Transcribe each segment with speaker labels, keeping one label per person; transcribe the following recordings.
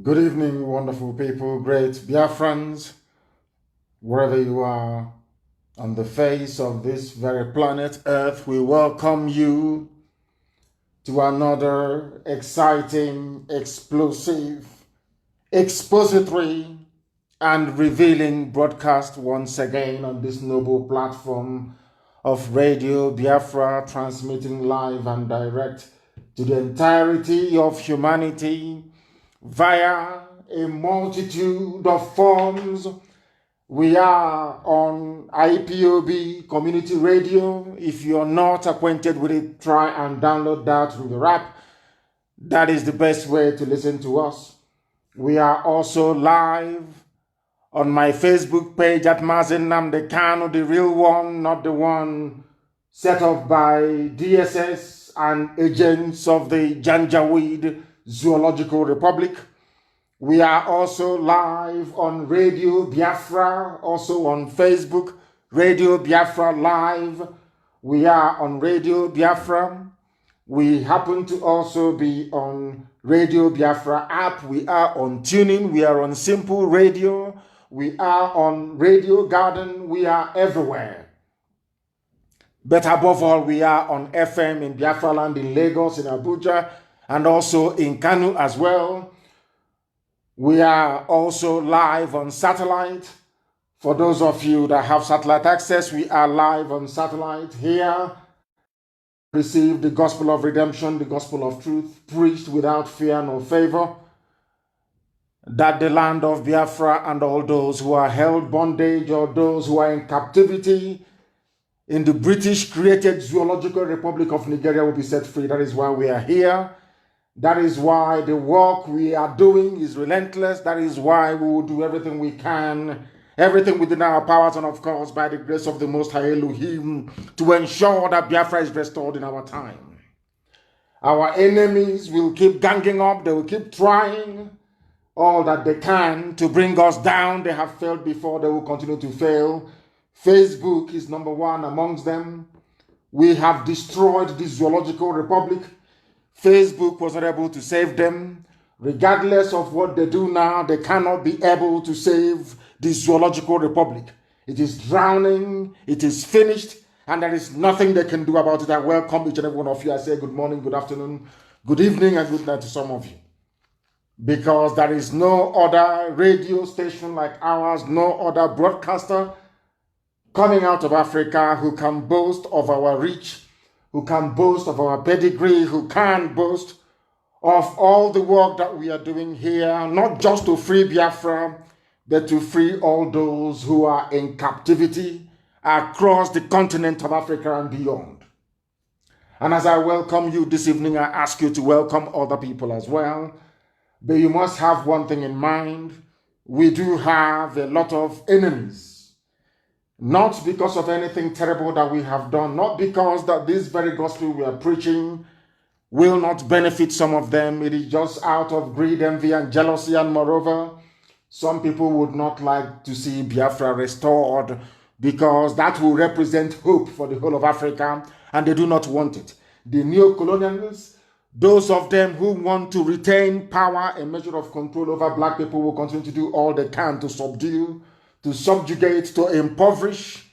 Speaker 1: Good evening, wonderful people, great Biafrans, wherever you are on the face of this very planet Earth. We welcome you to another exciting, explosive, expository, and revealing broadcast once again on this noble platform of Radio Biafra, transmitting live and direct to the entirety of humanity via a multitude of forms. We are on IPOB Community Radio. If you're not acquainted with it, try and download that from your app. That is the best way to listen to us. We are also live on my Facebook page at Mazi Nnamdi Kanu, the real one, not the one set up by DSS and agents of the Janjaweed Zoological Republic. We are also live on Radio Biafra, also on Facebook, Radio Biafra Live. We are on Radio Biafra. We happen to also be on Radio Biafra app. We are on Tuning. We are on Simple Radio. We are on Radio Garden. We are everywhere. But above all, we are on FM in Biafra land, in Lagos, in Abuja, and also in Kanu as well. We are also live on satellite. For those of you that have satellite access, we are live on satellite here. Receive the gospel of redemption, the gospel of truth, preached without fear nor favor, that the land of Biafra and all those who are held bondage or those who are in captivity in the British-created Zoological Republic of Nigeria will be set free. That is why we are here. That is why the work we are doing is relentless. That is why we will do everything we can, everything within our powers, and of course, by the grace of the Most High Elohim, to ensure that Biafra is restored in our time. Our enemies will keep ganging up. They will keep trying all that they can to bring us down. They have failed before. They will continue to fail. Facebook is number one amongst them. We have destroyed the Zoological Republic. Facebook was not able to save them. Regardless of what they do now, they cannot be able to save the Zoological Republic. It is drowning, it is finished, and there is nothing they can do about it. I welcome each and every one of you. I say good morning, good afternoon, good evening, and good night to some of you. Because there is no other radio station like ours, no other broadcaster coming out of Africa who can boast of our reach, who can boast of our pedigree, who can boast of all the work that we are doing here, not just to free Biafra, but to free all those who are in captivity across the continent of Africa and beyond. And as I welcome you this evening, I ask you to welcome other people as well. But you must have one thing in mind. We do have a lot of enemies. Not because of anything terrible that we have done, not because that this very gospel we are preaching will not benefit some of them. It is just out of greed, envy, and jealousy. And moreover, some people would not like to see Biafra restored because that will represent hope for the whole of Africa, and they do not want it. The neo-colonialists, those of them who want to retain power, a measure of control over black people, will continue to do all they can to subdue, to subjugate, to impoverish,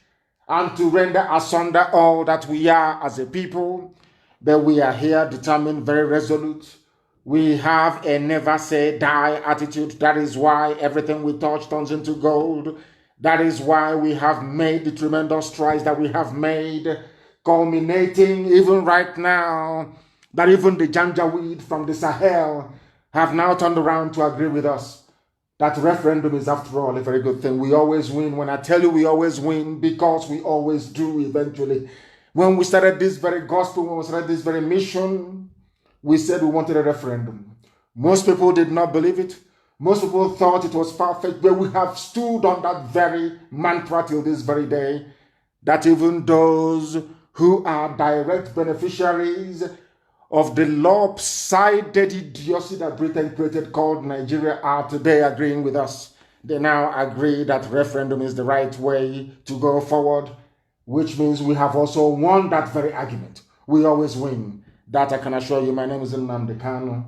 Speaker 1: and to render asunder all that we are as a people. But we are here determined, very resolute. We have a never say die attitude. That is why everything we touch turns into gold. That is why we have made the tremendous strides that we have made, culminating even right now, that even the Janjaweed from the Sahel have now turned around to agree with us. That referendum is, after all, a very good thing. We always win. When I tell you we always win, because we always do eventually. When we started this very gospel, when we started this very mission, we said we wanted a referendum. Most people did not believe it. Most people thought it was far-fetched, but we have stood on that very mantra till this very day, that even those who are direct beneficiaries of the lopsided idiocy that Britain created called Nigeria are today agreeing with us. They now agree that referendum is the right way to go forward, which means we have also won that very argument. We always win. That I can assure you. My name is Nnamdi Kanu.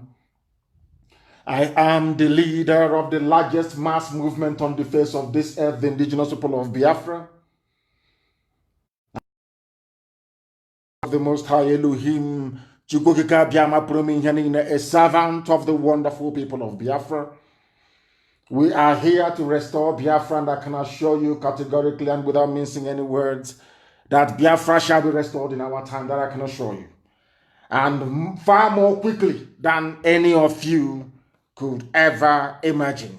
Speaker 1: I am the leader of the largest mass movement on the face of this earth, the indigenous people of Biafra. The Most High Elohim, a servant of the wonderful people of Biafra. We are here to restore Biafra, and I can assure you categorically and without mincing any words that Biafra shall be restored in our time, that I can assure you. And far more quickly than any of you could ever imagine.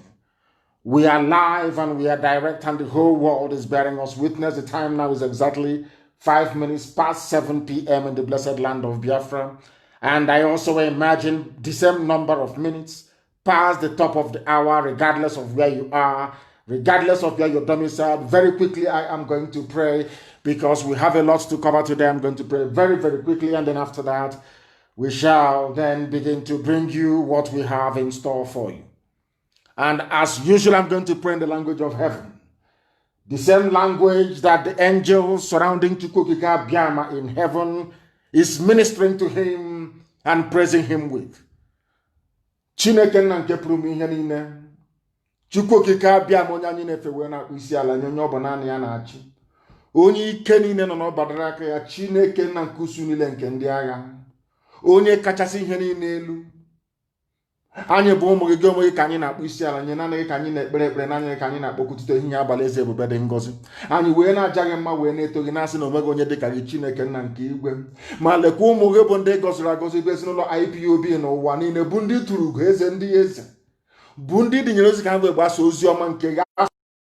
Speaker 1: We are live and we are direct, and the whole world is bearing us witness. The time now is exactly 5 minutes past 7 p.m. in the blessed land of Biafra. And I also imagine the same number of minutes past the top of the hour, regardless of where you are, regardless of where you're domiciled. Very quickly, I am going to pray because we have a lot to cover today. I'm going to pray very, very quickly, and then after that, we shall then begin to bring you what we have in store for you. And as usual, I'm going to pray in the language of heaven. The same language that the angels surrounding Chukwukika Biama in heaven is ministering to him and praising him with. Chineke na nke pụrụ ihe niile. Chukwukika Biama onye anyị na-efewe na isi ala nye onye ọbụla naanị ya na-achị. Onye ike niile nọ n'ọbadara aka ya, Chineke na nke usu niile nke ndị agha. Onye kachasị ihe niile elu. Anyị bụ ụmụ gị onwe gị ka anyị na-akpụ isi ala nye, naanị gị ka anyị na-ekpere ekpere, naanị gị ka anyị na-akpọkụtụte ihe abalị eze ebube dị ngọzi. Anyị wee na-aja gị mma, wee na-eto gị, na-asị na onweghị onye dị ka gị, Chineke nna nke igwe. Ma lekwa ụmụ gị bụ ndị gọziri agọzi, bụ ezinụlọ IPOB n'ụwa niile, bụ ndị tụrụ ugo eze ndị eze, bụ ndị dịnyere ozi ka ha wee gbasa ozi ọma nke ga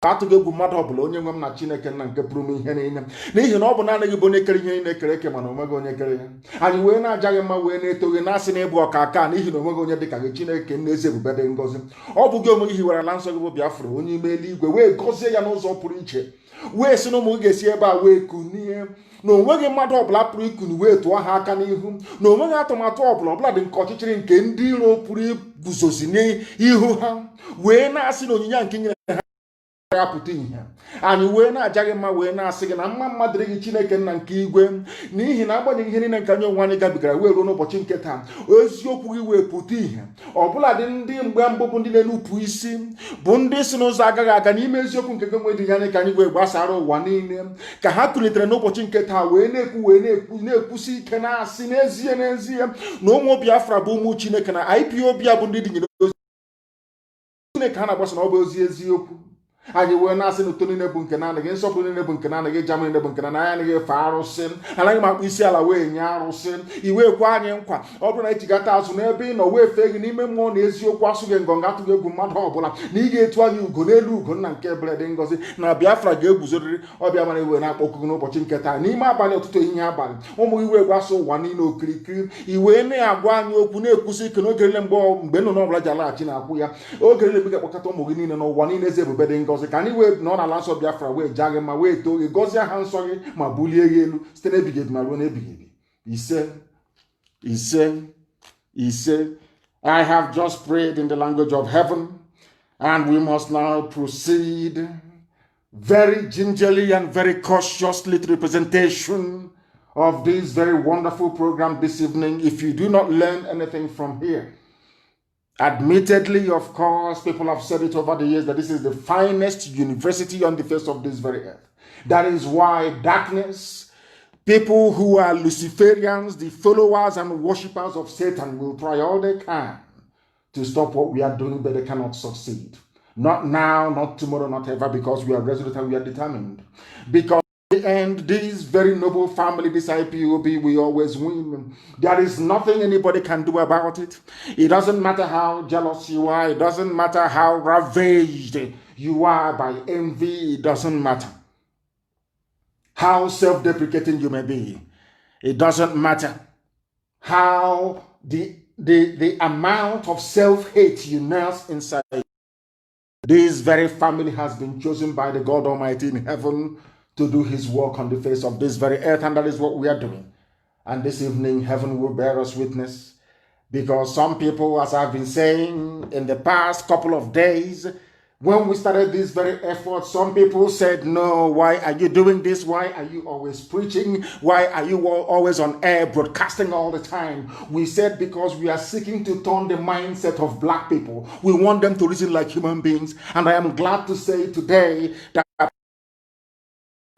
Speaker 1: atụghị egwu mmadụ ọbụla, onye nwe m na Chineke nna nke pụrụ m ihe niile, n'ihi na ọ bụ naanị gị bụ onye kere ihe niile kere eke, mana onweghị onye kere ya. Anyị wee na-aja gị mma, wee na-eto gị, na-asị na ịbụ ọka aka, n'ihi na onweghị onye dị ka gị, Chineke nna eze ebube dị ngọzi. Ọ bụ gị onwe gị hiwerela nsọ gị bụ Biafra, onye ime eluigwe, wee gọzie ya n'ụzọ pụrụ iche, wee sị na ụmụ gị ga-esi ebe a wee kunie, na onweghị mmadụ ọbụla pụrụ ikunu wee tụọ ha aka n'ihu, na onweghị atụmatụ ọbụla dị nke ọchịchịrị nke ndị iro pụrụ iguzosi n'ihu ha, wee na-asị na onyinye nke nyere ha apụta ihe. Anyị wee na-aja gị mma, wee na-asị gị na mma dịrị gị, Chineke nna nke igwe, n'ihi na agbanyeghị ihe niile nke anyị onwe anyị gabigara wee ruo n'ụbọchị nke taa, eziokwu gị wee pụta ihe. Ọbụla dị ndị mgbe mbụ bụ ndị na-enupụ isi, bụ ndị si n'ụzọ agaghị aga n'ime eziokwu nke gị nwe dị anyị, ka anyị wee gbasara ụwa niile, ka ha kulitere n'ụbọchị nke taa wee na-ekwusi ike, na-asị n'ezie na ụmụ Biafra bụ ụmụ Chineke, na IPOB bụ ndị dịnyere ozi Chineke ha na-agbasa na ọ bụ ozi eziokwu. Anyị wee na-asị na uto niile bụ nke naanị gị, nsọpụrụ niile bụ nke naanị gị, jama niile bụ nke naanị anyị, anaghị efe arụsị, anaghị m akpụ isi ala wee nye arụsị. Iwe kwe anyị nkwa, ọ bụrụ na echigata azụ n'ebe ị nọ wee fee gị n'ime mmụọ na eziokwu, asụ gị ngọngọ, atụghị egwu mmadụ ọbụla, na ị ga-etu anyị ugo n'elu ugo nna nke ebere dị ngọzi, na Biafra ga-eguzorịrị. Ọbịa mara iwe na-akpọkụ gị n'ụbọchị nke taa n'ime abalị, ọtụtụ ehihie abalị, ụmụ iwe gwasị ụwa niile okirikiri, iwe na-agwa anyị okwu, na-ekwusi ike n'oge niile mgbe nnụnụ ọbụla ji alaghachi na-akwụ ya. Oge niile ga-akpọkọta ụmụ gị niile n'ụwa niile eze ebube dị ngọzi, ka anyị wee nọ n'ala nsọ Biafra wee jaa gị ma wee too gị, gọzie aha nsọ gị ma bulie gị elu site n'ebighị ebi ma ruo n'ebighị ebi. Ise. I have just prayed in the language of heaven, and we must now proceed very gingerly and very cautiously to the presentation of this very wonderful program this evening. If you do not learn anything from here, admittedly, of course, people have said it over the years that this is the finest university on the face of this very earth. That is why darkness, people who are Luciferians, the followers and worshippers of Satan, will try all they can to stop what we are doing, but they cannot succeed. Not now, not tomorrow, not ever, because we are resolute and we are determined. Because and this very noble family, this IPOB, we always win. There is nothing anybody can do about it. It doesn't matter how jealous you are. It doesn't matter how ravaged you are by envy. It doesn't matter how self-deprecating you may be. It doesn't matter how the amount of self-hate you nurse inside. This very family has been chosen by the God Almighty in heaven to do his work on the face of this very earth, and that is what we are doing. And this evening, heaven will bear us witness, because some people, as I've been saying in the past couple of days, When we started this very effort, some people said, no, why are you doing this? Why are you always preaching? Why are you always on air broadcasting all the time? We said because we are seeking to turn the mindset of black people. We want them to reason like human beings. And I am glad to say today that people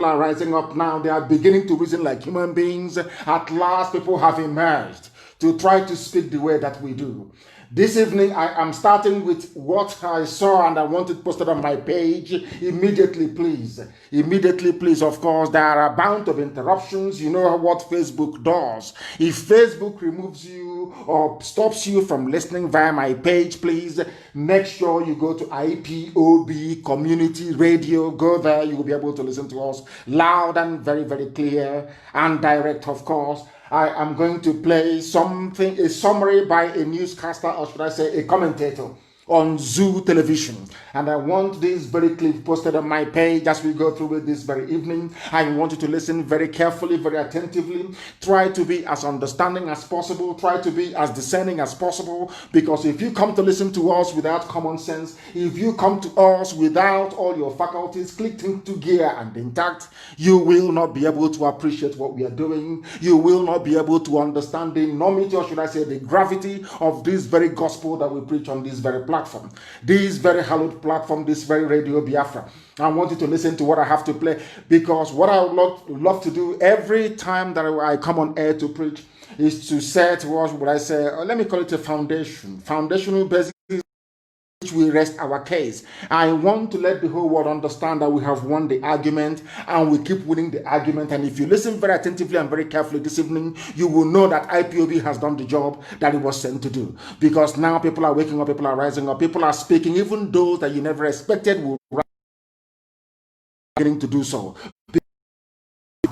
Speaker 1: are rising up now. They are beginning to reason like human beings. At last, people have emerged to try to speak the way that we do. This evening, I am starting with what I saw and I want it posted on my page. Immediately, please. Immediately, please. Of course, there are a bound of interruptions. You know what Facebook does. If Facebook removes you or stops you from listening via my page, please make sure you go to IPOB Community Radio. Go there. You will be able to listen to us loud and very, very clear and direct, of course. I am going to play something, a summary by a newscaster, or should I say a commentator, on Zoo Television. And I want this very clip posted on my page as we go through it this very evening. I want you to listen very carefully, very attentively. Try to be as understanding as possible. Try to be as discerning as possible. Because if you come to listen to us without common sense, if you come to us without all your faculties clicked into gear and intact, you will not be able to appreciate what we are doing. You will not be able to understand the enormity, or should I say the gravity of this very gospel that we preach on this very platform, this very hallowed platform, this very Radio Biafra. I want you to listen to what I have to play, because what I would love to do every time that I come on air to preach is to set, what would I say, let me call it a foundational basis which we rest our case. I want to let the whole world understand that we have won the argument and we keep winning the argument. And if you listen very attentively and very carefully this evening, you will know that IPOB has done the job that it was sent to do. Because now people are waking up, people are rising up, people are speaking, even those that you never expected will beginning to do so.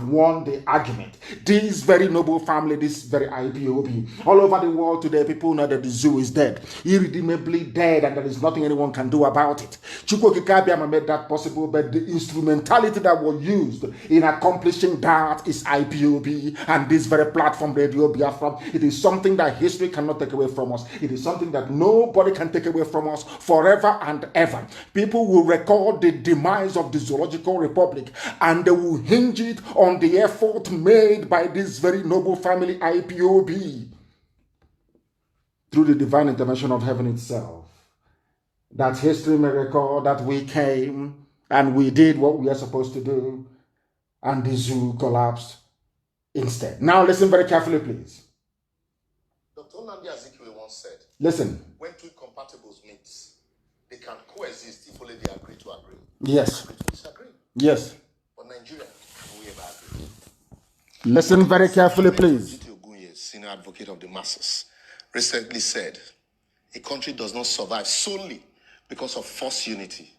Speaker 1: Won the argument. This very noble family, this very IPOB, all over the world today, people know that the zoo is dead, irredeemably dead, and there is nothing anyone can do about it. Chukwu Kikabiama made that possible, but the instrumentality that was used in accomplishing that is IPOB and this very platform, Radio Biafra. It is something that history cannot take away from us. It is something that nobody can take away from us forever and ever. People will record the demise of the Zoological Republic and they will hinge it on the effort made by this very noble family IPOB through the divine intervention of heaven itself. That history may record that we came and we did what we are supposed to do and the zoo collapsed instead. Now listen very carefully, please.
Speaker 2: Dr. Nnamdi Kanu once said,
Speaker 1: listen.
Speaker 2: When two incompatibles meet, they can coexist if only they agree to agree.
Speaker 1: Yes.
Speaker 2: Agree to disagree.
Speaker 1: Yes.
Speaker 2: But Nigeria, we ever agree.
Speaker 1: Listen very carefully, please.
Speaker 2: Senior advocate of the masses, recently said, a country does not survive solely because of forced unity.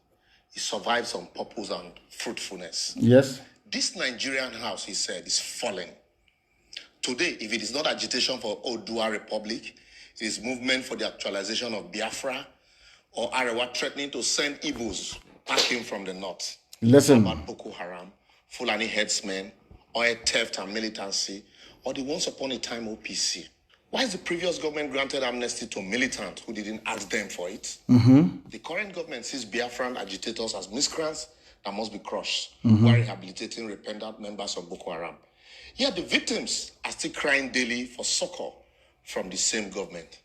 Speaker 2: It survives on purpose and fruitfulness.
Speaker 1: Yes.
Speaker 2: This Nigerian house, he said, is falling. Today, if it is not agitation for Odua Republic, it is movement for the actualization of Biafra, or Arewa threatening to send Igbos packing from the north.
Speaker 1: Listen.
Speaker 2: About Boko Haram, Fulani headsmen, oil theft and militancy, or the once upon a time OPC. Why is the previous government granted amnesty to militants who didn't ask them for it? The current government sees Biafran agitators as miscreants that must be crushed, while rehabilitating repentant members of Boko Haram. Yet the victims are still crying daily for succor from the same government.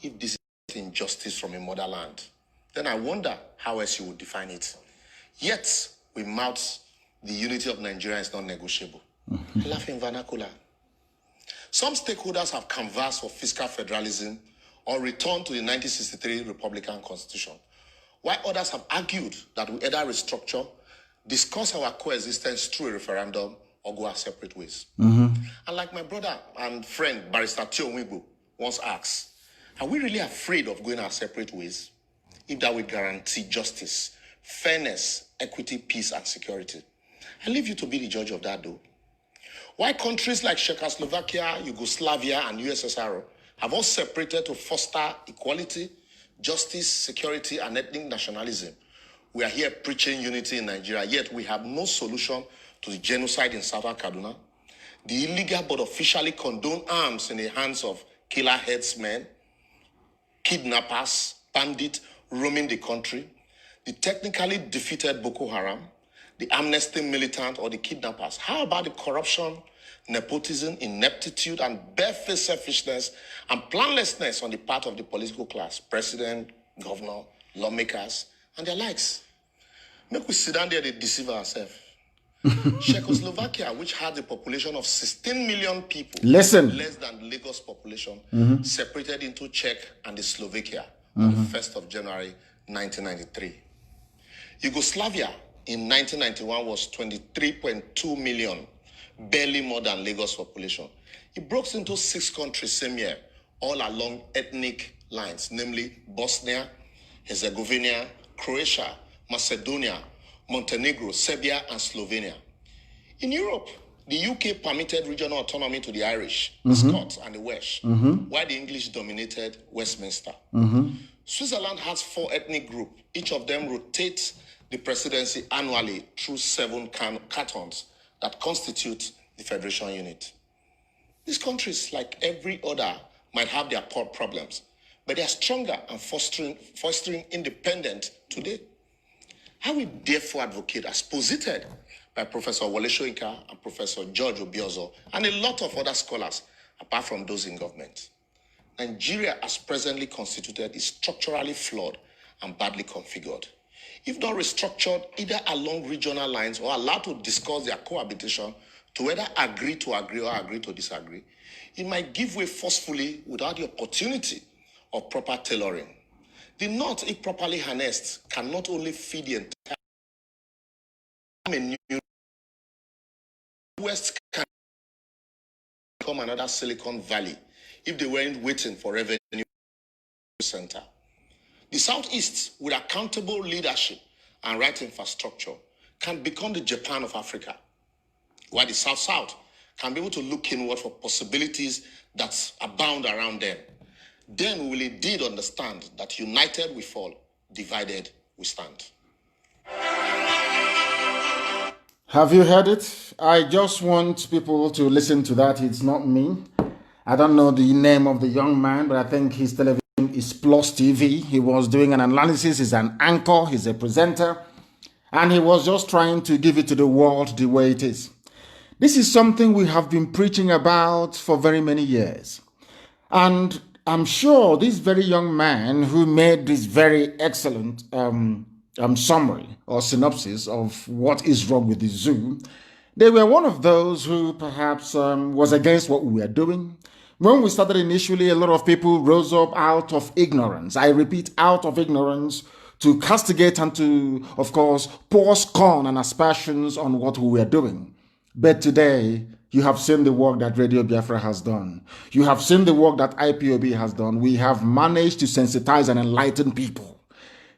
Speaker 2: If this is injustice from a motherland, then I wonder how else you would define it. Yet, we mouth the unity of Nigeria is not negotiable. I laugh in vernacular. Some stakeholders have canvassed for fiscal federalism or return to the 1963 Republican Constitution, while others have argued that we either restructure, discuss our coexistence through a referendum, or go our separate ways. And like my brother and friend, Barrister Tio Wibo, once asked, are we really afraid of going our separate ways if that will guarantee justice, fairness, equity, peace, and security? I leave you to be the judge of that, though. Why countries like Czechoslovakia, Yugoslavia, and USSR have all separated to foster equality, justice, security, and ethnic nationalism. We are here preaching unity in Nigeria, yet we have no solution to the genocide in Southern Kaduna, the illegal but officially condoned arms in the hands of killer headsmen, kidnappers, bandits roaming the country, the technically defeated Boko Haram, the amnesty militant, or the kidnappers? How about the corruption, nepotism, ineptitude, and barefaced selfishness and planlessness on the part of the political class, president, governor, lawmakers, and their likes? Make we sit down there, they deceive ourselves. Czechoslovakia, which had a population of 16 million people, less than Lagos population, separated into Czech and the Slovakia on the 1st of January 1993. Yugoslavia in 1991 was 23.2 million, barely more than Lagos population. It broke into 6 countries same year, all along ethnic lines, namely Bosnia, Herzegovina, Croatia, Macedonia, Montenegro, Serbia, and Slovenia. In Europe, the UK permitted regional autonomy to the Irish, the Scots, and the Welsh, while the English dominated Westminster. Switzerland has 4 ethnic groups. Each of them rotates the presidency annually through 7 cantons that constitute the federation unit. These countries, like every other, might have their problems, but they are stronger and fostering independence today. I will therefore advocate, as posited by Professor Wole Soyinka and Professor George Obiozo and a lot of other scholars, apart from those in government. Nigeria, as presently constituted, is structurally flawed and badly configured. If not restructured either along regional lines or allowed to discuss their cohabitation to whether agree to agree or agree to disagree, it might give way forcefully without the opportunity of proper tailoring. The North, if properly harnessed, can not only feed the entire new West can become another Silicon Valley if they weren't waiting for revenue center. The Southeast, with accountable leadership and right infrastructure, can become the Japan of Africa, while the South-South can be able to look inward for possibilities that abound around them. Then we will indeed understand that united we fall, divided we stand.
Speaker 1: Have you heard it? I just want people to listen to that. It's not me. I don't know the name of the young man, but I think his television is Plus TV. He was doing an analysis. He's an anchor. He's a presenter. And he was just trying to give it to the world the way it is. This is something we have been preaching about for very many years. And I'm sure this very young man who made this very excellent summary or synopsis of what is wrong with the zoo, they were one of those who perhaps was against what we were doing. When we started initially, a lot of people rose up out of ignorance. I repeat, out of ignorance, to castigate and to, of course, pour scorn and aspersions on what we were doing. But today, you have seen the work that Radio Biafra has done. You have seen the work that IPOB has done. We have managed to sensitize and enlighten people.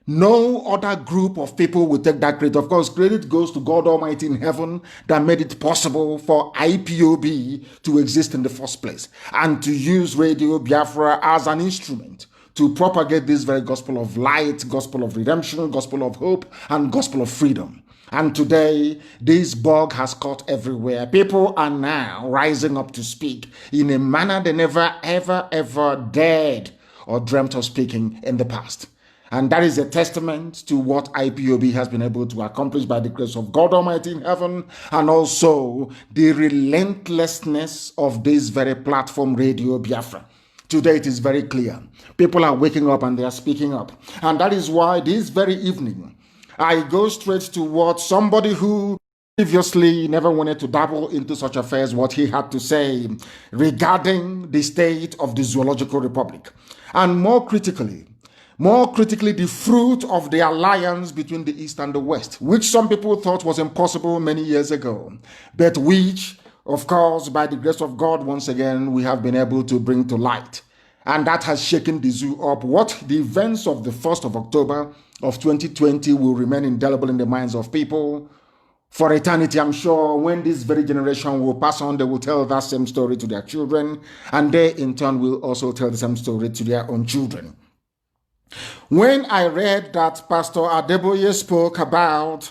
Speaker 1: No other group of people will take that credit. Of course, credit goes to God Almighty in heaven that made it possible for IPOB to exist in the first place and to use Radio Biafra as an instrument to propagate this very gospel of light, gospel of redemption, gospel of hope, and gospel of freedom. And today, this bug has caught everywhere. People are now rising up to speak in a manner they never, ever dared or dreamt of speaking in the past. And that is a testament to what IPOB has been able to accomplish by the grace of God Almighty in heaven, and also the relentlessness of this very platform, Radio Biafra. Today it is very clear. People are waking up and they are speaking up. And that is why this very evening, I go straight to what somebody who previously never wanted to dabble into such affairs, what he had to say regarding the state of the Zoological Republic. And more critically, the fruit of the alliance between the East and the West, which some people thought was impossible many years ago, but which, of course, by the grace of God, once again, we have been able to bring to light. And that has shaken the zoo up. What the events of the 1st of October of 2020 will remain indelible in the minds of people for eternity. I'm sure when this very generation will pass on, they will tell that same story to their children, and they in turn will also tell the same story to their own children. When I read that Pastor Adeboye spoke about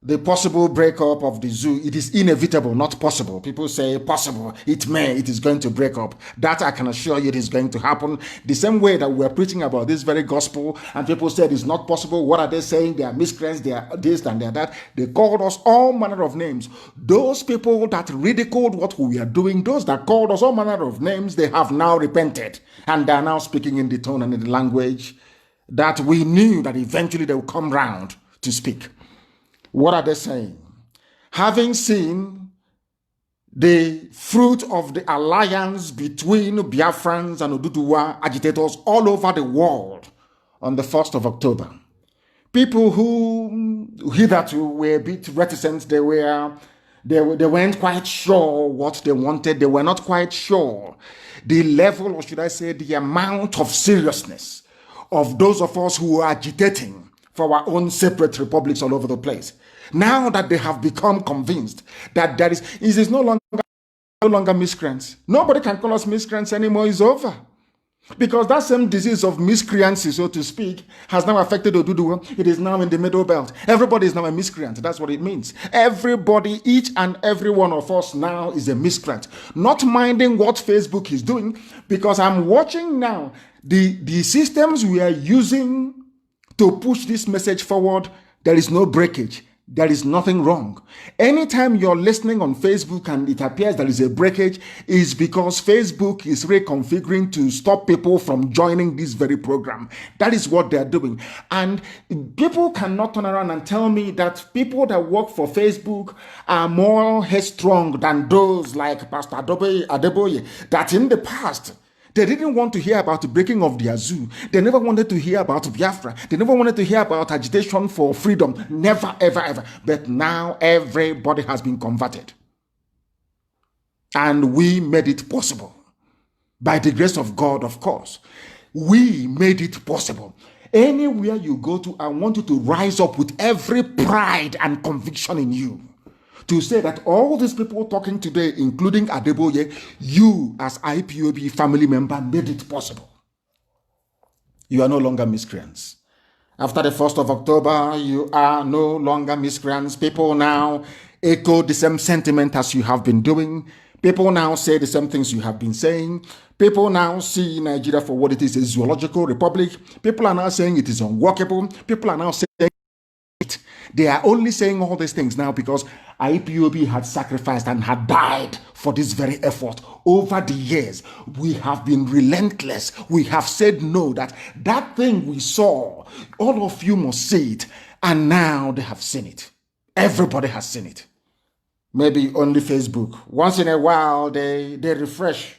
Speaker 1: the possible breakup of the zoo. It is inevitable, not possible. People say possible, it may, it is going to break up. That I can assure you it is going to happen. The same way that we're preaching about this very gospel and people said it's not possible. What are they saying? They are miscreants, they are this and they are that. They called us all manner of names. Those people that ridiculed what we are doing, those that called us all manner of names, they have now repented. And they are now speaking in the tone and in the language that we knew that eventually they will come round to speak. What are they saying? Having seen the fruit of the alliance between Biafrans and Oduduwa agitators all over the world on the 1st of October, people who hitherto were a bit reticent, they weren't quite sure what they wanted. They were not quite sure the level, or should I say, the amount of seriousness of those of us who are agitating for our own separate republics all over the place. Now that they have become convinced that it is no longer miscreants. Nobody can call us miscreants anymore. It's over. Because that same disease of miscreancy, so to speak, has now affected Oduduwa. It is now in the middle belt. Everybody is now a miscreant. That's what it means. Everybody, each and every one of us now is a miscreant. Not minding what Facebook is doing, because I'm watching now the systems we are using to push this message forward. There is no breakage. There is nothing wrong. Anytime you're listening on Facebook and it appears there is a breakage, is because Facebook is reconfiguring to stop people from joining this very program. That is what they're doing. And people cannot turn around and tell me that people that work for Facebook are more headstrong than those like Pastor Adeboye, that in the past, they didn't want to hear about the breaking of their zoo. They never wanted to hear about Biafra. They never wanted to hear about agitation for freedom. Never, ever, ever. But now everybody has been converted. And we made it possible. By the grace of God, of course. We made it possible. Anywhere you go to, I want you to rise up with every pride and conviction in you. To say that all these people talking today, including Adeboye, you as IPOB family member made it possible. You are no longer miscreants. After the 1st of October, you are no longer miscreants. People now echo the same sentiment as you have been doing. People now say the same things you have been saying. People now see Nigeria for what it is, a zoological republic. People are now saying it is unworkable. People are now saying it. They are only saying all these things now because IPOB had sacrificed and had died for this very effort. Over the years, we have been relentless. We have said no, that thing we saw, all of you must see it. And now they have seen it. Everybody has seen it. Maybe only Facebook. Once in a while, they refresh.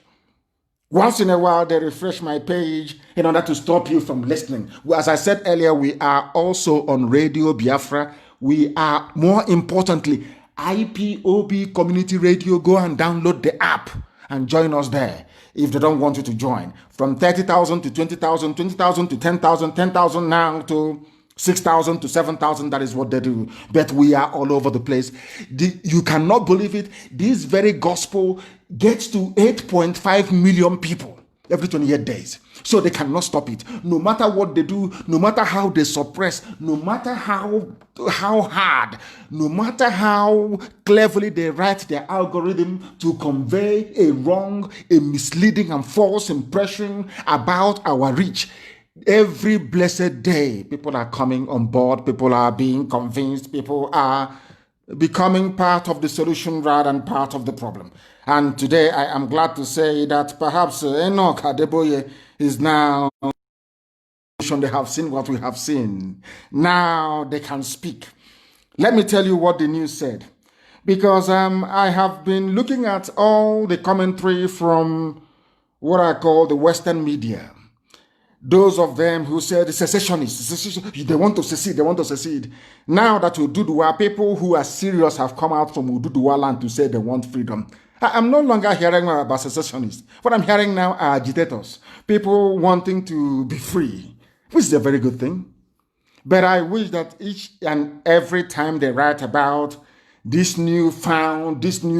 Speaker 1: Once in a while, they refresh my page in order to stop you from listening. As I said earlier, we are also on Radio Biafra. We are, more importantly, IPOB Community Radio. Go and download the app and join us there if they don't want you to join. From 30,000 to 20,000, 20,000 to 10,000, 10,000 now to 6,000 to 7,000, that is what they do. But we are all over the place. You cannot believe it. This very gospel gets to 8.5 million people every 28 days. So they cannot stop it. No matter what they do, no matter how they suppress, no matter how hard, no matter how cleverly they write their algorithm to convey a wrong, a misleading and false impression about our reach. Every blessed day, people are coming on board, people are being convinced, people are becoming part of the solution rather than part of the problem. And today I am glad to say that perhaps Enoch Adeboye is now, they have seen what we have seen. Now they can speak. Let me tell you what the news said. Because I have been looking at all the commentary from what I call the Western media. Those of them who said secessionists, they want to secede, Now that Oduduwa, people who are serious have come out from Oduduwa land to say they want freedom. I'm no longer hearing about secessionists. What I'm hearing now are agitators, people wanting to be free, which is a very good thing. But I wish that each and every time they write about this new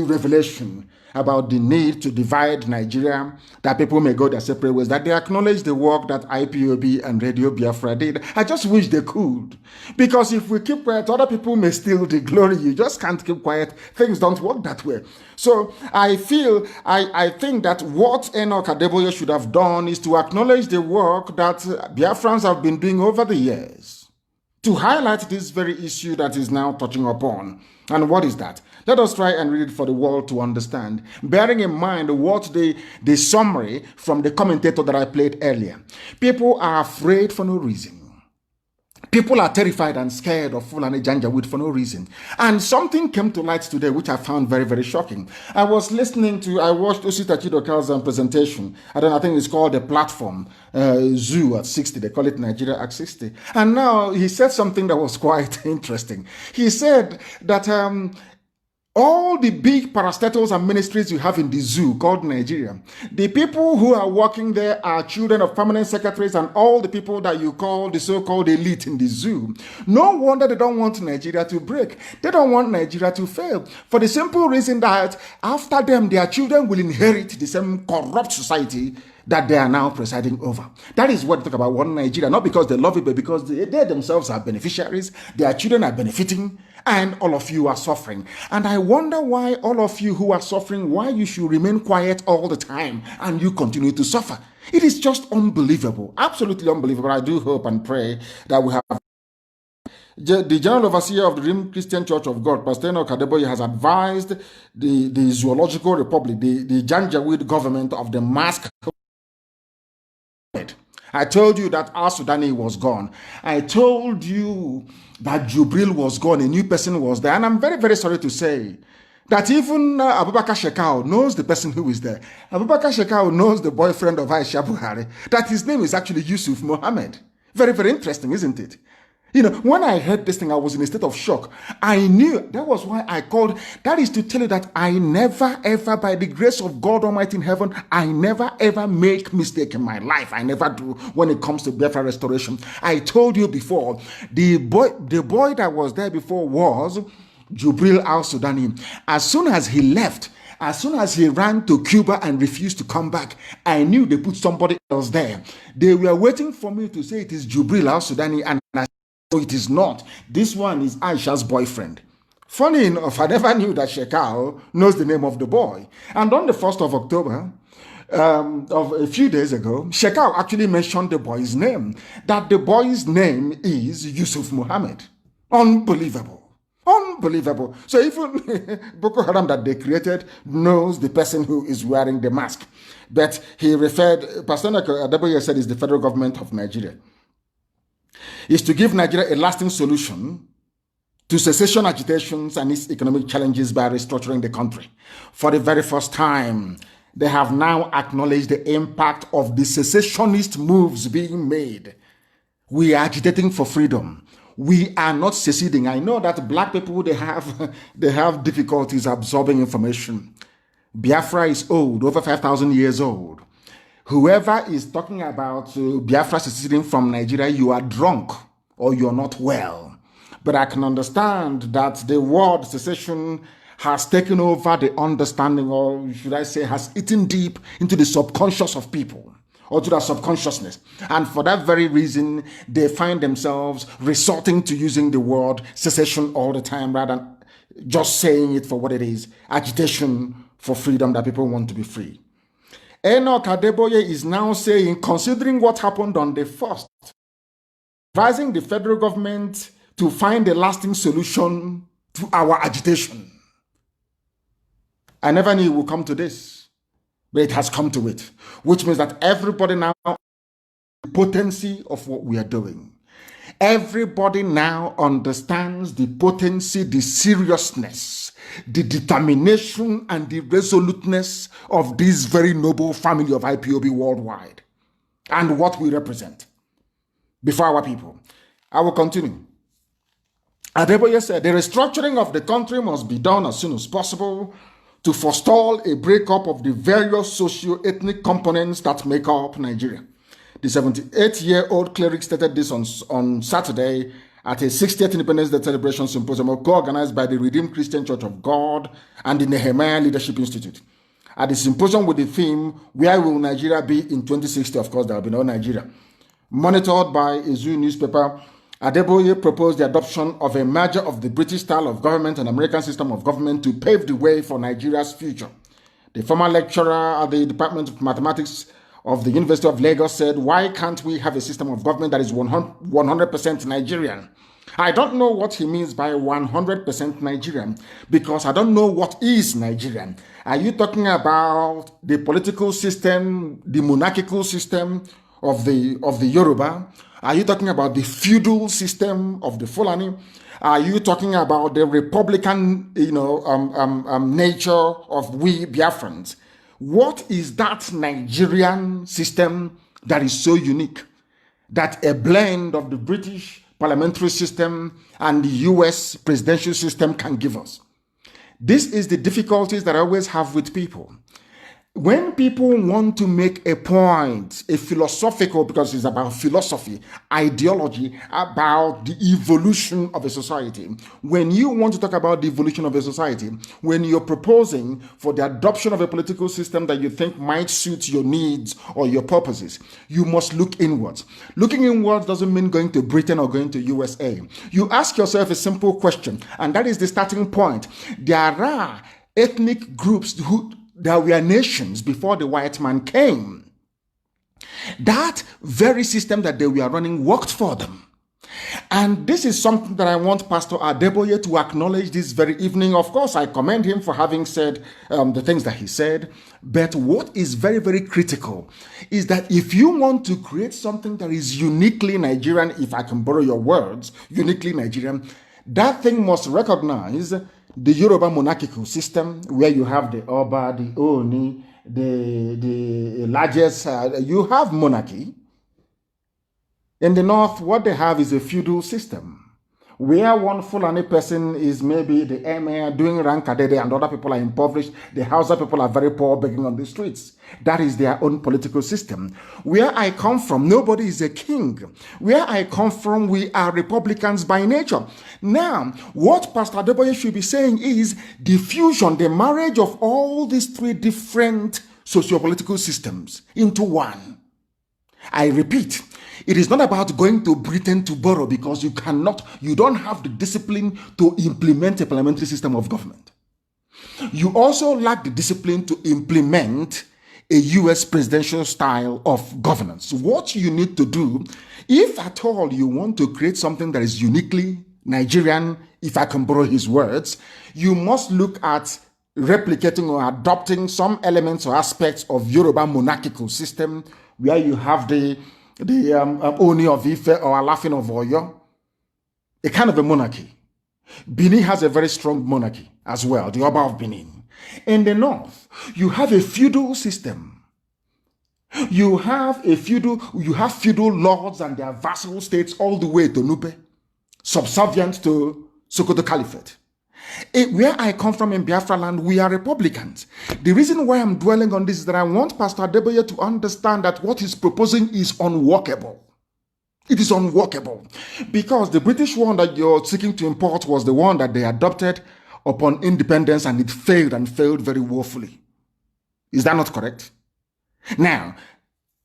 Speaker 1: revelation about the need to divide Nigeria, that people may go their separate ways, that they acknowledge the work that IPOB and Radio Biafra did. I just wish they could. Because if we keep quiet, other people may steal the glory. You just can't keep quiet. Things don't work that way. So I think that what Enoch Adeboye should have done is to acknowledge the work that Biafrans have been doing over the years, to highlight this very issue that is now touching upon. And what is that? Let us try and read it for the world to understand, bearing in mind what the summary from the commentator that I played earlier. People are afraid for no reason. People are terrified and scared of Fulani Janjaweed for no reason. And something came to light today, which I found very, very shocking. I watched Osita Chidokal's presentation. I think it's called The Platform, Zoo at 60. They call it Nigeria at 60. And now he said something that was quite interesting. He said that all the big parastatals and ministries you have in the zoo called Nigeria, the people who are working there are children of permanent secretaries and all the people that you call the so-called elite in the zoo. No wonder they don't want Nigeria to break. They don't want Nigeria to fail. For the simple reason that after them, their children will inherit the same corrupt society that they are now presiding over. That is what they talk about one Nigeria, not because they love it, but because they themselves are beneficiaries, their children are benefiting, and all of you are suffering. And I wonder why all of you who are suffering, why you should remain quiet all the time and you continue to suffer. It is just unbelievable, absolutely unbelievable. I do hope and pray that we have. The General Overseer of the Redeemed Christian Church of God, Pastor Enoch Adeboye, has advised the Zoological Republic, the Janjaweed government of the mask. I told you that Al-Sudani was gone. I told you that Jubril was gone. A new person was there. And I'm very, very sorry to say that even Abubakar Shekau knows the person who is there. Abubakar Shekau knows the boyfriend of Aisha Buhari, that his name is actually Yusuf Mohammed. Very, very interesting, isn't it? You know, when I heard this thing, I was in a state of shock. I knew, that was why I called. That is to tell you that I never, ever, by the grace of God Almighty in heaven, I never, ever make mistake in my life. I never do when it comes to Biafra restoration. I told you before, the boy that was there before was Jubril Al-Sudani. As soon as he left, as soon as he ran to Cuba and refused to come back, I knew they put somebody else there. They were waiting for me to say it is Jubril Al-Sudani, and I it is not. This one is Aisha's boyfriend. Funny enough, I never knew that Shekau knows the name of the boy. And on the 1st of October, of a few days ago, Shekau actually mentioned the boy's name. That the boy's name is Yusuf Muhammad. Unbelievable. Unbelievable. So even Boko Haram that they created knows the person who is wearing the mask. But he referred, Pastor Adeboye said, is the federal government of Nigeria. Is to give Nigeria a lasting solution to secession agitations and its economic challenges by restructuring the country. For the very first time, they have now acknowledged the impact of the secessionist moves being made. We are agitating for freedom. We are not seceding. I know that black people, they have difficulties absorbing information. Biafra is old, over 5,000 years old. Whoever is talking about Biafra seceding from Nigeria, you are drunk or you're not well. But I can understand that the word secession has taken over the understanding, or should I say, has eaten deep into the subconscious of people, or to their subconsciousness. And for that very reason, they find themselves resorting to using the word secession all the time, rather than just saying it for what it is, agitation for freedom, that people want to be free. Enoch Adeboye is now saying, considering what happened on the 1st, advising the federal government to find a lasting solution to our agitation. I never knew it would come to this, but it has come to it, which means that everybody now knows the potency of what we are doing. Everybody now understands the potency, the seriousness, the determination, and the resoluteness of this very noble family of IPOB worldwide and what we represent before our people. I will continue. Adeboye said, the restructuring of the country must be done as soon as possible to forestall a breakup of the various socio-ethnic components that make up Nigeria. The 78-year-old cleric stated this on Saturday at a 60th Independence Day Celebration Symposium co-organized by the Redeemed Christian Church of God and the Nehemiah Leadership Institute. At the symposium with the theme, Where Will Nigeria Be in 2060? Of course, there will be no Nigeria. Monitored by a Zoo newspaper, Adeboye proposed the adoption of a merger of the British style of government and American system of government to pave the way for Nigeria's future. The former lecturer at the Department of Mathematics of the University of Lagos said, why can't we have a system of government that is 100% Nigerian? I don't know what he means by 100% Nigerian, because I don't know what is Nigerian. Are you talking about the political system, the monarchical system of the Yoruba? Are you talking about the feudal system of the Fulani? Are you talking about the republican, nature of we Biafrans? What is that Nigerian system that is so unique, that a blend of the British parliamentary system and the US presidential system can give us? This is the difficulties that I always have with people. When people want to make a point, a philosophical, because it's about philosophy, ideology, about the evolution of a society, when you want to talk about the evolution of a society, when you're proposing for the adoption of a political system that you think might suit your needs or your purposes, you must look inwards. Looking inwards doesn't mean going to Britain or going to USA. You ask yourself a simple question, and that is the starting point. There are ethnic groups there were nations before the white man came. That very system that they were running worked for them. And this is something that I want Pastor Adeboye to acknowledge this very evening. Of course, I commend him for having said the things that he said. But what is very, very critical is that if you want to create something that is uniquely Nigerian, if I can borrow your words, uniquely Nigerian, that thing must recognize the Yoruba monarchical system, where you have the Oba, the Oni, the largest, you have monarchy. In the north, what they have is a feudal system, where one Fulani person is maybe the emir doing rankadede and other people are impoverished. The Hausa people are very poor, begging on the streets. That is their own political system. Where I come from, nobody is a king. Where I come from, we are Republicans by nature. Now, what Pastor Adeboye should be saying is the fusion, the marriage of all these three different socio-political systems into one. I repeat, it is not about going to Britain to borrow, because you don't have the discipline to implement a parliamentary system of government. You also lack the discipline to implement a US presidential style of governance. What you need to do, if at all you want to create something that is uniquely Nigerian, if I can borrow his words, you must look at replicating or adopting some elements or aspects of Yoruba monarchical system, where you have the Oni of Ife or Alafin of Oyo, a kind of a monarchy. Benin has a very strong monarchy as well, the Oba of Benin. In the north, you have a feudal system. You have feudal lords and their vassal states all the way to Nupe, subservient to Sokoto Caliphate. Where I come from in Biafra land, we are Republicans. The reason why I'm dwelling on this is that I want Pastor Adeboye to understand that what he's proposing is unworkable. It is unworkable. Because the British one that you're seeking to import was the one that they adopted upon independence, and it failed very woefully. Is that not correct? Now,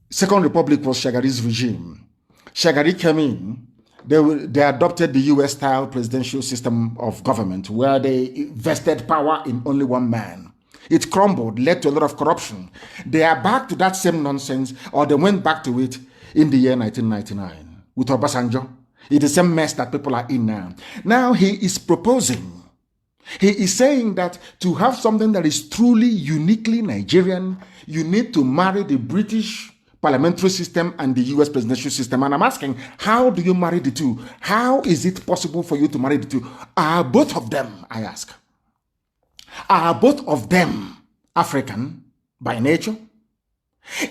Speaker 1: Second Republic was Shagari's regime. Shagari came in. They adopted the US-style presidential system of government, where they vested power in only one man. It crumbled, led to a lot of corruption. They are back to that same nonsense, or they went back to it in the year 1999 with Obasanjo. It's the same mess that people are in now. Now he is proposing, he is saying that to have something that is truly uniquely Nigerian, you need to marry the British parliamentary system and the US presidential system. And I'm asking, how do you marry the two? How is it possible for you to marry the two? Are both of them, I ask, are both of them African by nature?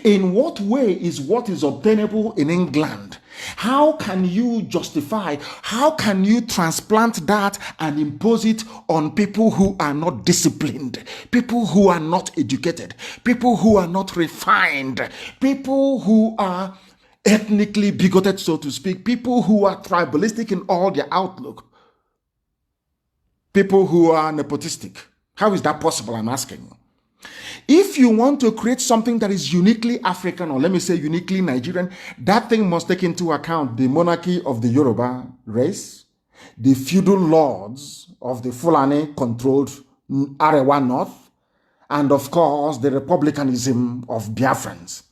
Speaker 1: In what way is what is obtainable in England? How can you justify, how can you transplant that and impose it on people who are not disciplined, people who are not educated, people who are not refined, people who are ethnically bigoted, so to speak, people who are tribalistic in all their outlook, people who are nepotistic. How is that possible, I'm asking? If you want to create something that is uniquely African, or let me say uniquely Nigerian, that thing must take into account the monarchy of the Yoruba race, the feudal lords of the Fulani-controlled Arewa North, and of course, the republicanism of Biafrans.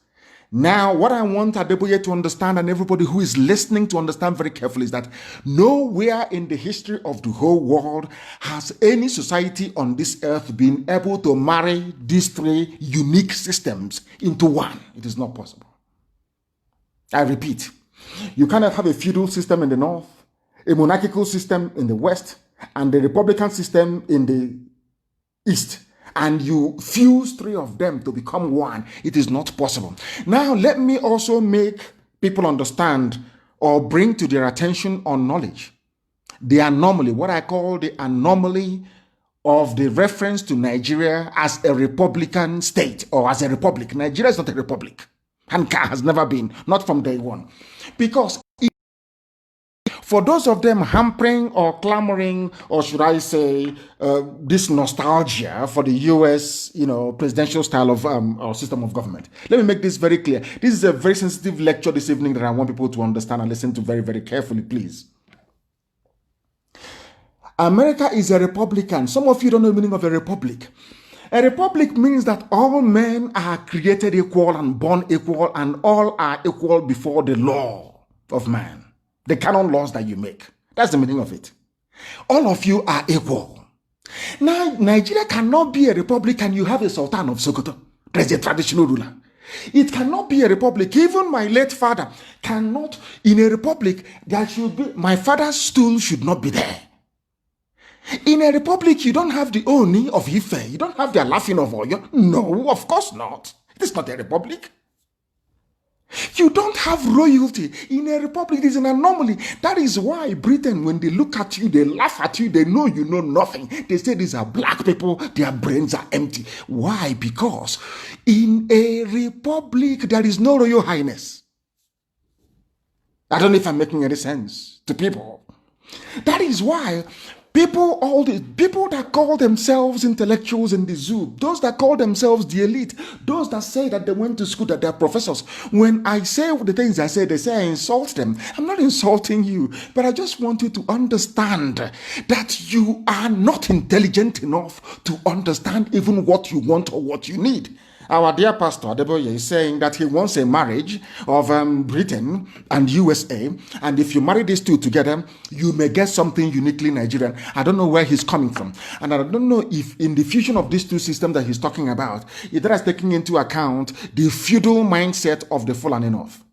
Speaker 1: Now, what I want Adeboye to understand, and everybody who is listening to understand very carefully, is that nowhere in the history of the whole world has any society on this earth been able to marry these three unique systems into one. It is not possible. I repeat, you cannot have a feudal system in the north, a monarchical system in the west, and a republican system in the east, and you fuse three of them to become one. It is not possible. Now, let me also make people understand or bring to their attention on knowledge the anomaly, what I call the anomaly of the reference to Nigeria as a republican state or as a republic. Nigeria is not a republic and has never been, not from day one. Because for those of them hampering or clamoring, or should I say, this nostalgia for the U.S., presidential style of or system of government. Let me make this very clear. This is a very sensitive lecture this evening that I want people to understand and listen to very, very carefully, please. America is a republican. Some of you don't know the meaning of a republic. A republic means that all men are created equal and born equal, and all are equal before the law of man. The canon laws that you make. That's the meaning of it. All of you are equal. Now, Nigeria cannot be a republic and you have a Sultan of Sokoto. There's a traditional ruler. It cannot be a republic. Even my late father cannot, in a republic, there should be, my father's stool should not be there. In a republic, you don't have the Oni of Ife. You don't have the Alafin of Oyo. No, of course not. It is not a republic. You don't have royalty. In a republic, it is an anomaly. That is why Britain, when they look at you, they laugh at you, they know you know nothing. They say these are black people, their brains are empty. Why? Because in a republic, there is no royal highness. I don't know if I'm making any sense to people. That is why all the people that call themselves intellectuals in the zoo, those that call themselves the elite, those that say that they went to school, that they're professors, when I say the things I say, they say I insult them. I'm not insulting you, but I just want you to understand that you are not intelligent enough to understand even what you want or what you need. Our dear pastor Adeboye is saying that he wants a marriage of Britain and USA, and if you marry these two together, you may get something uniquely Nigerian. I don't know where he's coming from, and I don't know if in the fusion of these two systems that he's talking about, it is taking into account the feudal mindset of the Fulani North.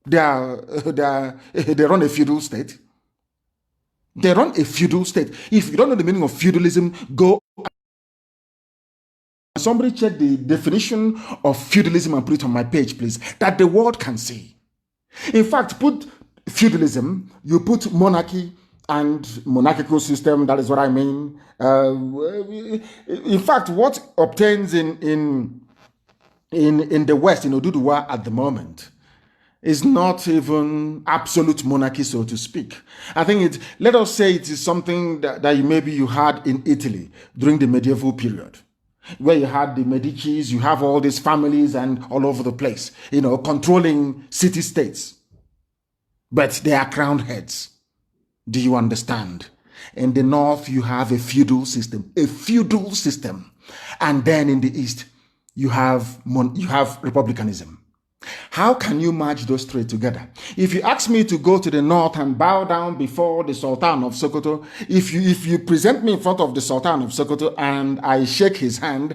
Speaker 1: They run a feudal state. They run a feudal state. If you don't know the meaning of feudalism, go. Somebody check the definition of feudalism and put it on my page, please, that the world can see. In fact, put feudalism, you put monarchy and monarchical system, that is what I mean. In fact, what obtains in the West, in Oduduwa at the moment, is not even absolute monarchy, so to speak. I think let us say it is something that maybe you had in Italy during the medieval period, where you had the Medicis, you have all these families and all over the place, controlling city-states. But they are crowned heads. Do you understand? In the north, you have a feudal system. And then in the east, you have republicanism. How can you match those three together? If you ask me to go to the north and bow down before the Sultan of Sokoto, if you present me in front of the Sultan of Sokoto and I shake his hand,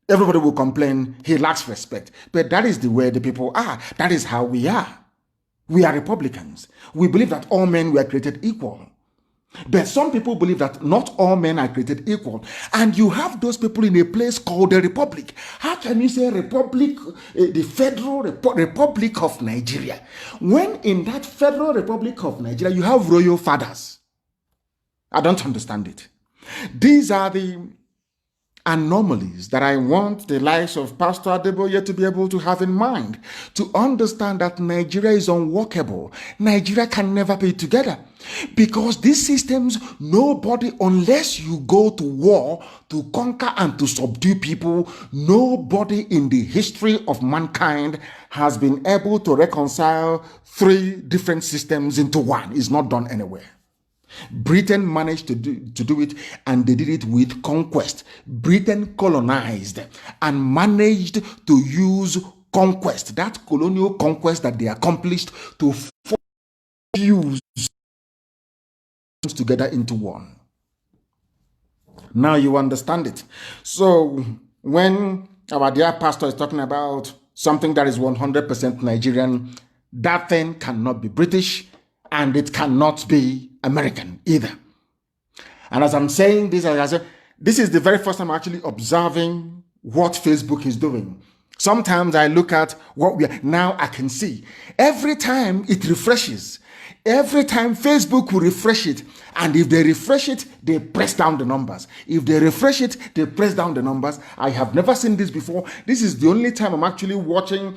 Speaker 1: everybody will complain he lacks respect. But that is the way the people are. That is how we are. We are republicans. We believe that all men were created equal. But some people believe that not all men are created equal. And you have those people in a place called the Republic. How can you say Republic, the Federal Republic of Nigeria, when in that Federal Republic of Nigeria you have royal fathers? I don't understand it. These are the anomalies that I want the likes of Pastor Adeboye to be able to have in mind, to understand that Nigeria is unworkable. Nigeria can never be together because these systems, nobody, unless you go to war to conquer and to subdue people, nobody in the history of mankind has been able to reconcile three different systems into one. It's not done anywhere. Britain managed to do it, and they did it with conquest. Britain colonized and managed to use conquest, that colonial conquest that they accomplished, to fuse together into one. Now you understand it. So when our dear pastor is talking about something that is 100% Nigerian, that thing cannot be British, and it cannot be American either. And as I'm saying this, this is the very first time I'm actually observing what Facebook is doing. Sometimes I look at what we are, now I can see. Every time it refreshes, every time Facebook will refresh it, and if they refresh it, they press down the numbers. If they refresh it, they press down the numbers. I have never seen this before. This is the only time I'm actually watching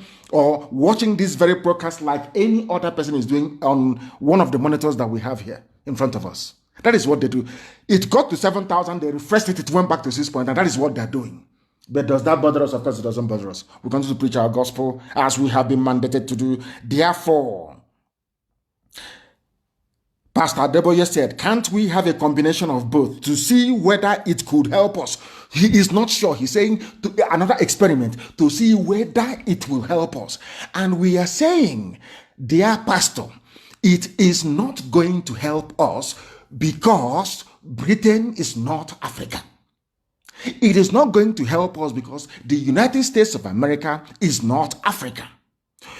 Speaker 1: this very broadcast like any other person is doing on one of the monitors that we have here in front of us. That is what they do. It got to 7,000, they refreshed it, it went back to 6 point, and that is what they're doing. But does that bother us? Of course it doesn't bother us. We continue to preach our gospel as we have been mandated to do. Therefore, Pastor Adeboye said, can't we have a combination of both to see whether it could help us? He is not sure. He's saying another experiment to see whether it will help us. And we are saying, dear pastor, it is not going to help us because Britain is not Africa. It is not going to help us because the United States of America is not Africa.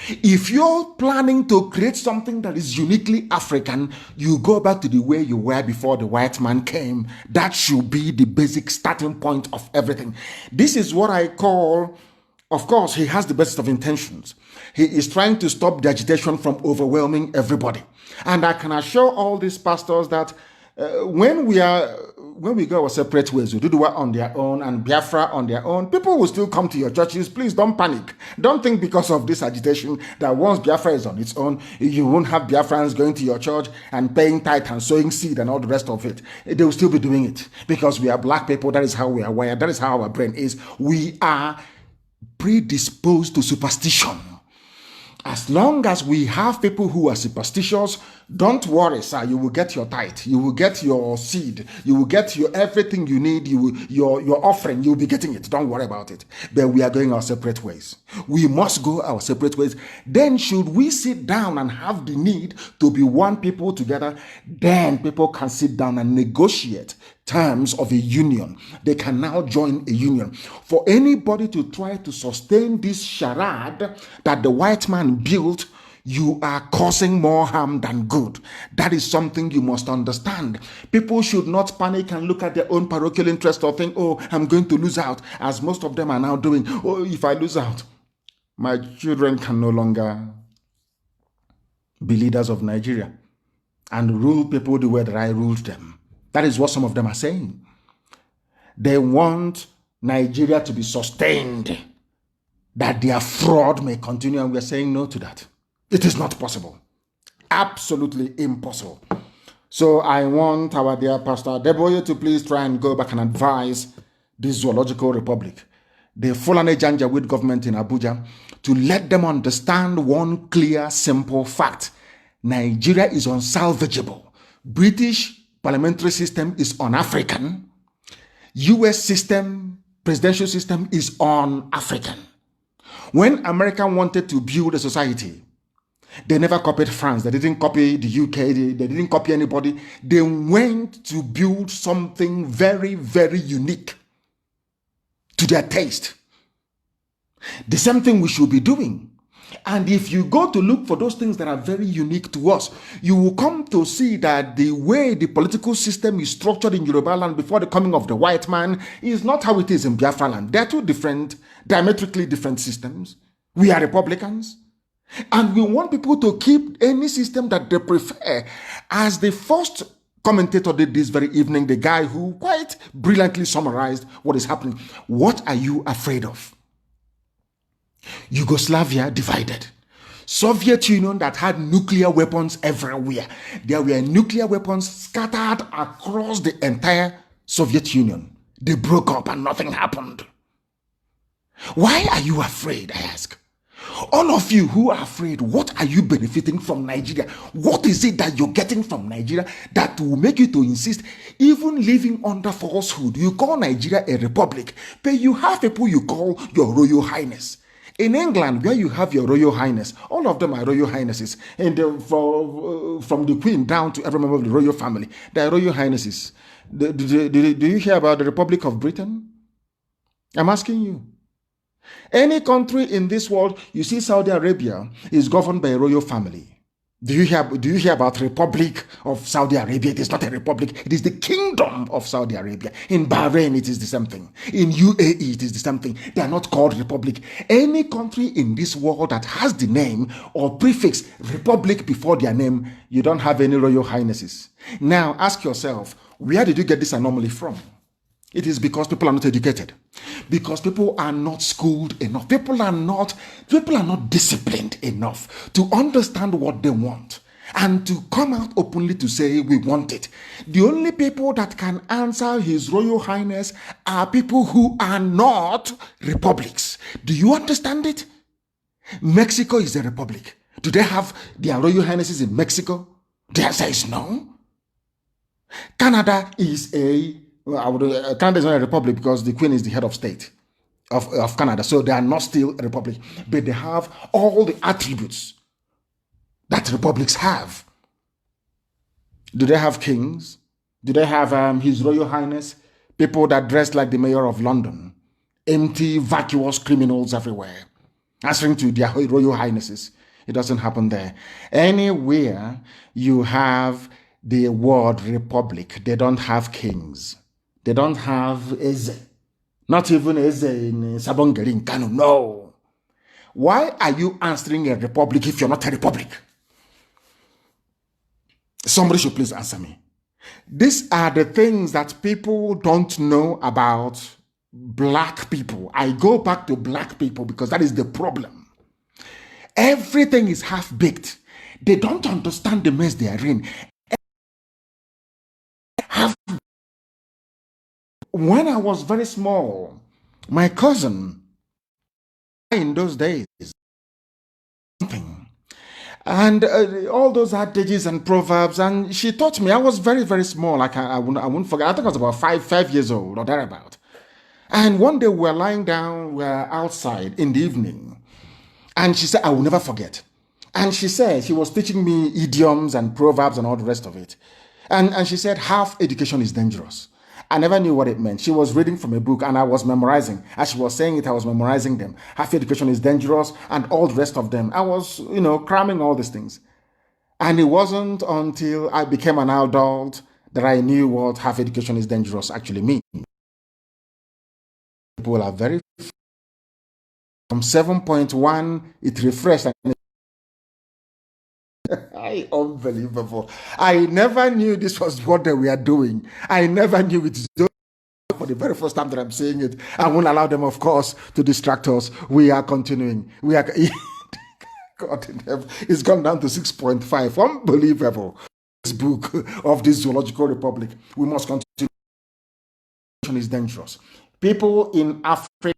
Speaker 1: If you're planning to create something that is uniquely African, you go back to the way you were before the white man came. That should be the basic starting point of everything. This is what I call, of course, he has the best of intentions. He is trying to stop the agitation from overwhelming everybody. And I can assure all these pastors that when we go our separate ways, Ududuwa on their own and Biafra on their own, people will still come to your churches. Please don't panic. Don't think because of this agitation that once Biafra is on its own, you won't have Biafrans going to your church and paying tithe and sowing seed and all the rest of it. They will still be doing it because we are black people. That is how we are wired. That is how our brain is. We are predisposed to superstition. As long as we have people who are superstitious, don't worry, sir. You will get your tithe. You will get your seed. You will get your everything you need. Your offering. You will be getting it. Don't worry about it. But we are going our separate ways. We must go our separate ways. Then should we sit down and have the need to be one people together, then people can sit down and negotiate terms of a union. They can now join a union. For anybody to try to sustain this charade that the white man built, you are causing more harm than good. That is something you must understand. People should not panic and look at their own parochial interest or think, oh, I'm going to lose out, as most of them are now doing. Oh, if I lose out, my children can no longer be leaders of Nigeria and rule people the way that I ruled them. That is what some of them are saying. They want Nigeria to be sustained, that their fraud may continue, and we're saying no to that. It is not possible. Absolutely impossible. So I want our dear Pastor Adeboye to please try and go back and advise this zoological republic, the Fulani Janjaweed government in Abuja, to let them understand one clear, simple fact. Nigeria is unsalvageable. British parliamentary system is un-African. US system, presidential system is un-African. When America wanted to build a society, they never copied France. They didn't copy the UK. They didn't copy anybody. They went to build something very, very unique to their taste. The same thing we should be doing. And if you go to look for those things that are very unique to us, you will come to see that the way the political system is structured in Yoruba land before the coming of the white man is not how it is in Biafra land. They're two different, diametrically different systems. We are Republicans. And we want people to keep any system that they prefer as the first commentator did this very evening, the guy who quite brilliantly summarized what is happening. What are you afraid of? Yugoslavia divided. Soviet Union that had nuclear weapons everywhere. There were nuclear weapons scattered across the entire Soviet Union. They broke up and nothing happened. Why are you afraid, I ask? All of you who are afraid, what are you benefiting from Nigeria? What is it that you're getting from Nigeria that will make you to insist, even living under falsehood? You call Nigeria a republic, but you have people you call your Royal Highness. In England, where you have your Royal Highness, all of them are Royal Highnesses. And from the Queen down to every member of the Royal family, they are Royal Highnesses. Do you hear about the Republic of Britain? I'm asking you. Any country in this world, you see Saudi Arabia is governed by a royal family. Do you hear about Republic of Saudi Arabia? It is not a republic. It is the Kingdom of Saudi Arabia. In Bahrain, it is the same thing. In UAE, it is the same thing. They are not called republic. Any country in this world that has the name or prefix republic before their name, you don't have any royal highnesses. Now, ask yourself, where did you get this anomaly from? It is because people are not educated, because people are not schooled enough. People are not disciplined enough to understand what they want and to come out openly to say we want it. The only people that can answer His Royal Highness are people who are not republics. Do you understand it? Mexico is a republic. Do they have their Royal Highnesses in Mexico? The answer is no. Canada is Canada is not a republic because the Queen is the head of state of Canada. So they are not still a republic, but they have all the attributes that republics have. Do they have kings? Do they have His Royal Highness? People that dress like the mayor of London. Empty, vacuous criminals everywhere. Answering to their Royal Highnesses. It doesn't happen there. Anywhere you have the word republic, they don't have kings. They don't have Eze. Not even Eze in Sabongeri in Kanu. No. Why are you answering a republic if you're not a republic? Somebody should please answer me. These are the things that people don't know about black people. I go back to black people because that is the problem. Everything is half-baked. They don't understand the mess they are in. When I was very small, my cousin, in those days, and all those adages and proverbs, and she taught me. I was very, very small. Like I wouldn't forget. I think I was about 5 years old or thereabout. And one day we were lying down, we were outside in the evening, and she said, "I will never forget." And she said she was teaching me idioms and proverbs and all the rest of it. And she said, "Half education is dangerous." I never knew what it meant. She was reading from a book and I was memorizing. As she was saying it, I was memorizing them. Half education is dangerous and all the rest of them. I was, cramming all these things. And it wasn't until I became an adult that I knew what half education is dangerous actually means. People are very... From 7.1, it refreshed. Unbelievable. I never knew this was what they were doing. I never knew it. For the very first time that I'm saying it, I won't allow them, of course, to distract us. We are continuing. We are... God in heaven. It's gone down to 6.5. Unbelievable. This book of this zoological republic. We must continue. Is dangerous. People in Africa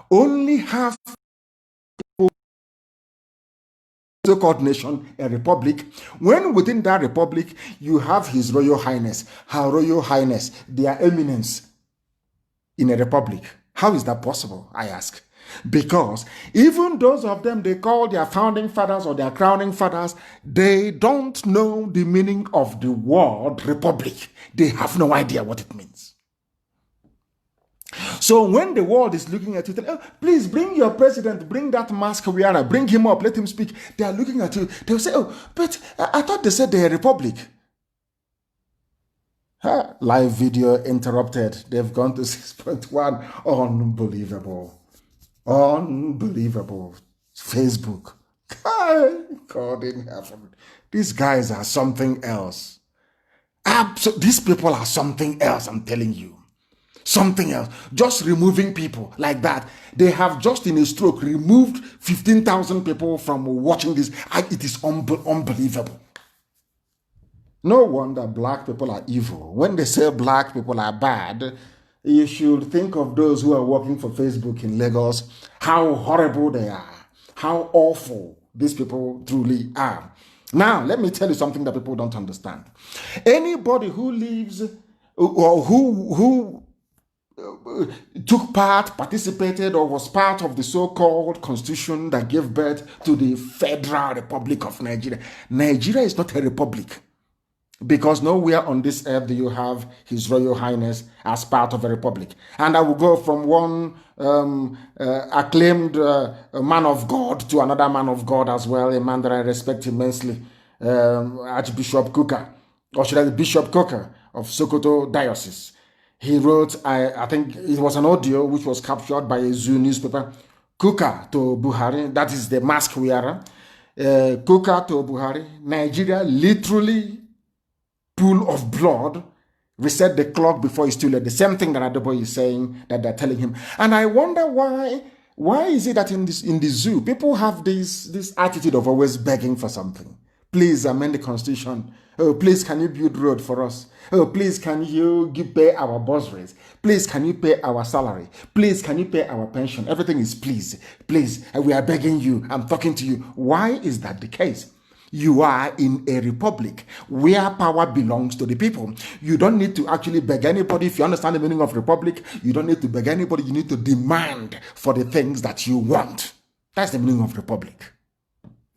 Speaker 1: only have so-called nation, a republic, when within that republic you have His Royal Highness, Her Royal Highness, their eminence in a republic. How is that possible, I ask? Because even those of them they call their founding fathers or their crowning fathers, they don't know the meaning of the word republic. They have no idea what it means. So when the world is looking at you, please bring your president, bring that mask wearer, bring him up, let him speak. They are looking at you. They'll say, but I thought they said they're a republic. Live video interrupted. They've gone to 6.1. Unbelievable. Unbelievable. Facebook. God in heaven. These guys are something else. These people are something else, I'm telling you. Something else. Just removing people like that. They have just in a stroke removed 15,000 people from watching this. It is unbelievable. No wonder black people are evil. When they say black people are bad, you should think of those who are working for Facebook in Lagos, how horrible they are, how awful these people truly are. Now, let me tell you something that people don't understand. Anybody who lives or who took part, participated, or was part of the so-called constitution that gave birth to the Federal Republic of Nigeria. Nigeria is not a republic, because nowhere on this earth do you have His Royal Highness as part of a republic. And I will go from one acclaimed man of God to another man of God as well, a man that I respect immensely, Archbishop Kuka, or should I say Bishop Coker of Sokoto Diocese. He wrote, I think it was an audio which was captured by a Zoo newspaper, Kuka to Buhari, that is the mask wearer, Kuka to Buhari, Nigeria literally pool of blood, reset the clock before it's too late. The same thing that Adeboye is saying, that they're telling him. And I wonder why is it that in the zoo, people have this attitude of always begging for something? Please amend the constitution. Oh, please, can you build road for us? Oh, please, can you pay our bursaries? Please, can you pay our salary? Please, can you pay our pension? Everything is please. Please, we are begging you. I'm talking to you. Why is that the case? You are in a republic where power belongs to the people. You don't need to actually beg anybody. If you understand the meaning of republic, you don't need to beg anybody. You need to demand for the things that you want. That's the meaning of republic.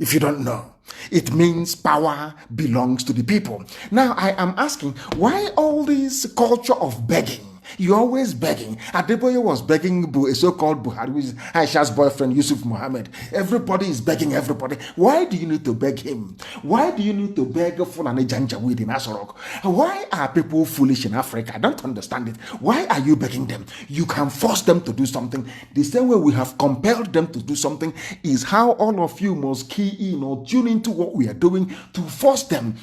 Speaker 1: If you don't know, it means power belongs to the people. Now, I am asking, why all this culture of begging? You're always begging. Adeboye was begging a so-called Buhari, who is Aisha's boyfriend, Yusuf Mohammed. Everybody is begging everybody. Why do you need to beg him? Why do you need to beg Fulani Janjaweed in Asorok? Why are people foolish in Africa? I don't understand it. Why are you begging them? You can force them to do something. The same way we have compelled them to do something is how all of you must key in or tune into what we are doing to force them,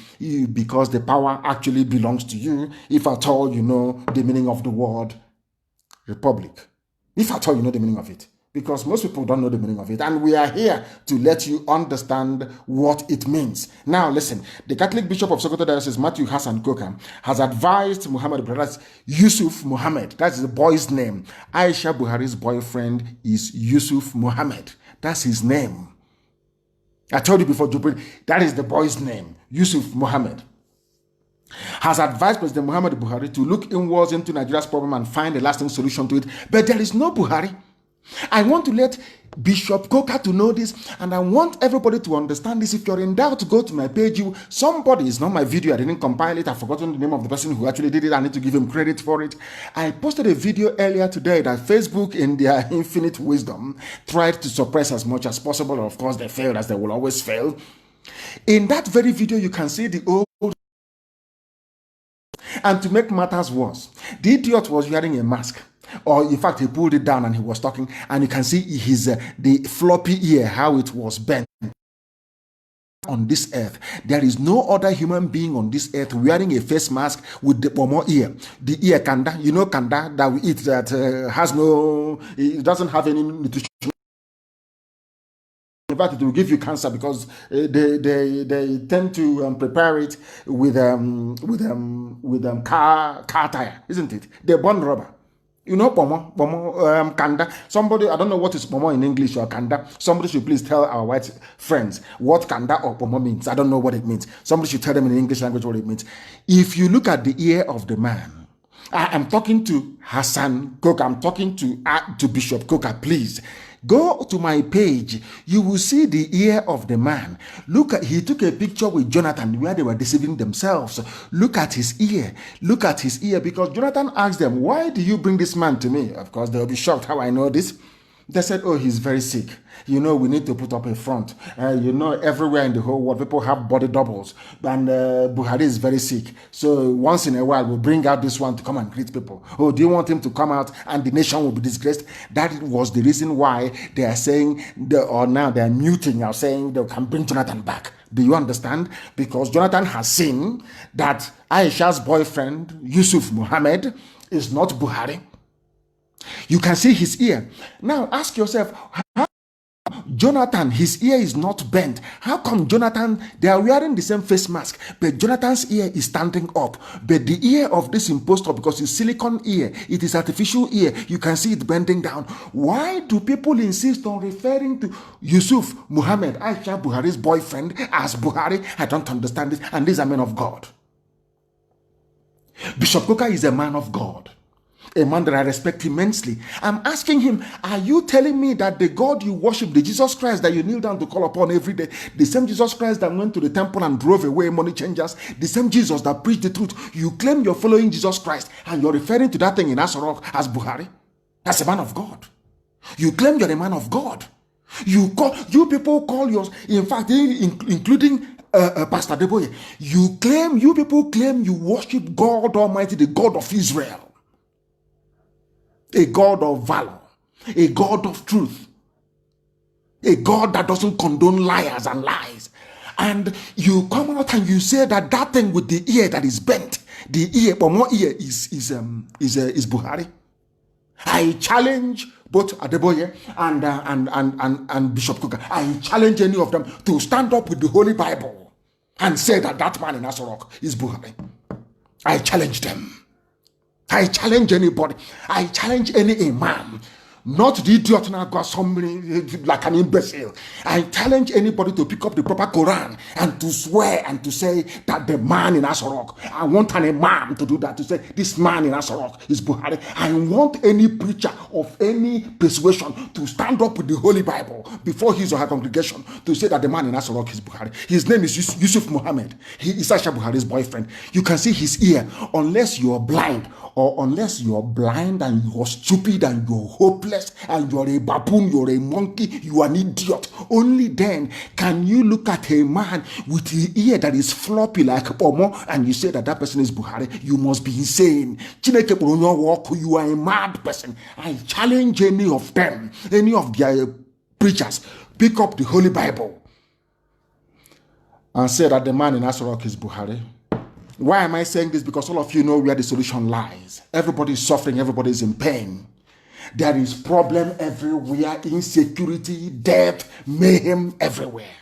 Speaker 1: because the power actually belongs to you, if at all you know the meaning of the word republic, if at all you know the meaning of it, because most people don't know the meaning of it, and we are here to let you understand what it means. Now listen, the Catholic Bishop of Sokoto Diocese, Matthew Hassan Koka, has advised Muhammad, that's Yusuf Muhammad, that's the boy's name. Aisha Buhari's boyfriend is Yusuf Muhammad, that's his name. I told you before, that is the boy's name, Yusuf Muhammad. Has advised President Muhammad Buhari to look inwards into Nigeria's problem and find a lasting solution to it. But there is no Buhari. I want to let Bishop Coker to know this, and I want everybody to understand this. If you're in doubt, go to my page. Somebody, it's not my video, I didn't compile it, I've forgotten the name of the person who actually did it. I need to give him credit for it. I posted a video earlier today that Facebook, in their infinite wisdom, tried to suppress as much as possible. Of course, they failed, as they will always fail. In that very video, you can see the old. And to make matters worse, the idiot was wearing a mask, or in fact he pulled it down and he was talking, and you can see his the floppy ear, how it was bent. On this earth, there is no other human being on this earth wearing a face mask with the pomo ear, the ear kanda, you know, kanda that we eat, that has no, it doesn't have any nutrition. In fact, it will give you cancer, because they tend to prepare it with car tire, isn't it? They burn rubber. You know, kanda. Somebody, I don't know what is pomo in English or kanda. Somebody should please tell our white friends what kanda or pomo means. I don't know what it means. Somebody should tell them in English language what it means. If you look at the ear of the man, I am talking to Hassan Koka. I'm talking to Bishop Koka, please. Go to my page. You will see the ear of the man. Look at, he took a picture with Jonathan where they were deceiving themselves. Look at his ear. Look at his ear, because Jonathan asked them, why do you bring this man to me? Of course, they'll be shocked how I know this. They said, oh, he's very sick. You know, we need to put up a front. You know, everywhere in the whole world, people have body doubles. And Buhari is very sick. So once in a while, we'll bring out this one to come and greet people. Oh, do you want him to come out and the nation will be disgraced? That was the reason why they are saying, or now they are muting, are saying they can bring Jonathan back. Do you understand? Because Jonathan has seen that Aisha's boyfriend, Yusuf Mohammed, is not Buhari. You can see his ear. Now ask yourself, how Jonathan, his ear is not bent. How come Jonathan, they are wearing the same face mask, but Jonathan's ear is standing up, but the ear of this impostor, because it's silicone ear, it is artificial ear, you can see it bending down. Why do people insist on referring to Yusuf Muhammad, Aisha Buhari's boyfriend, as Buhari? I don't understand this, and these are men of God. Bishop Coker is a man of God, a man that I respect immensely. I'm asking him, are you telling me that the God you worship, the Jesus Christ that you kneel down to call upon every day, the same Jesus Christ that went to the temple and drove away money changers, the same Jesus that preached the truth, you claim you're following Jesus Christ and you're referring to that thing in Asarok as Buhari? That's a man of God. You claim you're a man of God. You people call yours, in fact, including Pastor Deboye, you people claim you worship God Almighty, the God of Israel. A God of valor, a God of truth, a God that doesn't condone liars and lies. And you come out and you say that that thing with the ear that is bent, the ear, but more ear is Buhari. I challenge both Adeboye and Bishop Coker. I challenge any of them to stand up with the Holy Bible and say that that man in Asorok is Buhari. I challenge them. I challenge anybody. I challenge any imam. Not the idiot now got somebody like an imbecile. I challenge anybody to pick up the proper Quran and to swear and to say that the man in Asorok. I want an imam to do that, to say this man in Asorok is Buhari. I want any preacher of any persuasion to stand up with the Holy Bible before his or her congregation to say that the man in Asorok is Buhari. His name is Yusuf Muhammad. He is Aisha Buhari's boyfriend. You can see his ear. Unless you are blind, or unless you're blind and you're stupid and you're hopeless and you're a baboon, you're a monkey, you are an idiot, only then can you look at a man with the ear that is floppy like Pomo and you say that that person is Buhari. You must be insane. You are a mad person. I challenge any of them, any of their preachers, pick up the Holy Bible and say that the man in Asorok is Buhari. Why am I saying this? Because all of you know where the solution lies. Everybody is suffering. Everybody is in pain. There is problem everywhere. Insecurity, death, mayhem everywhere.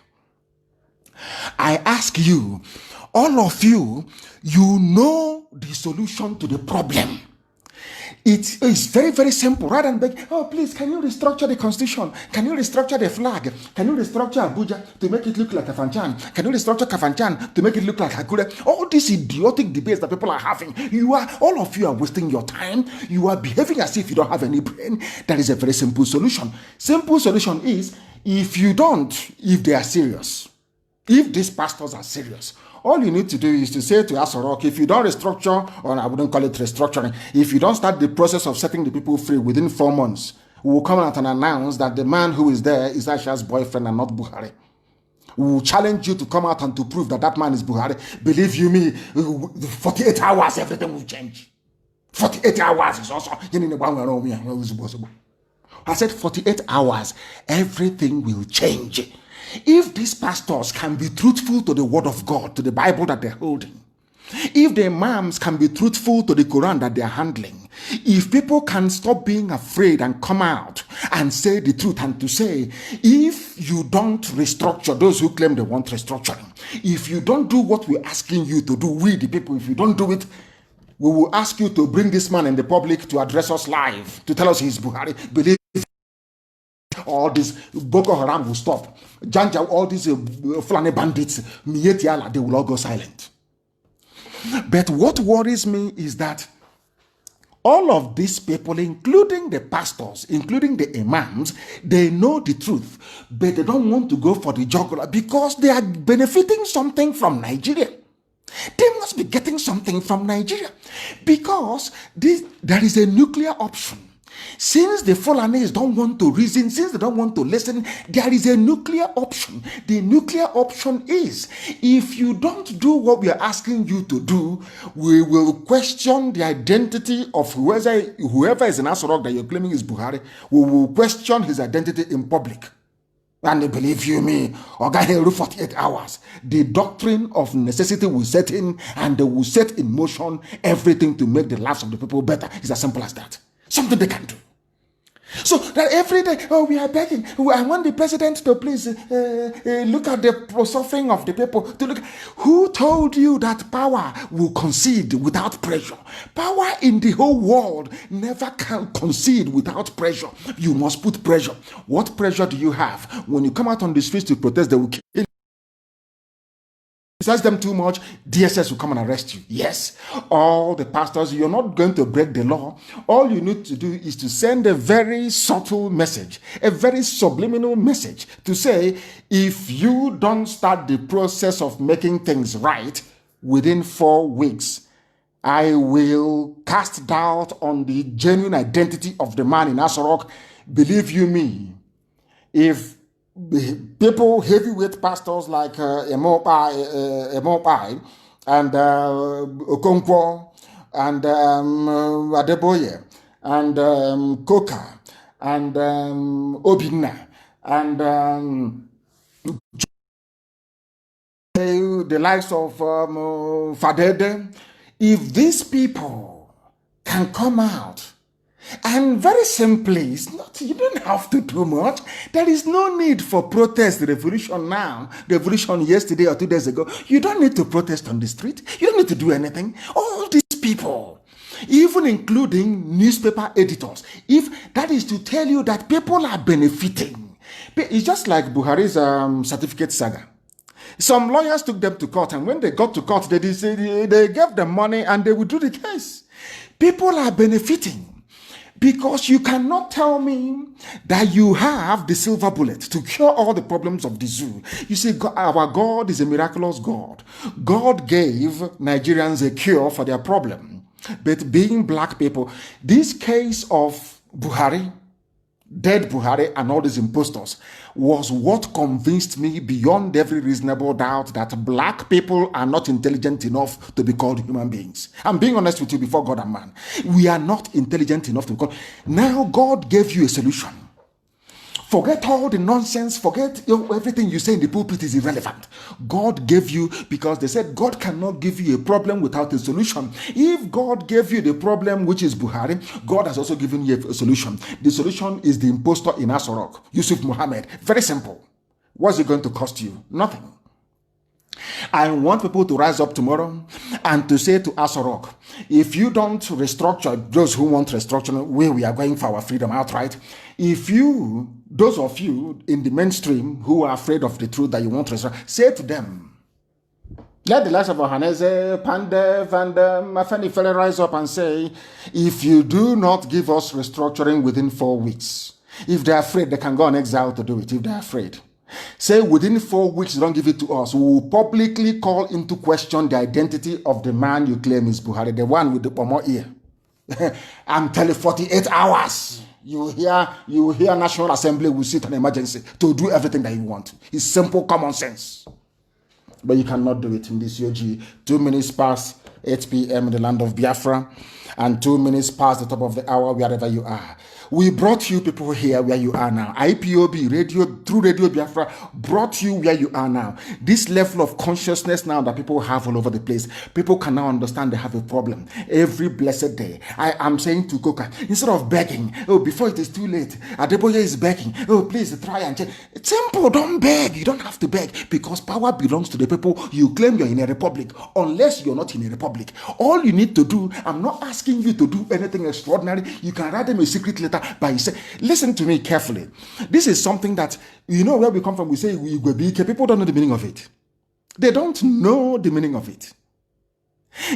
Speaker 1: I ask you, all of you, you know the solution to the problem. It is very, very simple. Rather than beg, oh, please, can you restructure the constitution? Can you restructure the flag? Can you restructure Abuja to make it look like Kafanchan? Can you restructure Kafanchan to make it look like Akure? All these idiotic debates that people are having, all of you are wasting your time. You are behaving as if you don't have any brain. That is a very simple solution. Simple solution is, if they are serious, if these pastors are serious, all you need to do is to say to Asorok, if you don't restructure, or I wouldn't call it restructuring, if you don't start the process of setting the people free within 4 months, we will come out and announce that the man who is there is Aisha's boyfriend and not Buhari. We will challenge you to come out and to prove that that man is Buhari. Believe you me, 48 hours, everything will change. 48 hours is also... I said 48 hours, everything will change. If these pastors can be truthful to the word of God, to the Bible that they're holding, if the imams can be truthful to the Quran that they're handling, if people can stop being afraid and come out and say the truth and to say, if you don't restructure, those who claim they want restructuring, if you don't do what we're asking you to do, we the people, if you don't do it, we will ask you to bring this man in the public to address us live, to tell us he's Buhari. Believe all this Boko Haram will stop. Janja, all these Fulani bandits, they will all go silent. But what worries me is that all of these people, including the pastors, including the imams, they know the truth, but they don't want to go for the jugular because they are benefiting something from Nigeria. They must be getting something from Nigeria because there is a nuclear option. Since the Fulanis don't want to reason, since they don't want to listen, there is a nuclear option. The nuclear option is, if you don't do what we are asking you to do, we will question the identity of whoever is in Asorok that you're claiming is Buhari. We will question his identity in public. And believe you me, Oga 48 hours, the doctrine of necessity will set in, and they will set in motion everything to make the lives of the people better. It's as simple as that. Something they can do. So that every day, we are begging. I want the president to please look at the suffering of the people. To look. Who told you that power will concede without pressure? Power in the whole world never can concede without pressure. You must put pressure. What pressure do you have? When you come out on the streets to protest, they will kill you. Besides them too much, DSS will come and arrest you. Yes, all the pastors, you're not going to break the law. All you need to do is to send a very subtle message, a very subliminal message to say, if you don't start the process of making things right within 4 weeks, I will cast doubt on the genuine identity of the man in Asorok. Believe you me, if people, heavyweight pastors like Emopai and Okonkwo and Adeboye and Koka and Obinna and the likes of Fadede, if these people can come out and very simply, it's not, you don't have to do much. There is no need for protest, revolution now, revolution yesterday or 2 days ago. You don't need to protest on the street. You don't need to do anything. All these people, even including newspaper editors, if that is to tell you that people are benefiting. It's just like Buhari's certificate saga. Some lawyers took them to court, and when they got to court, they gave them money and they withdrew the case. People are benefiting. Because you cannot tell me that you have the silver bullet to cure all the problems of the zoo. You see, our God is a miraculous God. God gave Nigerians a cure for their problem. But being black people, this case of Buhari, dead Buhari and all these impostors, was what convinced me beyond every reasonable doubt that black people are not intelligent enough to be called human beings. I'm being honest with you before God and man. We are not intelligent enough to be called. Now God gave you a solution. Forget all the nonsense. Forget everything you say in the pulpit is irrelevant. God gave you, because they said God cannot give you a problem without a solution. If God gave you the problem, which is Buhari, God has also given you a solution. The solution is the impostor in Asorok, Yusuf Mohammed. Very simple. What's it going to cost you? Nothing. I want people to rise up tomorrow and to say to Asorok, if you don't restructure, those who want restructuring, we are going for our freedom outright. If you, those of you in the mainstream who are afraid of the truth that you want to restructure, say to them, let the likes of Ohaneze, Pandev, and Afeni Fele rise up and say, if you do not give us restructuring within 4 weeks, if they're afraid, they can go on exile to do it, if they're afraid. Say within 4 weeks, don't give it to us. We will publicly call into question the identity of the man you claim is Buhari, the one with the pomo ear. I'm telling 48 hours. You hear National Assembly will sit on emergency to do everything that you want. It's simple common sense. But you cannot do it in this UG. 2 minutes past 8 p.m. in the land of Biafra, and 2 minutes past the top of the hour wherever you are. We brought you people here where you are now. IPOB, through Radio Biafra, brought you where you are now. This level of consciousness now that people have all over the place, people can now understand they have a problem. Every blessed day, I am saying to Coca, instead of begging, before it is too late, Adeboye is begging, please try and change. It's simple, don't beg. You don't have to beg, because power belongs to the people. You claim you're in a republic, unless you're not in a republic. All you need to do, I'm not asking you to do anything extraordinary. You can write them a secret letter by say, listen to me carefully. This is something that, you know where we come from, we say we go be. People don't know the meaning of it. They don't know the meaning of it.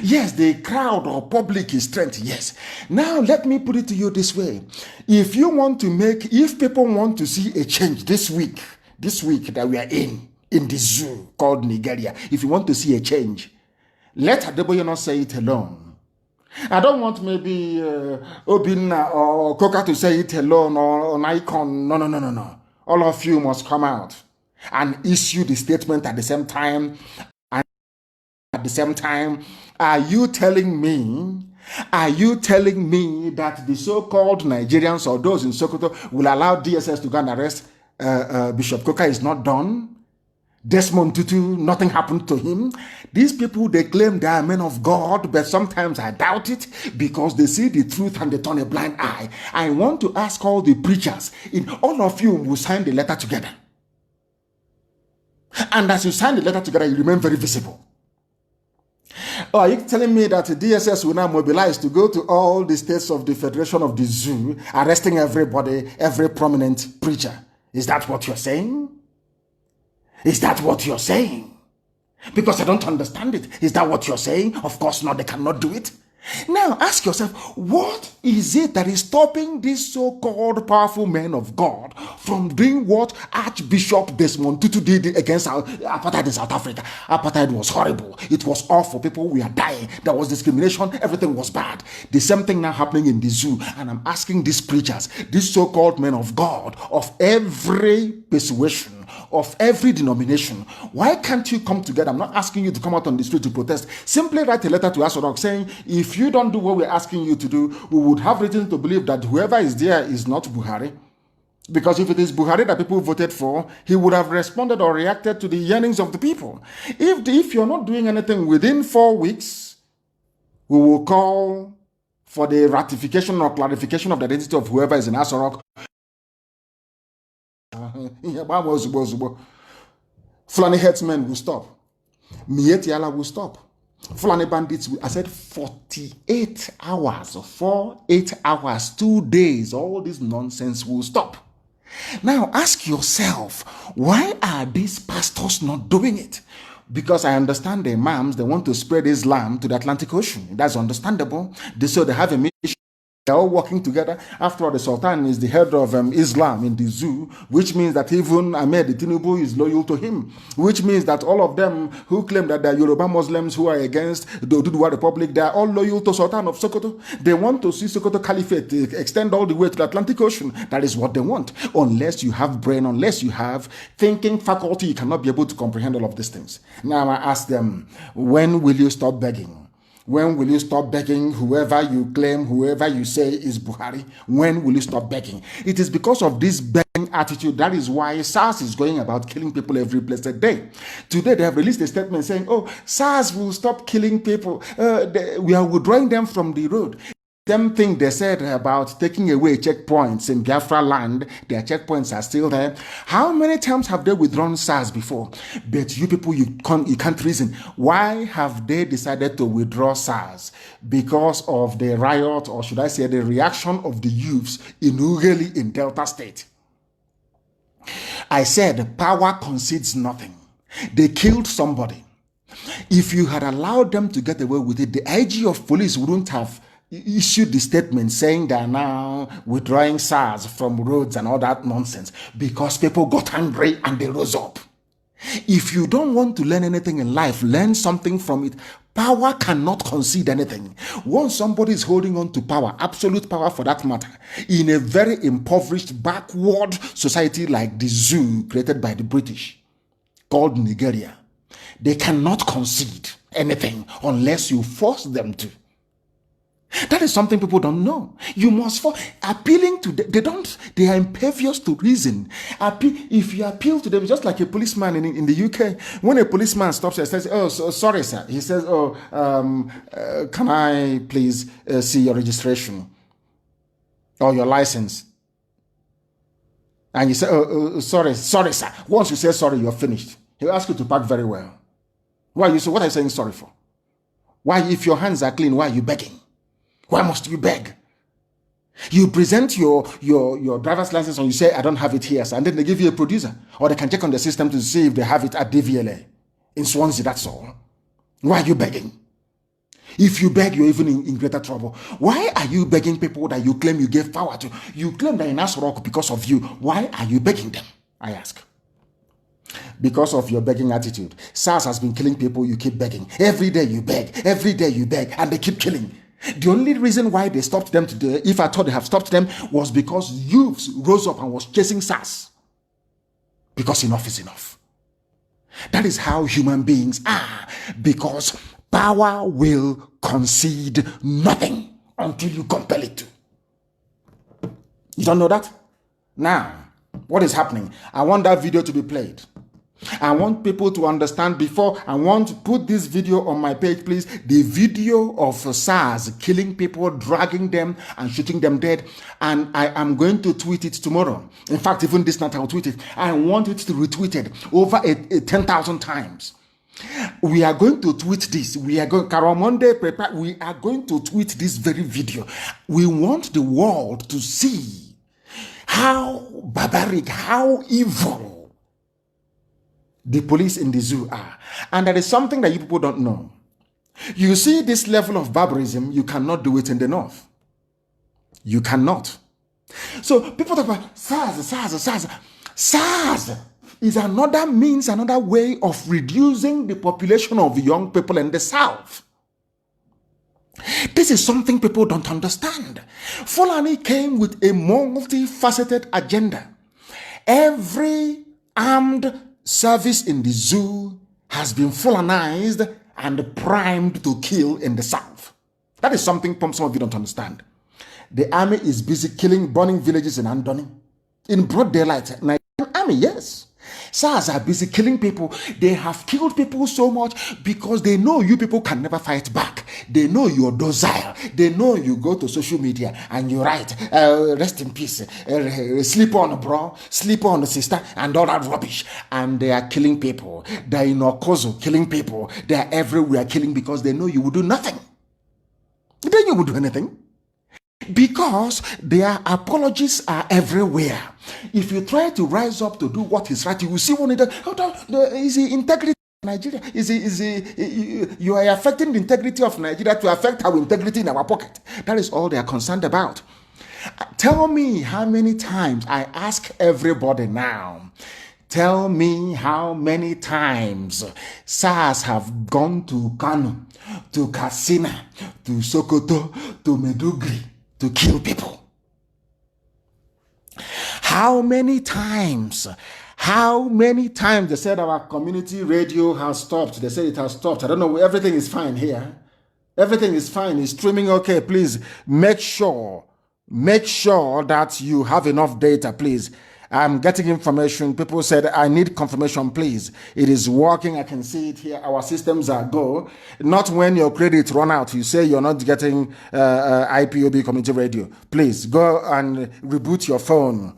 Speaker 1: Yes, the crowd or public is strength. Yes. Now let me put it to you this way. If people want to see a change this week that we are in the zoo called Nigeria, if you want to see a change, let Adeboye not say it alone. I don't want maybe Obinna or Coca to say it alone or an icon. No. All of you must come out and issue the statement at the same time. And at the same time, are you telling me that the so-called Nigerians or those in Sokoto will allow DSS to go and arrest Bishop Coca? Is not done? Desmond Tutu, nothing happened to him. These people, they claim they are men of God, but sometimes I doubt it because they see the truth and they turn a blind eye. I want to ask all the preachers, all of you will sign the letter together. And as you sign the letter together, you remain very visible. Oh, are you telling me that the DSS will now mobilize to go to all the states of the Federation of the Zoo, arresting everybody, every prominent preacher? Is that what you're saying? Is that what you're saying? Because I don't understand it. Is that what you're saying? Of course not. They cannot do it. Now ask yourself, what is it that is stopping these so-called powerful men of God from doing what Archbishop Desmond Tutu did against apartheid in South Africa? Apartheid was horrible. It was awful. People were dying. There was discrimination. Everything was bad. The same thing now happening in the zoo. And I'm asking these preachers, these so-called men of God of every persuasion, of every denomination, why can't you come together? I'm not asking you to come out on the street to protest. Simply write a letter to Asorok saying, if you don't do what we're asking you to do, we would have reason to believe that whoever is there is not Buhari. Because if it is Buhari that people voted for, he would have responded or reacted to the yearnings of the people. If you're not doing anything within 4 weeks, we will call for the ratification or clarification of the identity of whoever is in Asorok. Fulani headsmen will stop. Mietiala will stop. Fulani bandits will, I said 48 hours, 8 hours, 2 days, all this nonsense will stop. Now ask yourself, why are these pastors not doing it? Because I understand the imams, they want to spread Islam to the Atlantic Ocean. That's understandable. So they have a mission. They're all working together. After all, the Sultan is the head of Islam in the zoo, which means that even Ahmed Tinubu is loyal to him, which means that all of them who claim that they're Yoruba Muslims who are against the Oduduwa Republic, they're all loyal to Sultan of Sokoto. They want to see Sokoto Caliphate extend all the way to the Atlantic Ocean. That is what they want. Unless you have brain, unless you have thinking faculty, you cannot be able to comprehend all of these things. Now I ask them, when will you stop begging? When will you stop begging whoever you claim, whoever you say is Buhari? When will you stop begging? It is because of this begging attitude. That is why SARS is going about killing people every blessed day. Today, they have released a statement saying, oh, SARS will stop killing people. We are withdrawing them from the road. Same thing they said about taking away checkpoints in Biafra land. Their checkpoints are still there. How many times have they withdrawn SARS before? But you people, you can't reason. Why have they decided to withdraw SARS? Because of the riot, or should I say the reaction of the youths in Ughelli in Delta State. I said power concedes nothing. They killed somebody. If you had allowed them to get away with it, the IG of police wouldn't have issued the statement saying they are now withdrawing SARS from roads and all that nonsense, because people got angry and they rose up. If you don't want to learn anything in life, learn something from it. Power cannot concede anything. Once somebody is holding on to power, absolute power for that matter, in a very impoverished, backward society like the zoo created by the British, called Nigeria, they cannot concede anything unless you force them to. That is something people don't know. You must appealing to them. They are impervious to reason. If you appeal to them, just like a policeman in the UK, when a policeman stops and says, oh, sorry, sir. He says, can I please see your registration or your license? And you say, sorry, sir. Once you say sorry, you're finished. He'll ask you to park very well. Why you say, what are you saying sorry for? Why, if your hands are clean, why are you begging? Why must you beg? You present your driver's license and you say, I don't have it here, and then they give you a producer. Or they can check on the system to see if they have it at DVLA. In Swansea, that's all. Why are you begging? If you beg, you're even in greater trouble. Why are you begging people that you claim you gave power to? You claim they're in Asorok because of you. Why are you begging them? I ask. Because of your begging attitude. SARS has been killing people, you keep begging. Every day you beg, and they keep killing. The only reason why they stopped them today, if I thought they have stopped them, was because youths rose up and was chasing SARS. Because enough is enough. That is how human beings are. Because power will concede nothing until you compel it to. You don't know that? Now, what is happening? I want that video to be played. I want people to understand before I want to put this video on my page, please. The video of SARS killing people, dragging them and shooting them dead. And I am going to tweet it tomorrow. In fact, even this night I will tweet it. I want it to be retweeted over 10,000 times. We are going to tweet this. We are going, Karamonde, prepare. We are going to tweet this very video. We want the world to see how barbaric, how evil the police in the zoo are. And there is something that you people don't know. You see this level of barbarism, you cannot do it in the north. You cannot. So people talk about SARS. SARS is another means, another way of reducing the population of young people in the south. This is something people don't understand. Fulani came with a multifaceted agenda. Every armed service in the zoo has been Fulanized and primed to kill in the south. That is something some of you don't understand. The army is busy killing, burning villages in Andoni. In broad daylight, Nigerian army, yes. SARS are busy killing people. They have killed people so much because they know you people can never fight back. They know you're docile. They know you go to social media and you write, rest in peace, sleep on bro, sleep on sister, and all that rubbish. And they are killing people. They're in Okozo killing people. They are everywhere killing because they know you will do nothing. Then you will do anything. Because their apologies are everywhere. If you try to rise up to do what is right, you will see one of is the integrity of Nigeria. You are affecting the integrity of Nigeria to affect our integrity in our pocket. That is all they are concerned about. Tell me how many times, I ask everybody now, tell me how many times SARS have gone to Kanu, to Katsina, to Sokoto, to Medugri, to kill people. How many times they said our community radio has stopped? They said it has stopped. I don't know. Everything is fine here. Everything is fine. It's streaming okay. Please make sure that you have enough data, please. I'm getting information. People said, I need confirmation, please. It is working. I can see it here. Our systems are go. Not when your credit run out. You say you're not getting IPOB community radio. Please go and reboot your phone.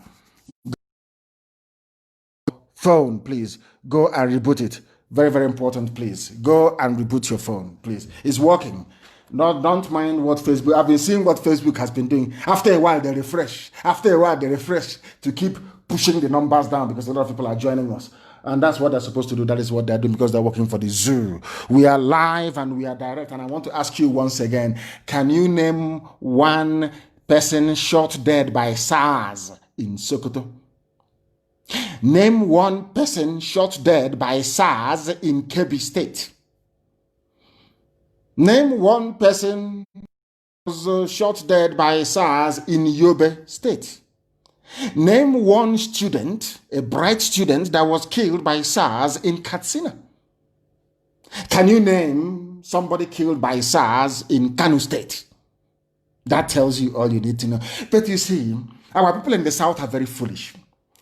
Speaker 1: Please. Go and reboot it. Very, very important, please. Go and reboot your phone, please. It's working. Don't mind what Facebook. I've been seeing what Facebook has been doing. After a while, they refresh. To keep pushing the numbers down because a lot of people are joining us. And that's what they're supposed to do. That is what they're doing because they're working for the zoo. We are live and we are direct. And I want to ask you once again, can you name one person shot dead by SARS in Sokoto? Name one person shot dead by SARS in Kebbi State. Name one person was shot dead by SARS in Yobe State. Name one student, a bright student that was killed by SARS in Katsina. Can you name somebody killed by SARS in Kanu State? That tells you all you need to know. But you see, our people in the South are very foolish.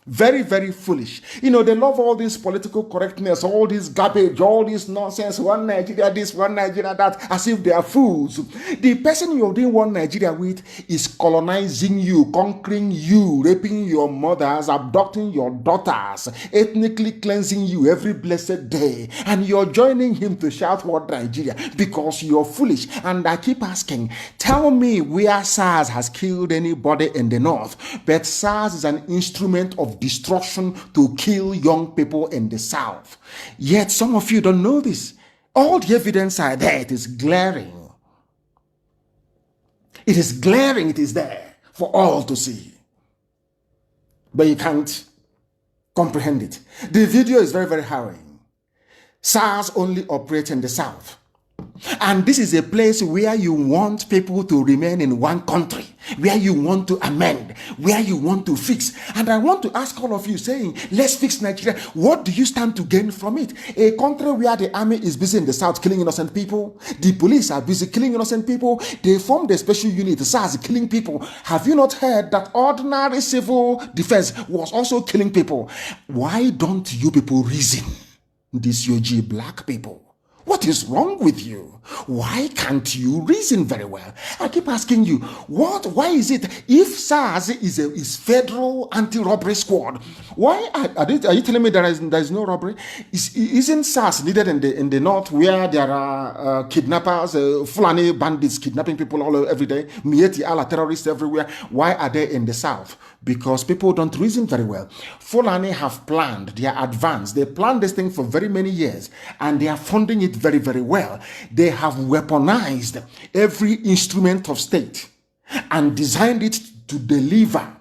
Speaker 1: Very, very foolish. You know, they love all this political correctness, all this garbage, all this nonsense, one Nigeria this, one Nigeria that, as if they are fools. The person you're doing one Nigeria with is colonizing you, conquering you, raping your mothers, abducting your daughters, ethnically cleansing you every blessed day. And you're joining him to shout what Nigeria because you're foolish. And I keep asking, tell me where SARS has killed anybody in the north. But SARS is an instrument of destruction to kill young people in the south. Yet some of you don't know this. All the evidence are there. It is glaring. It is glaring. It is there for all to see. But you can't comprehend it. The video is very, very harrowing. SARS only operates in the south. And this is a place where you want people to remain in one country, where you want to amend, where you want to fix. And I want to ask all of you saying, let's fix Nigeria. What do you stand to gain from it? A country where the army is busy in the south killing innocent people, the police are busy killing innocent people, they formed a special unit, SARS, killing people. Have you not heard that ordinary civil defense was also killing people? Why don't you people reason? These UG black people. What is wrong with you? Why can't you reason very well? I keep asking you, why is it if SARS is federal anti-robbery squad, why are you telling me there is no robbery? Isn't SARS needed in the north where there are kidnappers, Fulani bandits kidnapping people every day, Mieti Allah terrorists everywhere? Why are they in the south? Because people don't reason very well. Fulani have planned, they are advanced, they planned this thing for very many years and they are funding it very, very well. They have weaponized every instrument of state and designed it to deliver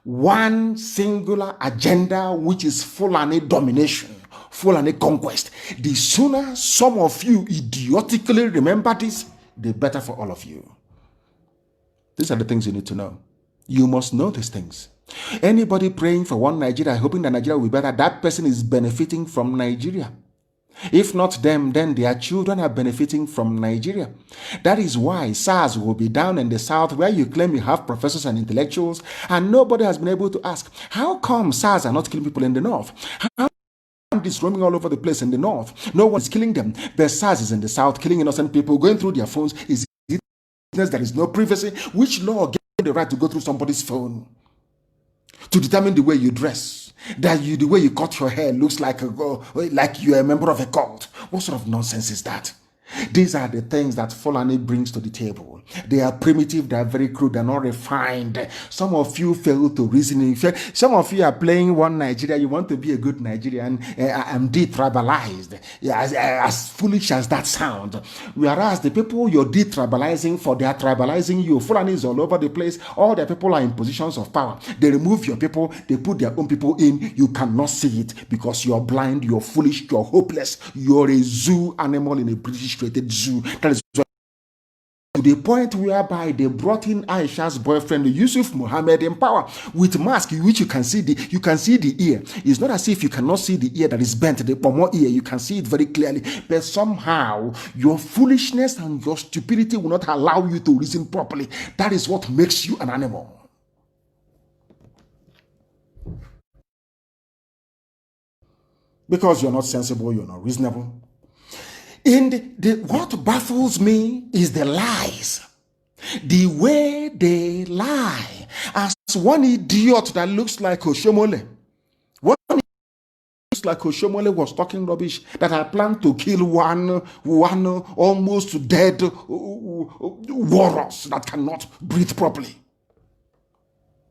Speaker 1: one singular agenda, which is Fulani domination, Fulani conquest. The sooner some of you idiotically remember this, the better for all of you. These are the things you need to know. You must know these things. Anybody praying for one Nigeria, hoping that Nigeria will be better, that person is benefiting from Nigeria. If not them, then their children are benefiting from Nigeria. That is why SARS will be down in the south where you claim you have professors and intellectuals, and nobody has been able to ask, how come SARS are not killing people in the north? How come this roaming all over the place in the north? No one is killing them, but SARS is in the south killing innocent people, going through their phones. Is it business? There is no privacy? Which law gives you the right to go through somebody's phone to determine the way you dress? That the way you cut your hair looks like you're a member of a cult. What sort of nonsense is that? These are the things that Fulani brings to the table. They are primitive, they are very crude, they're not refined. Some of you fail to reason. Some of you are playing one Nigeria. You want to be a good Nigerian and detribalized. As foolish as that sounds. Whereas the people you're detribalizing for, they are tribalizing you. Fulani is all over the place. All the people are in positions of power. They remove your people, they put their own people in. You cannot see it because you're blind, you're foolish, you're hopeless. You're a zoo animal in a British zoo. That is to the point whereby they brought in Aisha's boyfriend Yusuf Mohammed in power with mask, which you can see the ear. It's not as if you cannot see the ear that is bent, the pomo ear. You can see it very clearly, but somehow your foolishness and your stupidity will not allow you to reason properly. That is what makes you an animal. Because you're not sensible, you're not reasonable. And what baffles me is the lies. The way they lie. As one idiot that looks like Oshomole. One idiot looks like Oshomole was talking rubbish that I plan to kill one almost dead walrus that cannot breathe properly.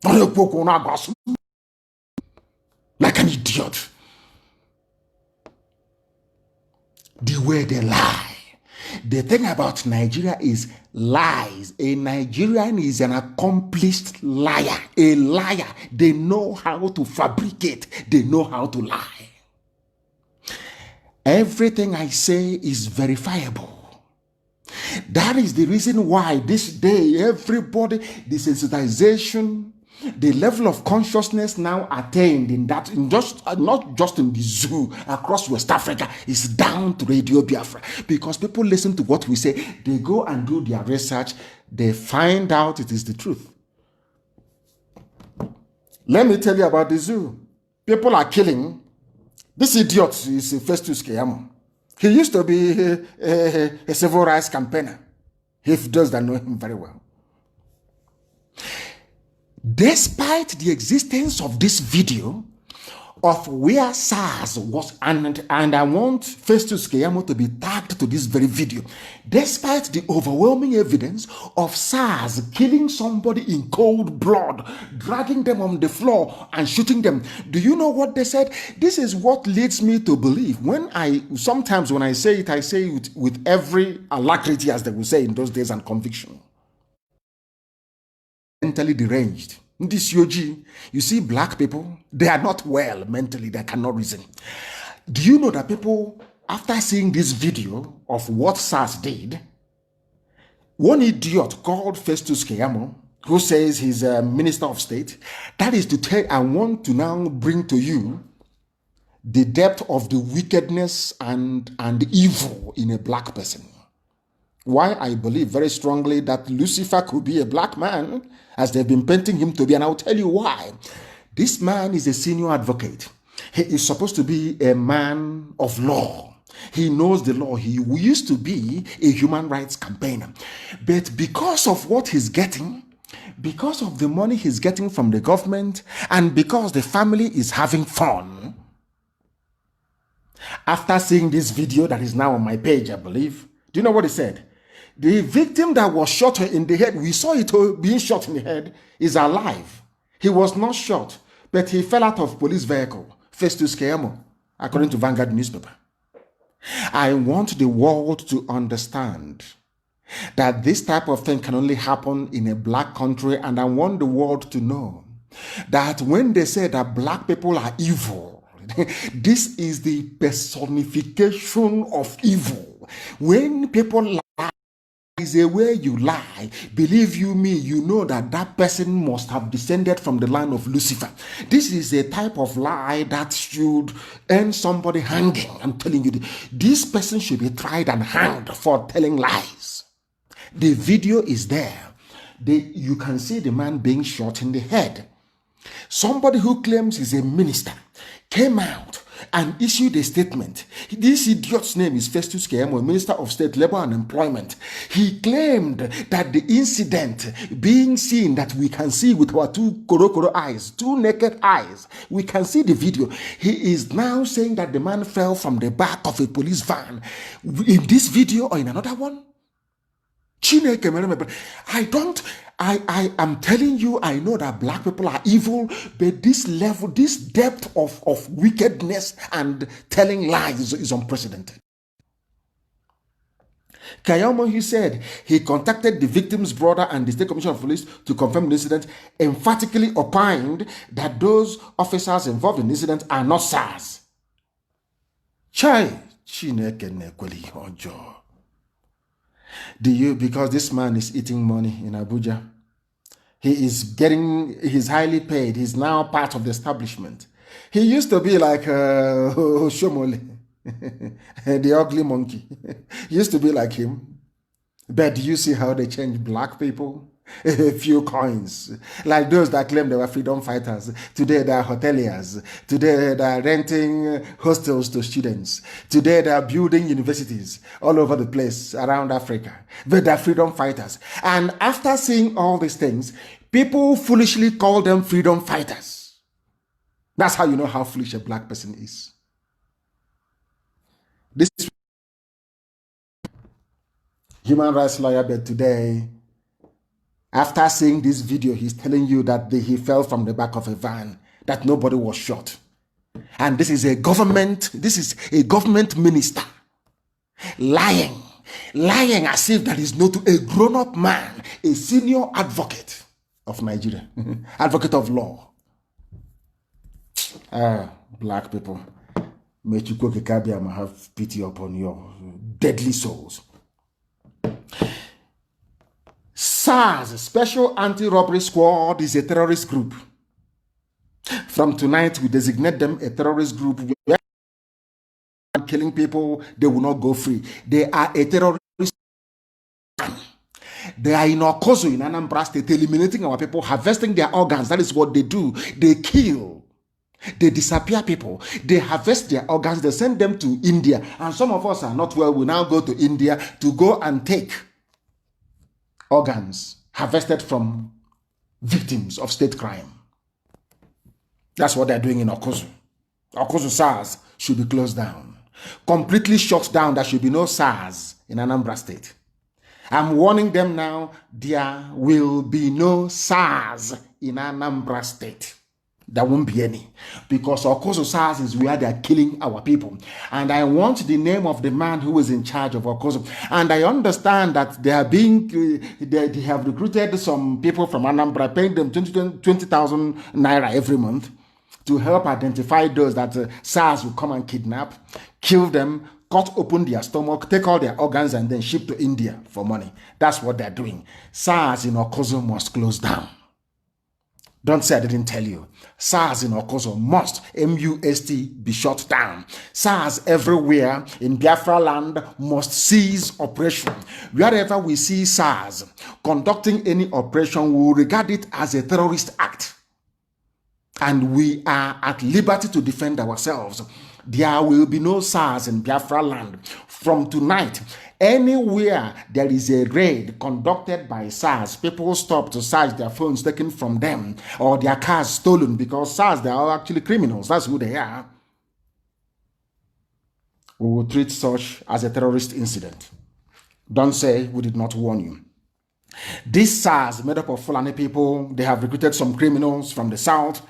Speaker 1: Like an idiot. The way they lie. The thing about Nigeria is lies. A Nigerian is an accomplished liar. A liar. They know how to fabricate. They know how to lie. Everything I say is verifiable. That is the reason why this day, everybody, desensitization, the level of consciousness now attained not just in the zoo across West Africa is down to Radio Biafra, because people listen to what we say, they go and do their research, they find out it is the truth. Let me tell you about the zoo. People are killing. This idiot is Festus Keyamo. He used to be a civil rights campaigner. If those that know him very well. Despite the existence of this video of where SARS was, and I want Festus Keyamo to be tagged to this very video, despite the overwhelming evidence of SARS killing somebody in cold blood, dragging them on the floor and shooting them, do you know what they said? This is what leads me to believe. Sometimes when I say it with every alacrity, as they would say in those days, and conviction. Mentally deranged. This Yoji, you see black people, they are not well mentally, they cannot reason. Do you know that people after seeing this video of what SARS did, one idiot called Festus Keyamo, who says he's a minister of state, that is to tell, I want to now bring to you the depth of the wickedness and evil in a black person. Why I believe very strongly that Lucifer could be a black man, as they've been painting him to be, and I'll tell you why. This man is a senior advocate. He is supposed to be a man of law. He knows the law. He used to be a human rights campaigner. But because of what he's getting, because of the money he's getting from the government, and because the family is having fun, after seeing this video that is now on my page, I believe, do you know what he said? The victim that was shot in the head, we saw it being shot in the head, is alive. He was not shot, but he fell out of police vehicle, Festus Keyamo, according to Vanguard newspaper. I want the world to understand that this type of thing can only happen in a black country, and I want the world to know that when they say that black people are evil, this is the personification of evil. When people lie, is a way you lie. Believe you me, you know that that person must have descended from the line of Lucifer. This is a type of lie that should end somebody hanging. I'm telling you, this person should be tried and hanged for telling lies. The video is there. You can see the man being shot in the head. Somebody who claims he's a minister came out and issued a statement. This idiot's name is Festus Keyamo, Minister of State, Labor and Employment. He claimed that the incident being seen, that we can see with our two korokoro eyes, two naked eyes, we can see the video. He is now saying that the man fell from the back of a police van. In this video or in another one? I am telling you, I know that black people are evil, but this level, this depth of wickedness and telling lies is unprecedented. Kayamo, he said, he contacted the victim's brother and the State Commissioner of Police to confirm the incident, emphatically opined that those officers involved in the incident are not SARS. Because this man is eating money in Abuja. He's highly paid. He's now part of the establishment. He used to be like Shomole, the ugly monkey. He used to be like him. But do you see how they change black people? A few coins. Like those that claim they were freedom fighters. Today they are hoteliers. Today they are renting hostels to students. Today they are building universities all over the place around Africa. But they are freedom fighters. And after seeing all these things, people foolishly call them freedom fighters. That's how you know how foolish a black person is. This human rights lawyer, but today, after seeing this video, he's telling you that he fell from the back of a van, that nobody was shot. And this is a government minister lying as if that is not a grown-up man, a senior advocate of Nigeria, advocate of law. Black people, may Chukwuka Kabiama have pity upon your deadly souls. SARS, Special Anti-Robbery Squad, is a terrorist group. From tonight, we designate them a terrorist group. We are killing people, they will not go free. They are a terrorist. They are in Okozo, in Anambra State, eliminating our people, harvesting their organs. That is what they do. They kill. They disappear people. They harvest their organs. They send them to India. And some of us are not well. We now go to India to go and take organs harvested from victims of state crime. That's what they're doing in Okozo. Okozo SARS should be closed down. Completely shut down. There should be no SARS in Anambra State. I'm warning them now, there will be no SARS in Anambra State. There won't be any. Because Okozo SARS is where they are killing our people. And I want the name of the man who is in charge of Okozo. And I understand that they have recruited some people from Anambra, paying them 20,000 naira every month to help identify those that SARS will come and kidnap, kill them, cut open their stomach, take all their organs, and then ship to India for money. That's what they're doing. SARS in Okozo must close down. Don't say I didn't tell you. SARS in Okozo must, M-U-S-T, be shut down. SARS everywhere in Biafra land must cease operation. Wherever we see SARS conducting any operation, we will regard it as a terrorist act. And we are at liberty to defend ourselves. There will be no SARS in Biafra land. From tonight, anywhere there is a raid conducted by SARS, people stop to search their phones taken from them or their cars stolen, because SARS, they are actually criminals. That's who they are. We will treat such as a terrorist incident. Don't say we did not warn you. This SARS, made up of Fulani people, they have recruited some criminals from the south.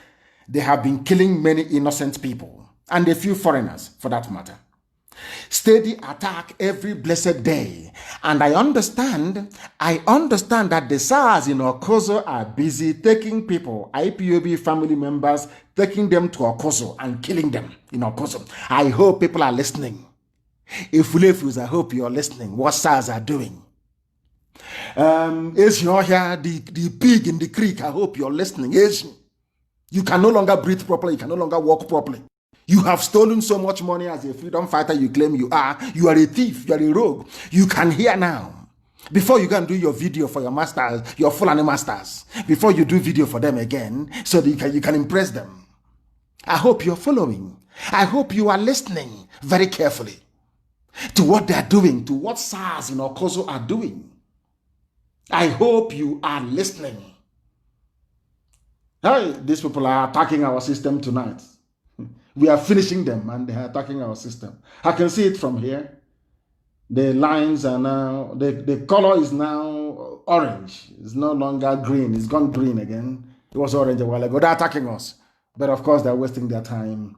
Speaker 1: They have been killing many innocent people, and a few foreigners for that matter. Steady attack every blessed day. And I understand that the SARS in Okozo are busy taking people, IPOB family members, taking them to Okozo and killing them in Okozo. I hope people are listening. If I hope you're listening, what SARS are doing. As you're here, the pig in the creek, I hope you're listening. You can no longer breathe properly. You can no longer walk properly. You have stolen so much money as a freedom fighter you claim you are. You are a thief. You are a rogue. You can hear now. Before you go and do your video for your masters, your Fulani masters, before you do video for them again, so that you can impress them. I hope you're following. I hope you are listening very carefully to what they are doing, to what SARS in Okozo are doing. I hope you are listening. Hey, these people are attacking our system tonight. We are finishing them and they are attacking our system. I can see it from here. The lines are now, the color is now orange. It's no longer green. It's gone green again. It was orange a while ago. They're attacking us. But of course, they're wasting their time.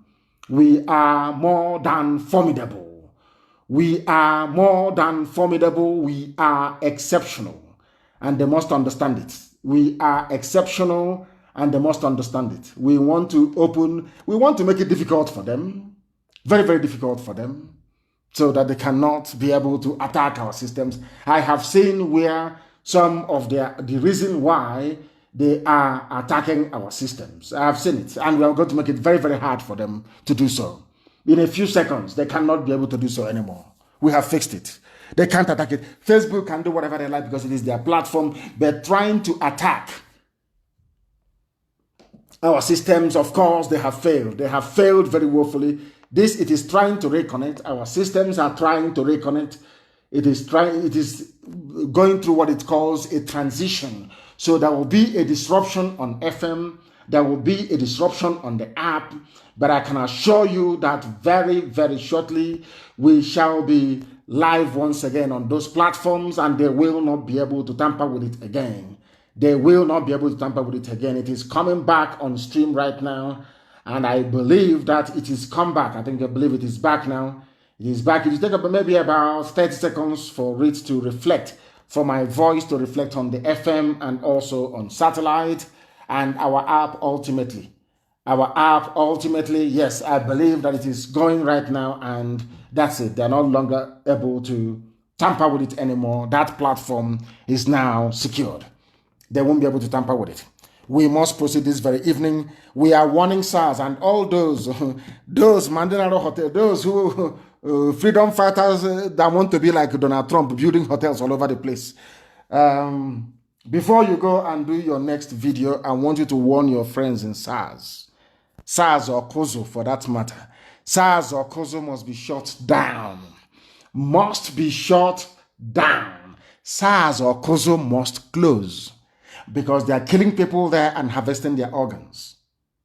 Speaker 1: We are more than formidable. We are more than formidable. We are exceptional. And they must understand it. We are exceptional. And they must understand it. We want to make it difficult for them, very, very difficult for them, so that they cannot be able to attack our systems. I have seen where some of the reason why they are attacking our systems. I have seen it, and we are going to make it very, very hard for them to do so. In a few seconds, they cannot be able to do so anymore. We have fixed it. They can't attack it. Facebook can do whatever they like because it is their platform, but trying to attack our systems, of course, they have failed. They have failed very woefully. It is trying to reconnect. Our systems are trying to reconnect. It is going through what it calls a transition. So there will be a disruption on FM. There will be a disruption on the app. But I can assure you that very, very shortly, we shall be live once again on those platforms, and they will not be able to tamper with it again. They will not be able to tamper with it again. It is coming back on stream right now. And I believe that it is come back. I believe it is back now. It is back. It will take maybe about 30 seconds for it to reflect, for my voice to reflect on the FM and also on satellite and our app ultimately. Our app ultimately, yes, I believe that it is going right now, and that's it. They're no longer able to tamper with it anymore. That platform is now secured. They won't be able to tamper with it. We must proceed this very evening. We are warning SARS and all those Mandanaro Hotel, those who freedom fighters that want to be like Donald Trump, building hotels all over the place. Before you go and do your next video, I want you to warn your friends in SARS or Okozo for that matter. SARS or Okozo must be shut down. Must be shut down. SARS or Okozo must close. Because they are killing people there and harvesting their organs.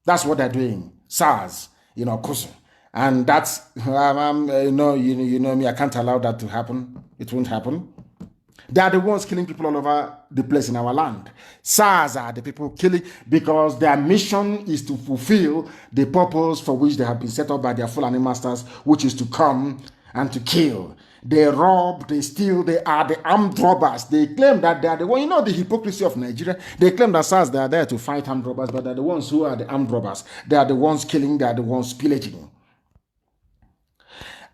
Speaker 1: That's what they're doing. SARS, Okozo. And that's, you know me, I can't allow that to happen. It won't happen. They are the ones killing people all over the place in our land. SARS are the people killing because their mission is to fulfill the purpose for which they have been set up by their Fulani masters, which is to come and to kill. They rob, they steal, they are the armed robbers. They claim that they are the one, the hypocrisy of Nigeria. They claim that SARS, they are there to fight armed robbers, but they're the ones who are the armed robbers. They are the ones killing, they are the ones pillaging.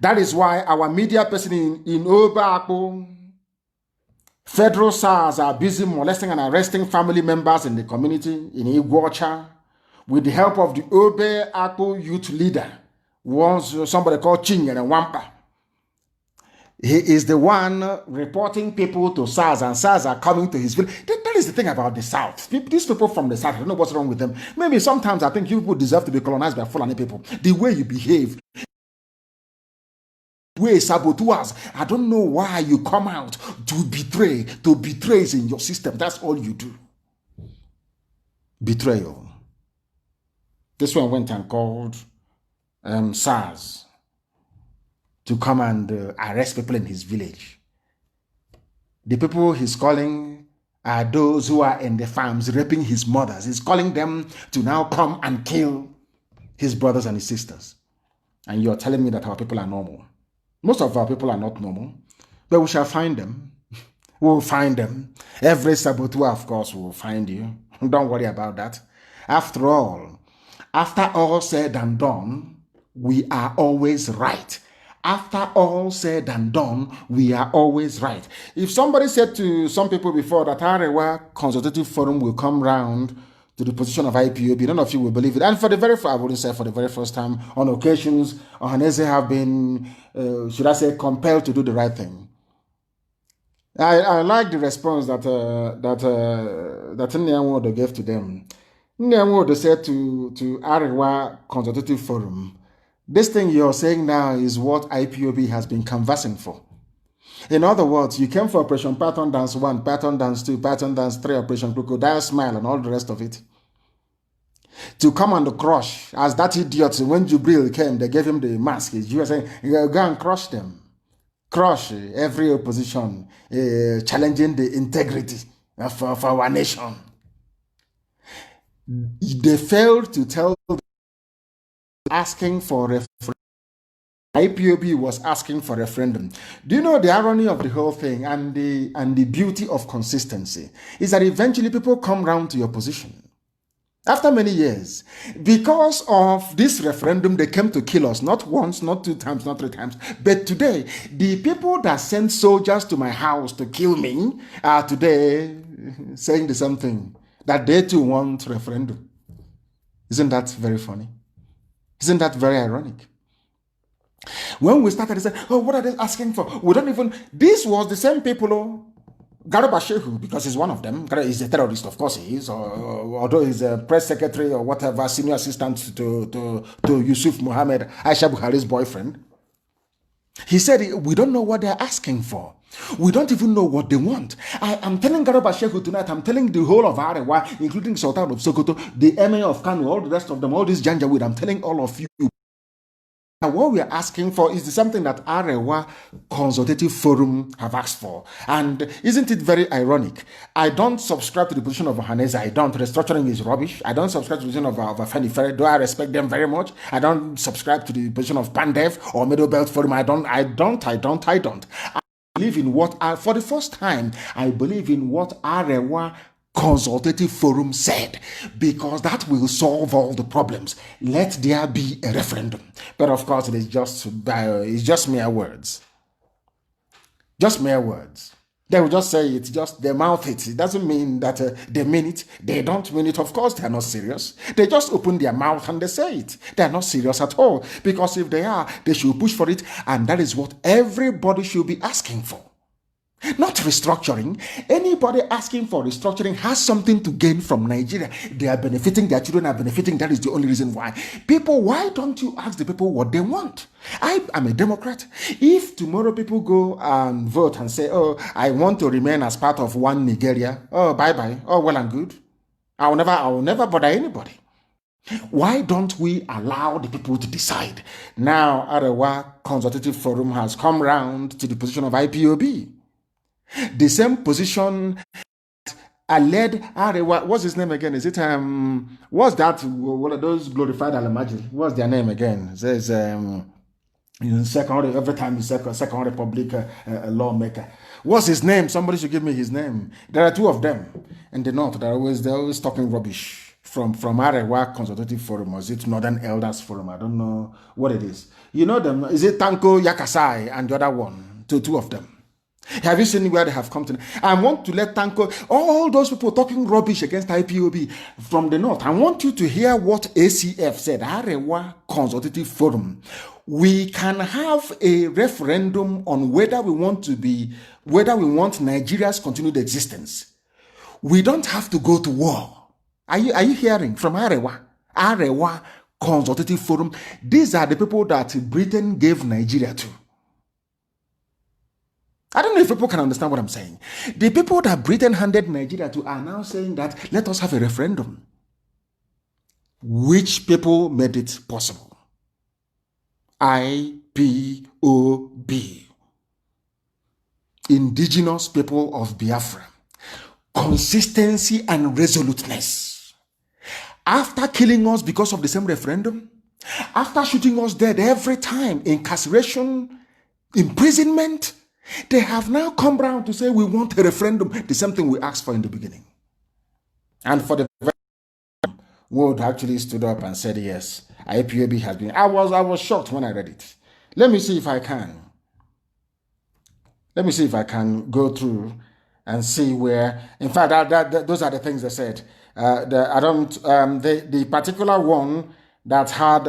Speaker 1: That is why our media person in Oba, federal SARS are busy molesting and arresting family members in the community in Iguacha with the help of the Obe Akpo youth leader, was somebody called Ching and Wampa. He is the one reporting people to SARS, and SARS are coming to his village. That is the thing about the South. These people from the South, I don't know what's wrong with them. Maybe sometimes I think you people deserve to be colonized by Fulani people. The way you behave, way saboteurs. I don't know why you come out to betray. To betray is in your system. That's all you do. Betrayal. This one went and called SARS to come and arrest people in his village. The people he's calling are those who are in the farms raping his mothers. He's calling them to now come and kill his brothers and his sisters. And you're telling me that our people are normal. Most of our people are not normal, but we shall find them. We'll find them. Every saboteur, of course, will find you. Don't worry about that. After all said and done, we are always right. After all said and done, we are always right. If somebody said to some people before that Arewa Consultative Forum will come round to the position of IPOB, none of you will believe it. And for the very first, I wouldn't say for the very first time, on occasions, Ohanese have been, should I say, compelled to do the right thing. I like the response that Nyanwodo gave to them. Nyanwodo said to Arewa Consultative Forum, this thing you're saying now is what IPOB has been canvassing for. In other words, you came for Operation Pattern Dance 1, Pattern Dance 2, Pattern Dance 3, Operation Crocodile Smile, and all the rest of it. To come and crush, as that idiot, when Jubril came, they gave him the mask. You were saying, go and crush them. Crush every opposition, challenging the integrity of our nation. They failed to tell them, asking for referendum. IPOB was asking for referendum. Do you know the irony of the whole thing and the beauty of consistency is that eventually people come round to your position. After many years, because of this referendum, they came to kill us, not once, not 2 times, not 3 times. But today, the people that sent soldiers to my house to kill me are today saying the same thing, that they too want referendum. Isn't that very funny? Isn't that very ironic? When we started, they said, oh, what are they asking for? We don't even... This was the same people... Garba Shehu, because he's one of them. He's a terrorist, of course he is, although he's a press secretary or whatever, senior assistant to Yusuf Mohammed, Aisha Buhari's boyfriend. He said, we don't know what they're asking for. We don't even know what they want. I'm telling Garba Shehu tonight, I'm telling the whole of Arewa, including Sultan of Sokoto, the Emir of Kanu, all the rest of them, all these Janjaweed, I'm telling all of you, what we are asking for is something that Arewa Consultative Forum have asked for. And isn't it very ironic? I don't subscribe to the position of Ohanese. I don't. Restructuring is rubbish. I don't subscribe to the position of Afeni Ferre, though I respect them very much. I don't subscribe to the position of Pandev or Middle Belt Forum. I don't. I believe in what, for the first time, I believe in what Arewa Consultative Forum said, because that will solve all the problems. Let there be a referendum. But of course, it's just mere words. Just mere words. They will just say it, just they mouth it. It doesn't mean that they mean it. They don't mean it. Of course, they are not serious. They just open their mouth and they say it. They are not serious at all. Because if they are, they should push for it. And that is what everybody should be asking for. Not restructuring. Anybody asking for restructuring has something to gain from Nigeria. They are benefiting, their children are benefiting. That is the only reason why. People, why don't you ask the people what they want? I am a Democrat. If tomorrow people go and vote and say, oh, I want to remain as part of one Nigeria, oh, bye-bye, oh, well and good. I will never bother anybody. Why don't we allow the people to decide? Now, Arewa Consultative Forum has come round to the position of IPOB. The same position led Arewa, what's his name again? Is it, what's that, one of those glorified Alamaji? What's their name again? It says, every time the Second Republic lawmaker. What's his name? Somebody should give me his name. There are 2 of them in the north. They're always talking rubbish. from Arewa Consultative Forum, or is it Northern Elders Forum? I don't know what it is. You know them? Is it Tanko Yakasai and the other one? Two of them. Have you seen where they have come to? I want to let Tanko, all those people talking rubbish against IPOB from the north, I want you to hear what ACF said, Arewa Consultative Forum. We can have a referendum on whether we want Nigeria's continued existence. We don't have to go to war. Are you hearing from Arewa Consultative Forum? These are the people that Britain gave Nigeria to. I don't know if people can understand what I'm saying. The people that Britain handed Nigeria to are now saying that let us have a referendum. Which people made it possible? IPOB. Indigenous people of Biafra. Consistency and resoluteness. After killing us because of the same referendum, after shooting us dead every time, incarceration, imprisonment, they have now come round to say we want a referendum, the same thing we asked for in the beginning. And for the Wood actually stood up and said yes, IPOB has been. I was shocked when I read it. Let me see if I can go through and see where. In fact, those are the things they said. The particular one that had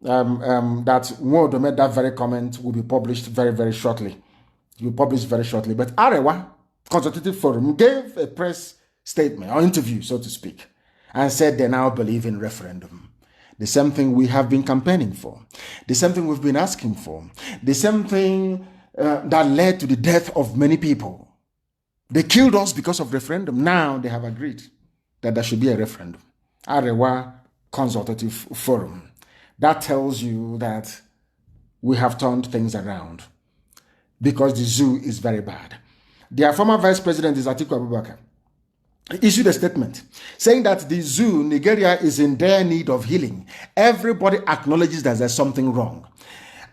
Speaker 1: that Wood made that very comment will be published very, very shortly. It will be published very shortly. But Arewa Consultative Forum gave a press statement or interview, so to speak, and said they now believe in referendum. The same thing we have been campaigning for. The same thing we've been asking for. The same thing that led to the death of many people. They killed us because of referendum. Now they have agreed that there should be a referendum. Arewa Consultative Forum. That tells you that we have turned things around because the zoo is very bad. Their former vice president is Atiku Abubakar. He issued a statement saying that the zoo, Nigeria, is in dire need of healing. Everybody acknowledges that there's something wrong.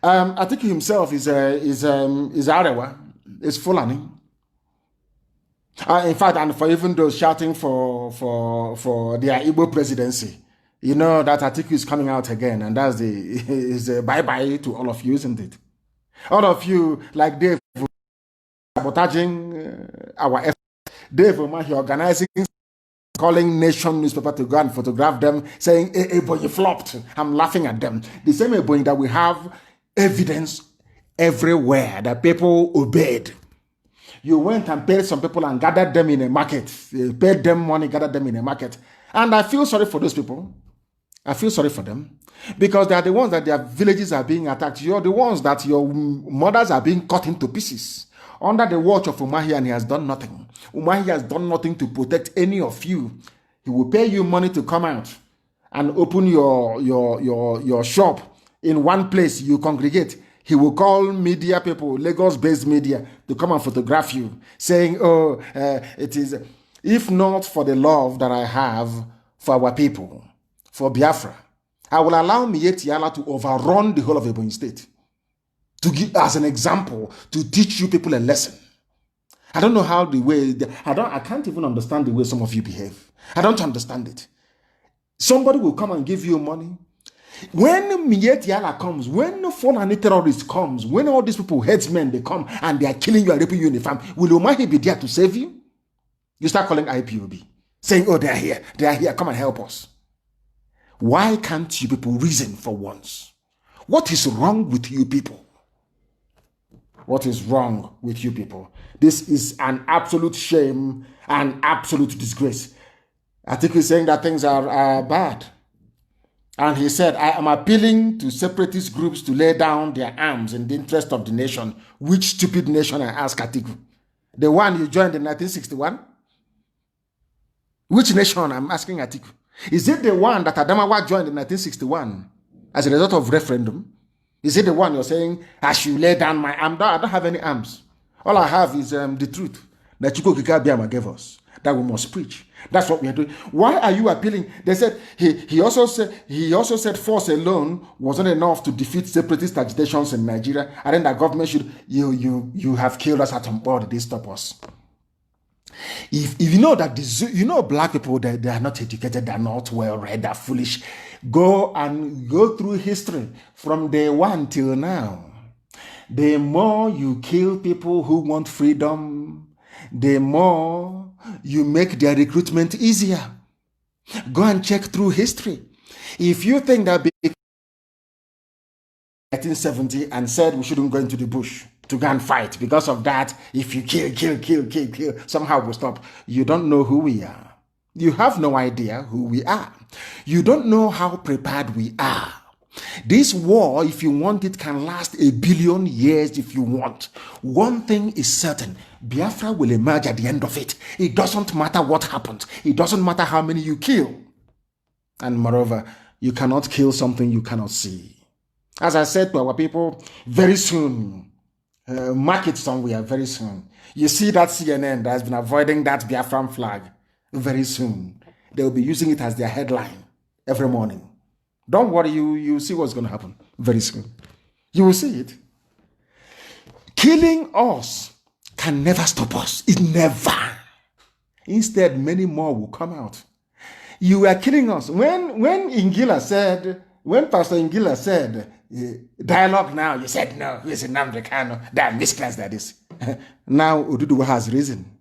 Speaker 1: Atiku himself is Arewa, is Fulani. In fact, and for even those shouting for their Igbo presidency, you know that Atiku is coming out again, and that's is a bye-bye to all of you, isn't it? All of you, like Dave, sabotaging our efforts. Dave Omahi organizing, calling Nation newspaper to go and photograph them, saying, hey, boy, you flopped. I'm laughing at them. The same Ebony that we have evidence everywhere that people obeyed. You went and paid some people and gathered them in a market. You paid them money, gathered them in a market. And I feel sorry for those people. I feel sorry for them. Because they are the ones that their villages are being attacked. You're the ones that your mothers are being cut into pieces. Under the watch of Umahi, and he has done nothing. Umahi has done nothing to protect any of you. He will pay you money to come out and open your shop in one place. You congregate. He will call media people, Lagos-based media, to come and photograph you, saying, oh, it is, if not for the love that I have for our people, for Biafra, I will allow Miyetti Allah to overrun the whole of Ebonyi State. To give as an example, to teach you people a lesson. I don't know how I can't even understand the way some of you behave. I don't understand it. Somebody will come and give you money. When Miyetti Allah comes, when Fulani terrorists comes, when all these people, headsmen, they come and they are killing you and raping you in the farm, will Umahi be there to save you? You start calling IPOB, saying, oh, they are here, come and help us. Why can't you people reason for once? What is wrong with you people? What is wrong with you people? This is an absolute shame and absolute disgrace. I think he's saying that things are bad. And he said, I am appealing to separatist groups to lay down their arms in the interest of the nation. Which stupid nation, I ask Atiku? The one you joined in 1961? Which nation, I'm asking Atiku? Is it the one that Adamawa joined in 1961 as a result of referendum? Is it the one you're saying, I should lay down my arm? I don't have any arms. All I have is the truth that Chuko Kikabiama gave us, that we must preach. That's what we are doing. Why are you appealing? They said he also said force alone wasn't enough to defeat separatist agitations in Nigeria, and then the government should you have killed us at on board. They stop us. If you know that black people, they are not educated, they are not well read, they're foolish. Go through history from day one till now. The more you kill people who want freedom, the more you make their recruitment easier. Go and check through history. If you think that 1970 and said we shouldn't go into the bush to go and fight, because of that, if you kill, somehow we'll stop. You don't know who we are. You have no idea who we are. You don't know how prepared we are. This war, if you want it, can last 1 billion years if you want. One thing is certain, Biafra will emerge at the end of it. It doesn't matter what happens. It doesn't matter how many you kill. And moreover, you cannot kill something you cannot see. As I said to our people, very soon, mark it somewhere, very soon. You see that CNN that has been avoiding that Biafran flag, very soon. They will be using it as their headline every morning. Don't worry, you see what's going to happen very soon. You will see it. Killing us can never stop us. It never. Instead, many more will come out. You are killing us. When Pastor Ngila said, dialogue now, you said no, he's Nnamdi Kanu, that misclass that is. Now Oduduwa has risen.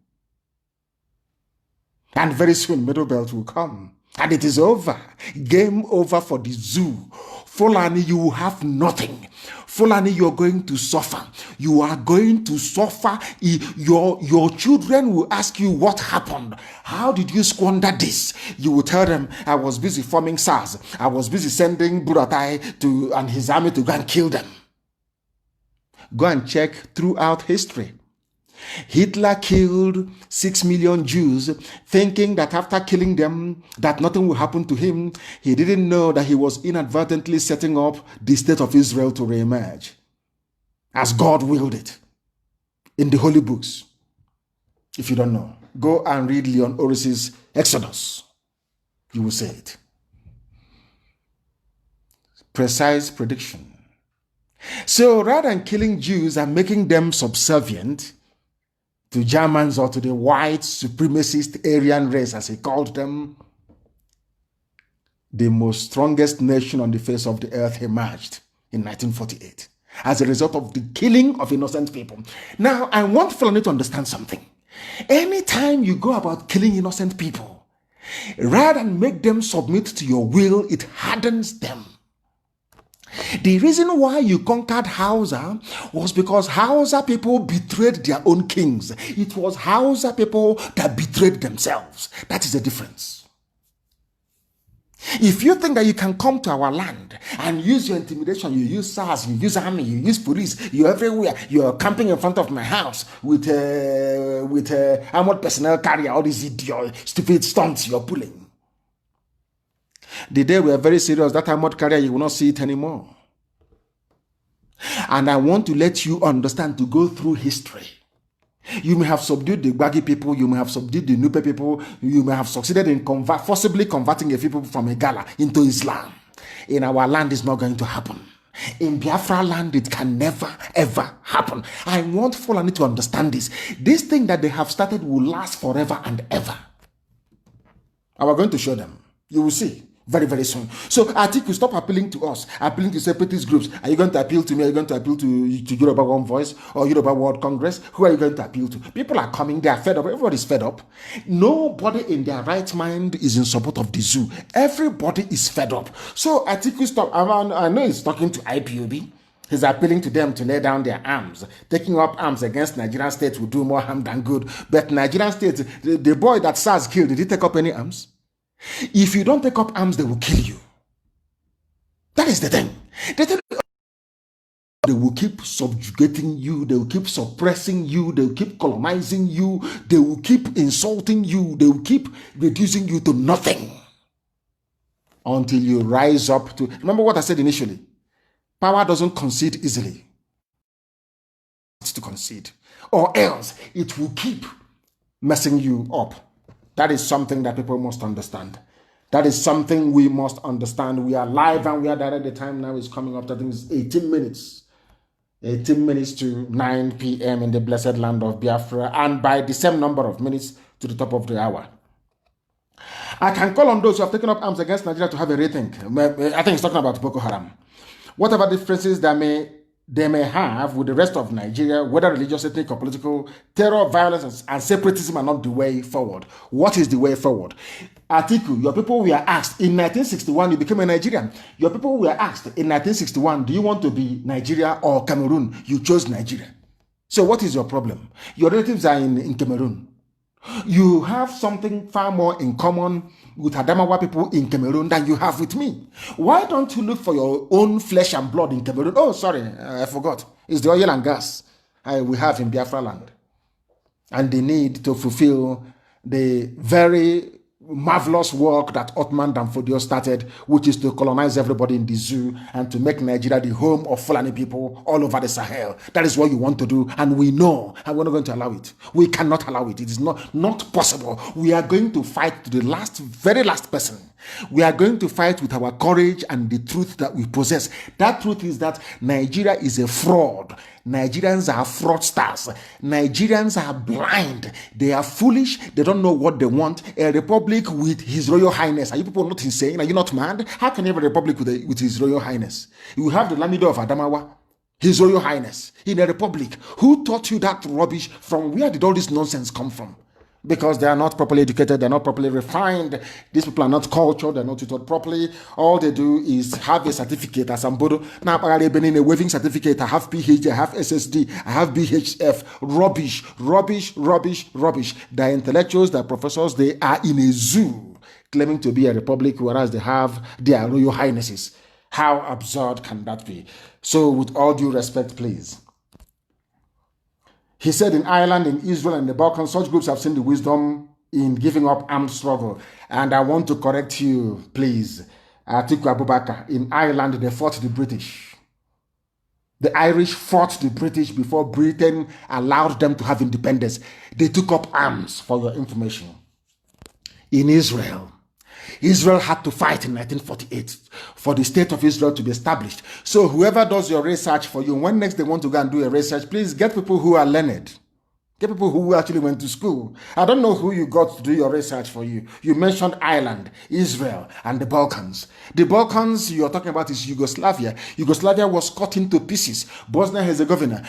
Speaker 1: And very soon Middle Belt will come. And it is over. Game over for the zoo. Fulani, you have nothing. Fulani, you're going to suffer. You are going to suffer. Your children will ask you what happened. How did you squander this? You will tell them, I was busy forming SARS. I was busy sending Buratai and his army to go and kill them. Go and check throughout history. Hitler killed 6 million Jews, thinking that after killing them, that nothing will happen to him. He didn't know that he was inadvertently setting up the state of Israel to reemerge, as God willed it, in the holy books. If you don't know, go and read Leon Oris's Exodus. You will see it. Precise prediction. So rather than killing Jews and making them subservient to Germans or to the white supremacist Aryan race, as he called them, the most strongest nation on the face of the earth emerged in 1948 as a result of the killing of innocent people. Now, I want Fulani to understand something. Anytime you go about killing innocent people, rather than make them submit to your will, it hardens them. The reason why you conquered Hausa was because Hausa people betrayed their own kings. It was Hausa people that betrayed themselves. That is the difference. If you think that you can come to our land and use your intimidation, you use SARS, you use army, you use police, you're everywhere, you're camping in front of my house with armored personnel carrier, all these idiot, stupid stunts you're pulling. The day we are very serious, that armored carrier, you will not see it anymore. And I want to let you understand, to go through history. You may have subdued the Gbagi people, you may have subdued the Nupe people, you may have succeeded in forcibly converting a people from a Gala into Islam. In our land, it's not going to happen. In Biafra land, it can never, ever happen. I want Fulani to understand this. This thing that they have started will last forever and ever. And we're going to show them. You will see. Very, very soon. So I think you stop appealing to us, appealing to separatist groups. Are you going to appeal to me? Are you going to appeal to Yoruba One Voice or Yoruba World Congress? Who are you going to appeal to? People are coming. They are fed up. Everybody's fed up. Nobody in their right mind is in support of the zoo. Everybody is fed up. So I think you stop. I know he's talking to IPOB. He's appealing to them to lay down their arms. Taking up arms against Nigerian state will do more harm than good. But Nigerian state, the boy that SARS killed, did he take up any arms? If you don't take up arms, they will kill you. That is the thing. They will keep subjugating you. They will keep suppressing you. They will keep colonizing you. They will keep insulting you. They will keep reducing you to nothing until you rise up to... Remember what I said initially. Power doesn't concede easily. It's to concede. Or else it will keep messing you up. That is something that people must understand. That is something we must understand. We are live and we are direct. The time now is coming up. I think it's 18 minutes. 18 minutes to 9 p.m. in the blessed land of Biafra, and by the same number of minutes to the top of the hour. I can call on those who have taken up arms against Nigeria to have a rethink. I think he's talking about Boko Haram. Whatever differences they may have with the rest of Nigeria, whether religious, ethnic, or political, terror, violence, and separatism are not the way forward. What is the way forward? Atiku, your people were asked in 1961, you became a Nigerian. Your people were asked in 1961, do you want to be Nigeria or Cameroon? You chose Nigeria. So what is your problem? Your relatives are in Cameroon. You have something far more in common with Adamawa people in Cameroon than you have with me. Why don't you look for your own flesh and blood in Cameroon? Oh, sorry, I forgot. It's the oil and gas we have in Biafra land. And the need to fulfill the very marvelous work that Othman Danfodio started, which is to colonize everybody in the zoo and to make Nigeria the home of Fulani people all over the Sahel. That is what you want to do, and we know, and we're not going to allow it. We cannot allow it. It is not possible. We are going to fight to the very last person. We are going to fight with our courage and the truth that we possess. That truth is that Nigeria is a fraud. Nigerians are fraudsters. Nigerians are blind. They are foolish. They don't know what they want. A republic with His Royal Highness. Are you people not insane? Are you not mad? How can you have a republic with His Royal Highness? You have the Lamido of Adamawa, His Royal Highness, in a republic. Who taught you that rubbish? From where did all this nonsense come from? Because they are not properly educated, they're not properly refined. These people are not cultured, they're not tutored properly. All they do is have a certificate as Ambodo. Now, I've been in a waving certificate. I have PhD, I have SSD, I have BHF. Rubbish, rubbish, rubbish, rubbish. They're intellectuals, they're professors, they are in a zoo claiming to be a republic, whereas they have their royal highnesses. How absurd can that be? So, with all due respect, please. He said in Ireland, in Israel, and the Balkans, such groups have seen the wisdom in giving up armed struggle. And I want to correct you, please. Atiku Abubakar, in Ireland, they fought the British. The Irish fought the British before Britain allowed them to have independence. They took up arms, for your information. In Israel had to fight in 1948 for the state of Israel to be established. So whoever does your research for you, when next they want to go and do a research, please get people who are learned. Get people who actually went to school. I don't know who you got to do your research for you. You mentioned Ireland, Israel, and the Balkans. The Balkans you're talking about is Yugoslavia. Yugoslavia was cut into pieces. Bosnia-Herzegovina,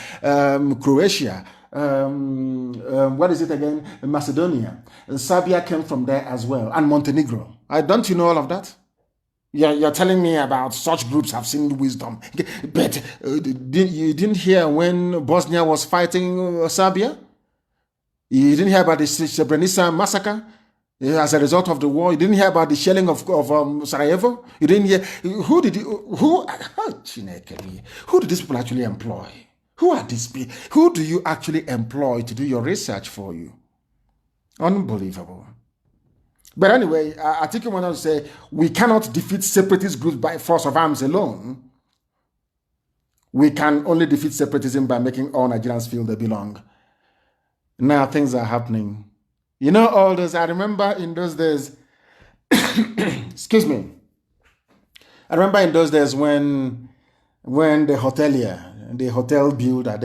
Speaker 1: Croatia, what is it again? Macedonia. Serbia came from there as well, and Montenegro. Don't you know all of that? You're telling me about such groups have seen wisdom. But you didn't hear when Bosnia was fighting Serbia? You didn't hear about the Srebrenica massacre as a result of the war? You didn't hear about the shelling of Sarajevo? You didn't hear? Who did these people actually employ? Who are these people? Who do you actually employ to do your research for you? Unbelievable. But anyway, I think you want to say we cannot defeat separatist groups by force of arms alone. We can only defeat separatism by making all Nigerians feel they belong. Now things are happening. You know all those, I remember in those days, excuse me. I remember in those days when the hotelier, the hotel builder,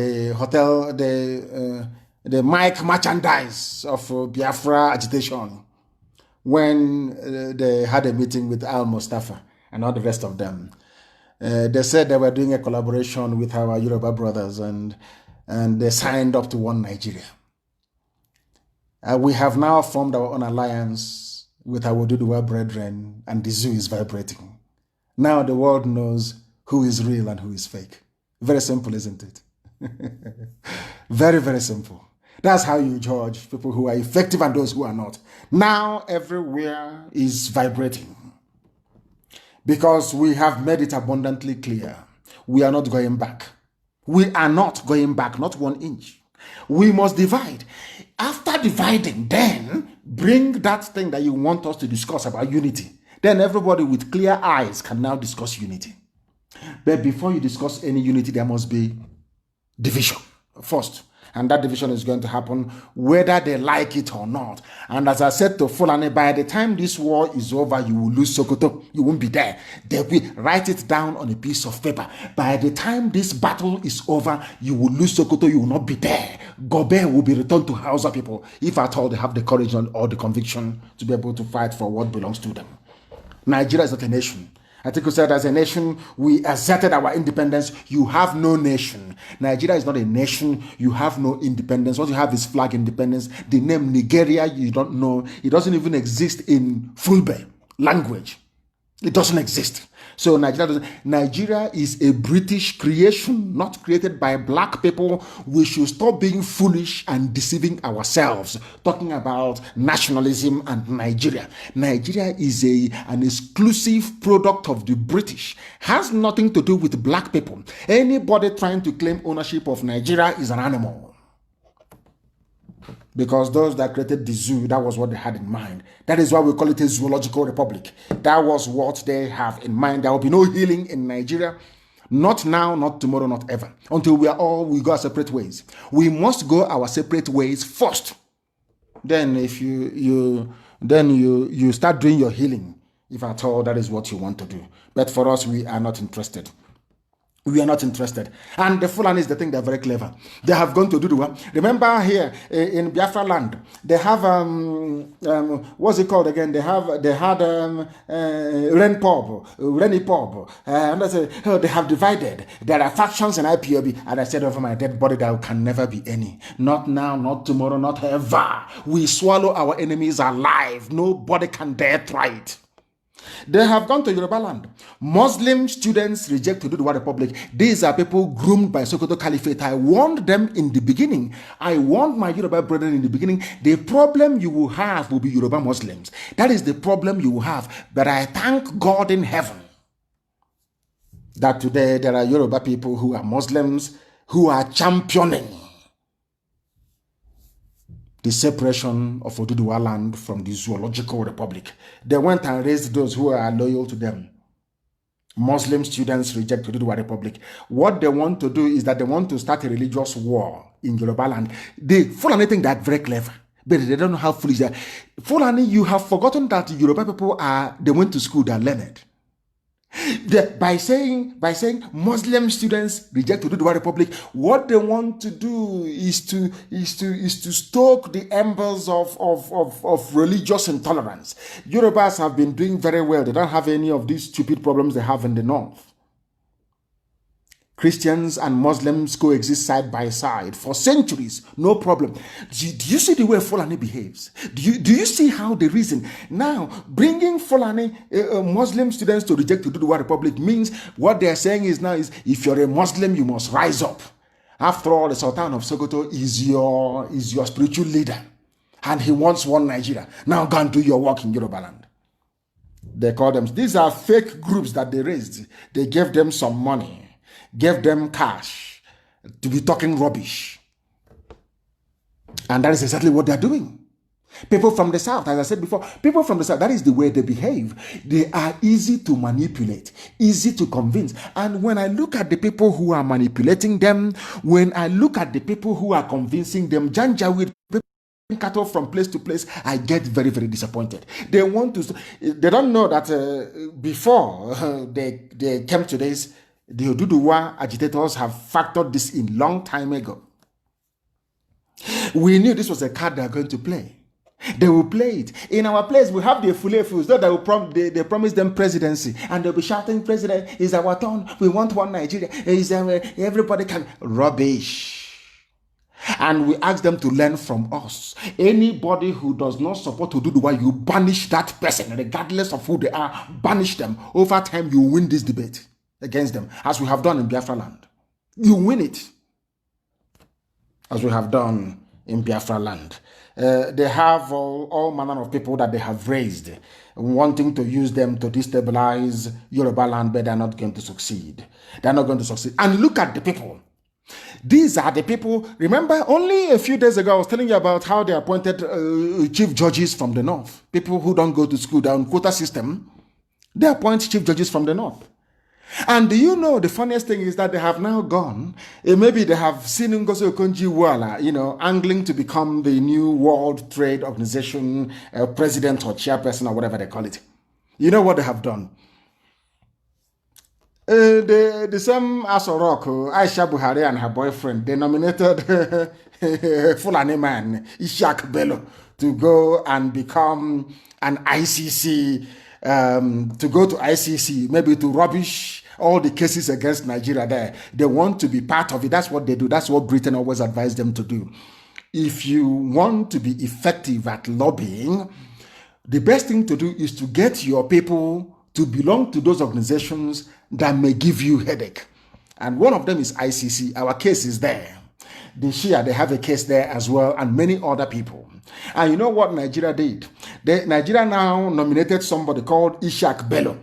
Speaker 1: the mic merchandise of Biafra agitation, when they had a meeting with Al Mustafa and all the rest of them, they said they were doing a collaboration with our Yoruba brothers, and they signed up to One Nigeria. We have now formed our own alliance with our Oduduwa brethren, and the zoo is vibrating. Now the world knows who is real and who is fake. Very simple, isn't it? Very, very simple. That's how you judge people who are effective and those who are not. Now everywhere is vibrating because we have made it abundantly clear. We are not going back. We are not going back, not 1 inch. We must divide. After dividing, then bring that thing that you want us to discuss about unity. Then everybody with clear eyes can now discuss unity. But before you discuss any unity, there must be division first. And that division is going to happen whether they like it or not. And as I said to Fulani, by the time this war is over, you will lose Sokoto. You won't be there. They will write it down on a piece of paper. By the time this battle is over, you will lose Sokoto. You will not be there. Gobe will be returned to Hausa people, if at all they have the courage or the conviction to be able to fight for what belongs to them. Nigeria is not a nation. Atiku said, as a nation, we asserted our independence. You have no nation. Nigeria is not a nation. You have no independence. What you have is flag independence. The name Nigeria, you don't know. It doesn't even exist in Fulbe language. It doesn't exist. So Nigeria is a British creation, not created by black people. We should stop being foolish and deceiving ourselves, talking about nationalism and Nigeria. Nigeria is an exclusive product of the British. Has nothing to do with black people. Anybody trying to claim ownership of Nigeria is an animal. Because those that created the zoo, that was what they had in mind. That is why we call it a zoological republic. That was what they have in mind. There will be no healing in Nigeria. Not now, not tomorrow, not ever. Until we go our separate ways. We must go our separate ways first. Then if you start doing your healing, if at all that is what you want to do. But for us, we are not interested. We are not interested. And the Fulani is the thing, they're very clever. They have gone to do the work. Remember here in Biafra land, they have, what's it called again? They had Reni-Pob. And I said, oh, they have divided. There are factions in IPOB. And I said over my dead body, there can never be any. Not now, not tomorrow, not ever. We swallow our enemies alive. Nobody can dare try it. They have gone to Yoruba land. Muslim students reject to do the War Republic. These are people groomed by Sokoto Caliphate. I warned them in the beginning. I warned my Yoruba brethren in the beginning. The problem you will have will be Yoruba Muslims. That is the problem you will have. But I thank God in heaven that today there are Yoruba people who are Muslims who are championing the separation of Oduduwa land from the Zoological Republic. They went and raised those who are loyal to them. Muslim students reject Oduduwa Republic. What they want to do is that they want to start a religious war in Yoruba land. They Fulani think they're very clever, but they don't know how foolish they are. Fulani, you have forgotten that Yoruba people they went to school, they're learned. By saying Muslim students reject Oduduwa Republic, what they want to do is to stoke the embers of religious intolerance. Yorubas have been doing very well. They don't have any of these stupid problems they have in the north. Christians and Muslims coexist side by side for centuries, no problem. Do you see the way Fulani behaves? Do you see how they reason? Now, bringing Fulani Muslim students to reject the Oduduwa Republic means what they are saying is if you're a Muslim, you must rise up. After all, the Sultan of Sokoto is your spiritual leader, and he wants one Nigeria. Now go and do your work in Yoruba land. They call them. These are fake groups that they raised. They gave them some money. Gave them cash to be talking rubbish. And that is exactly what they're doing. People from the South, as I said before, people from the South, that is the way they behave. They are easy to manipulate, easy to convince. And when I look at the people who are manipulating them, when I look at the people who are convincing them, Janjaweed, cattle from place to place, I get very, very disappointed. They don't know that before they came to this, the Oduduwa agitators have factored this in long time ago. We knew this was a card they are going to play. They will play it. In our place, we have the Fulefus. They promise them presidency. And they'll be shouting, President, it's our turn. We want one Nigeria. Everybody can. Rubbish. And we ask them to learn from us. Anybody who does not support Oduduwa, you banish that person, regardless of who they are. Banish them. Over time, you win this debate against them, as we have done in Biafra land. You win it, as we have done in Biafra land. They have all manner of people that they have raised, wanting to use them to destabilize Yoruba land, but they're not going to succeed. They're not going to succeed. And look at the people. These are the people. Remember, only a few days ago, I was telling you about how they appointed chief judges from the north. People who don't go to school, they're on quota system. They appoint chief judges from the north. And do you know the funniest thing is that they have now gone, maybe they have seen Ngozi Okonjo-Iweala, angling to become the new World Trade Organization president or chairperson or whatever they call it. You know what they have done? The same Asorok, Aisha Buhari and her boyfriend, they nominated Fulani man, Ishak Bello, to go and become an ICC, to go to ICC, maybe to rubbish all the cases against Nigeria there. They want to be part of it. That's what they do. That's what Britain always advised them to do. If you want to be effective at lobbying, the best thing to do is to get your people to belong to those organizations that may give you headache. And one of them is ICC. Our case is there. The Shia, they have a case there as well, and many other people. And you know what Nigeria did? Nigeria now nominated somebody called Ishak Bello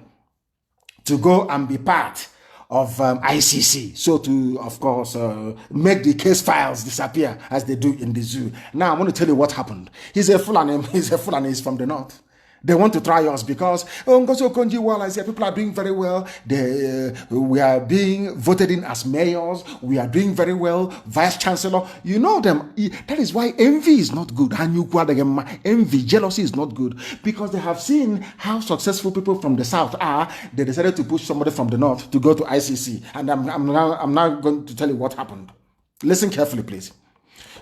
Speaker 1: to go and be part of ICC. So to, of course, make the case files disappear as they do in the zoo. Now, I want to tell you what happened. He's a Fulani, he's from the north. They want to try us because Ngozi Okonjo-Iweala is here. People are doing very well. We are being voted in as mayors. We are doing very well. Vice Chancellor. You know them. That is why envy is not good. Envy, jealousy is not good. Because they have seen how successful people from the south are. They decided to push somebody from the north to go to ICC. And I'm now going to tell you what happened. Listen carefully, please.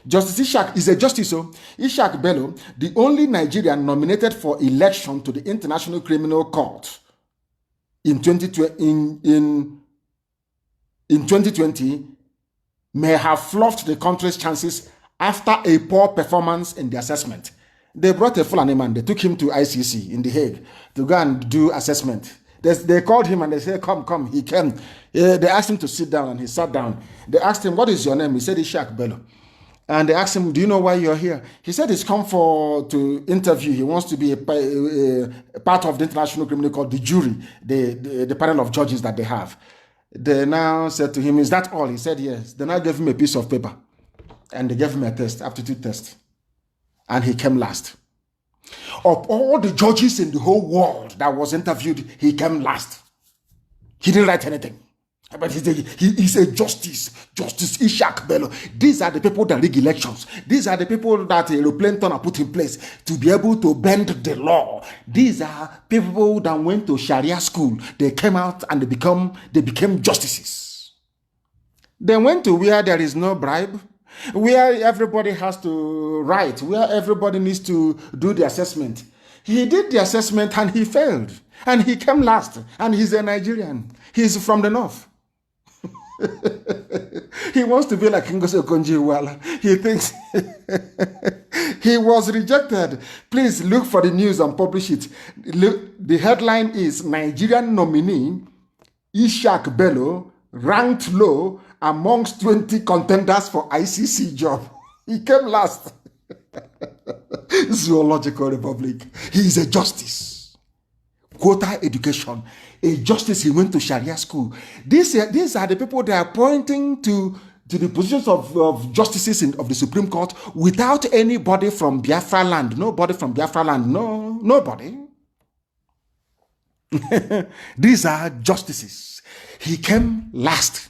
Speaker 1: Justice Ishak is a justice. Ishak Bello, the only Nigerian nominated for election to the International Criminal Court in 2020, may have fluffed the country's chances after a poor performance in the assessment. They brought a Fulani man. They took him to ICC in The Hague to go and do assessment. They called him and they said, come. He came. They asked him to sit down and he sat down. They asked him, what is your name? He said, Ishak Bello. And they asked him, do you know why you're here? He said he's come to interview. He wants to be a part of the International Criminal Court, the jury, the panel of judges that they have. They now said to him, is that all? He said yes. They now gave him a piece of paper. And they gave him a test, aptitude test. And he came last. Of all the judges in the whole world that was interviewed, he came last. He didn't write anything. But he's a Justice Ishak Bello. These are the people that rig elections. These are the people that aeroplane turner put in place to be able to bend the law. These are people that went to Sharia school. They came out and they became justices. They went to where there is no bribe, where everybody has to write, where everybody needs to do the assessment. He did the assessment and he failed. And he came last. And he's a Nigerian. He's from the north. He wants to be like Ngozi Okonjo-Iweala. He thinks he was rejected. Please look for the news and publish it. Look, the headline is Nigerian nominee Ishak Bello ranked low amongst 20 contenders for ICC job. He came last. Zoological Republic. He is a justice. Quota education. A justice, he went to Sharia school. These are the people that are pointing to the positions of justices of the Supreme Court without anybody from Biafra land. Nobody from Biafra land. No, nobody. These are justices. He came last.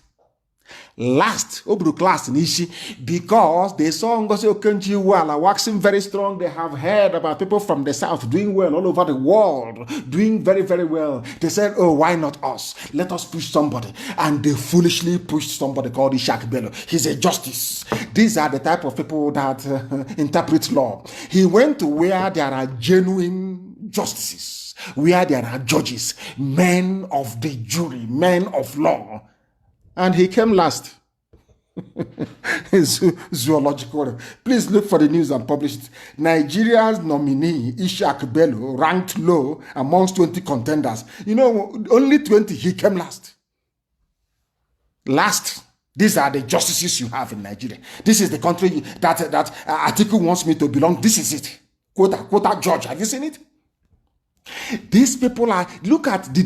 Speaker 1: Obruk last in Ishi, because they saw Ngozi Okonjo-Iweala waxing very strong. They have heard about people from the south doing well all over the world, doing very, very well. They said, oh, why not us? Let us push somebody. And they foolishly pushed somebody called Ishak Bello. He's a justice. These are the type of people that interpret law. He went to where there are genuine justices, where there are judges, men of the jury, men of law. And he came last. Zoological. Please look for the news and publish it. Nigeria's nominee, Ishak Bello, ranked low amongst 20 contenders. You know, only 20, he came last. Last. These are the justices you have in Nigeria. This is the country that Atiku wants me to belong. This is it. Quota judge. Have you seen it? These people are, look at the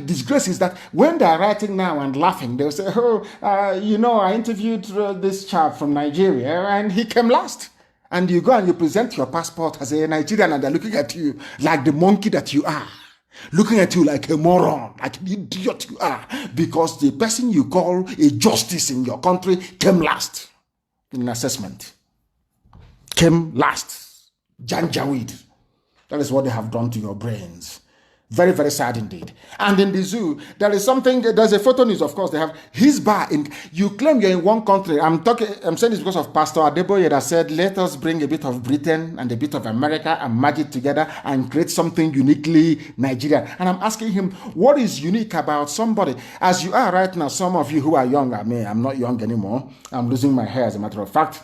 Speaker 1: disgrace is that when they are writing now and laughing, they'll say, oh, I interviewed this chap from Nigeria and he came last. And you go and you present your passport as a Nigerian and they're looking at you like the monkey that you are. looking at you like a moron, like an idiot you are, because the person you call a justice in your country came last in an assessment. Came last. Janjaweed. That is what they have done to your brains. Very, very sad indeed. And in the zoo, there is something, there's a photo news, of course, they have his bar in, you claim you're in one country. I'm saying this because of Pastor Adeboye that said, let us bring a bit of Britain and a bit of America and merge it together and create something uniquely Nigerian. And I'm asking him, what is unique about somebody? As you are right now, some of you who are young, I mean, I'm not young anymore. I'm losing my hair, as a matter of fact,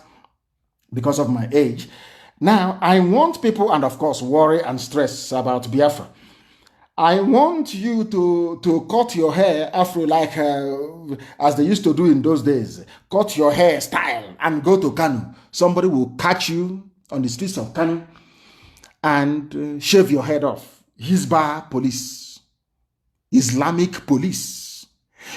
Speaker 1: because of my age. Now, I want people, and of course, worry and stress about Biafra. I want you to cut your hair afro like as they used to do in those days. Cut your hair style and go to Kanu. Somebody will catch you on the streets of Kanu and shave your head off. Hizbah police, Islamic police.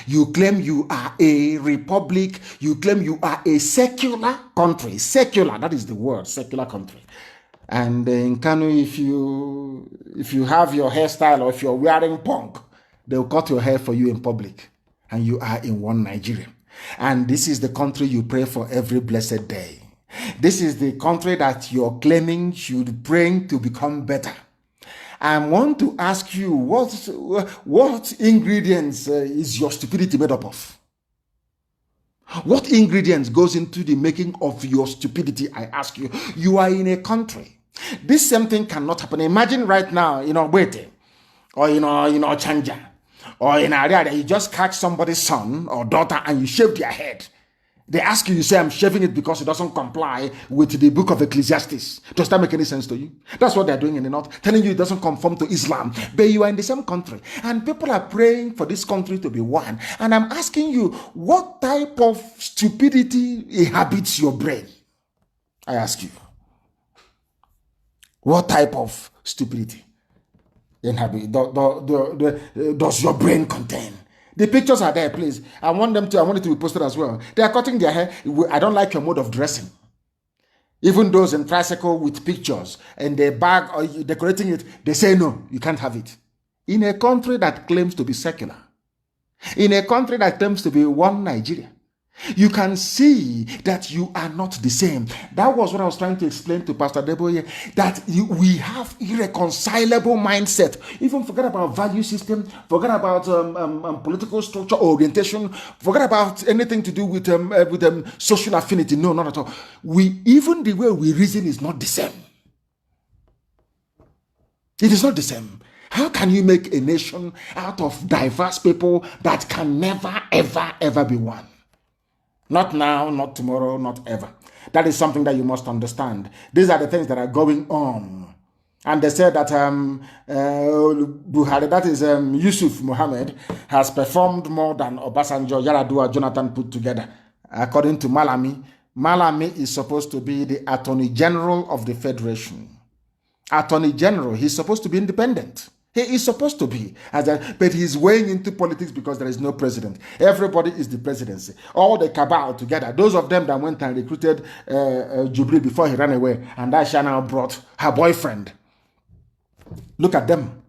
Speaker 1: You claim you are a republic. You claim you are a secular country. Secular, that is the word, secular country. And in Kanu, if you have your hairstyle or if you're wearing punk, they'll cut your hair for you in public. And you are in one Nigeria. And this is the country you pray for every blessed day. This is the country that you're claiming should pray to become better. I want to ask you, what ingredients is your stupidity made up of? What ingredients goes into the making of your stupidity, I ask you? You are in a country. This same thing cannot happen. Imagine right now, Wete, or Chanja, or in area you just catch somebody's son or daughter and you shave their head. They ask you, you say, I'm shaving it because it doesn't comply with the book of Ecclesiastes. Does that make any sense to you? That's what they're doing in the north, telling you it doesn't conform to Islam. But you are in the same country, and people are praying for this country to be one. And I'm asking you, what type of stupidity inhabits your brain? I ask you. What type of stupidity does your brain contain? The pictures are there, please. I want it to be posted as well. They are cutting their hair. I don't like your mode of dressing. Even those in tricycle with pictures and they bag or decorating it, they say no, you can't have it. In a country that claims to be secular, in a country that claims to be one Nigeria, you can see that you are not the same. That was what I was trying to explain to Pastor Deboye, that we have irreconcilable mindset. Even forget about value system, forget about political structure, orientation, forget about anything to do with social affinity. No, not at all. Even the way we reason is not the same. It is not the same. How can you make a nation out of diverse people that can never, ever, ever be one? Not now, not tomorrow, not ever. That is something that you must understand. These are the things that are going on. And they said that Buhari, that is Yusuf Mohammed, has performed more than Obasanjo, Yaradua, Jonathan put together. According to Malami, Malami is supposed to be the Attorney General of the Federation. Attorney General, he's supposed to be independent. He is supposed to be, but he's weighing into politics because there is no president. Everybody is the presidency. All the cabal together, those of them that went and recruited Jubilee before he ran away, and Aisha now brought her boyfriend. Look at them.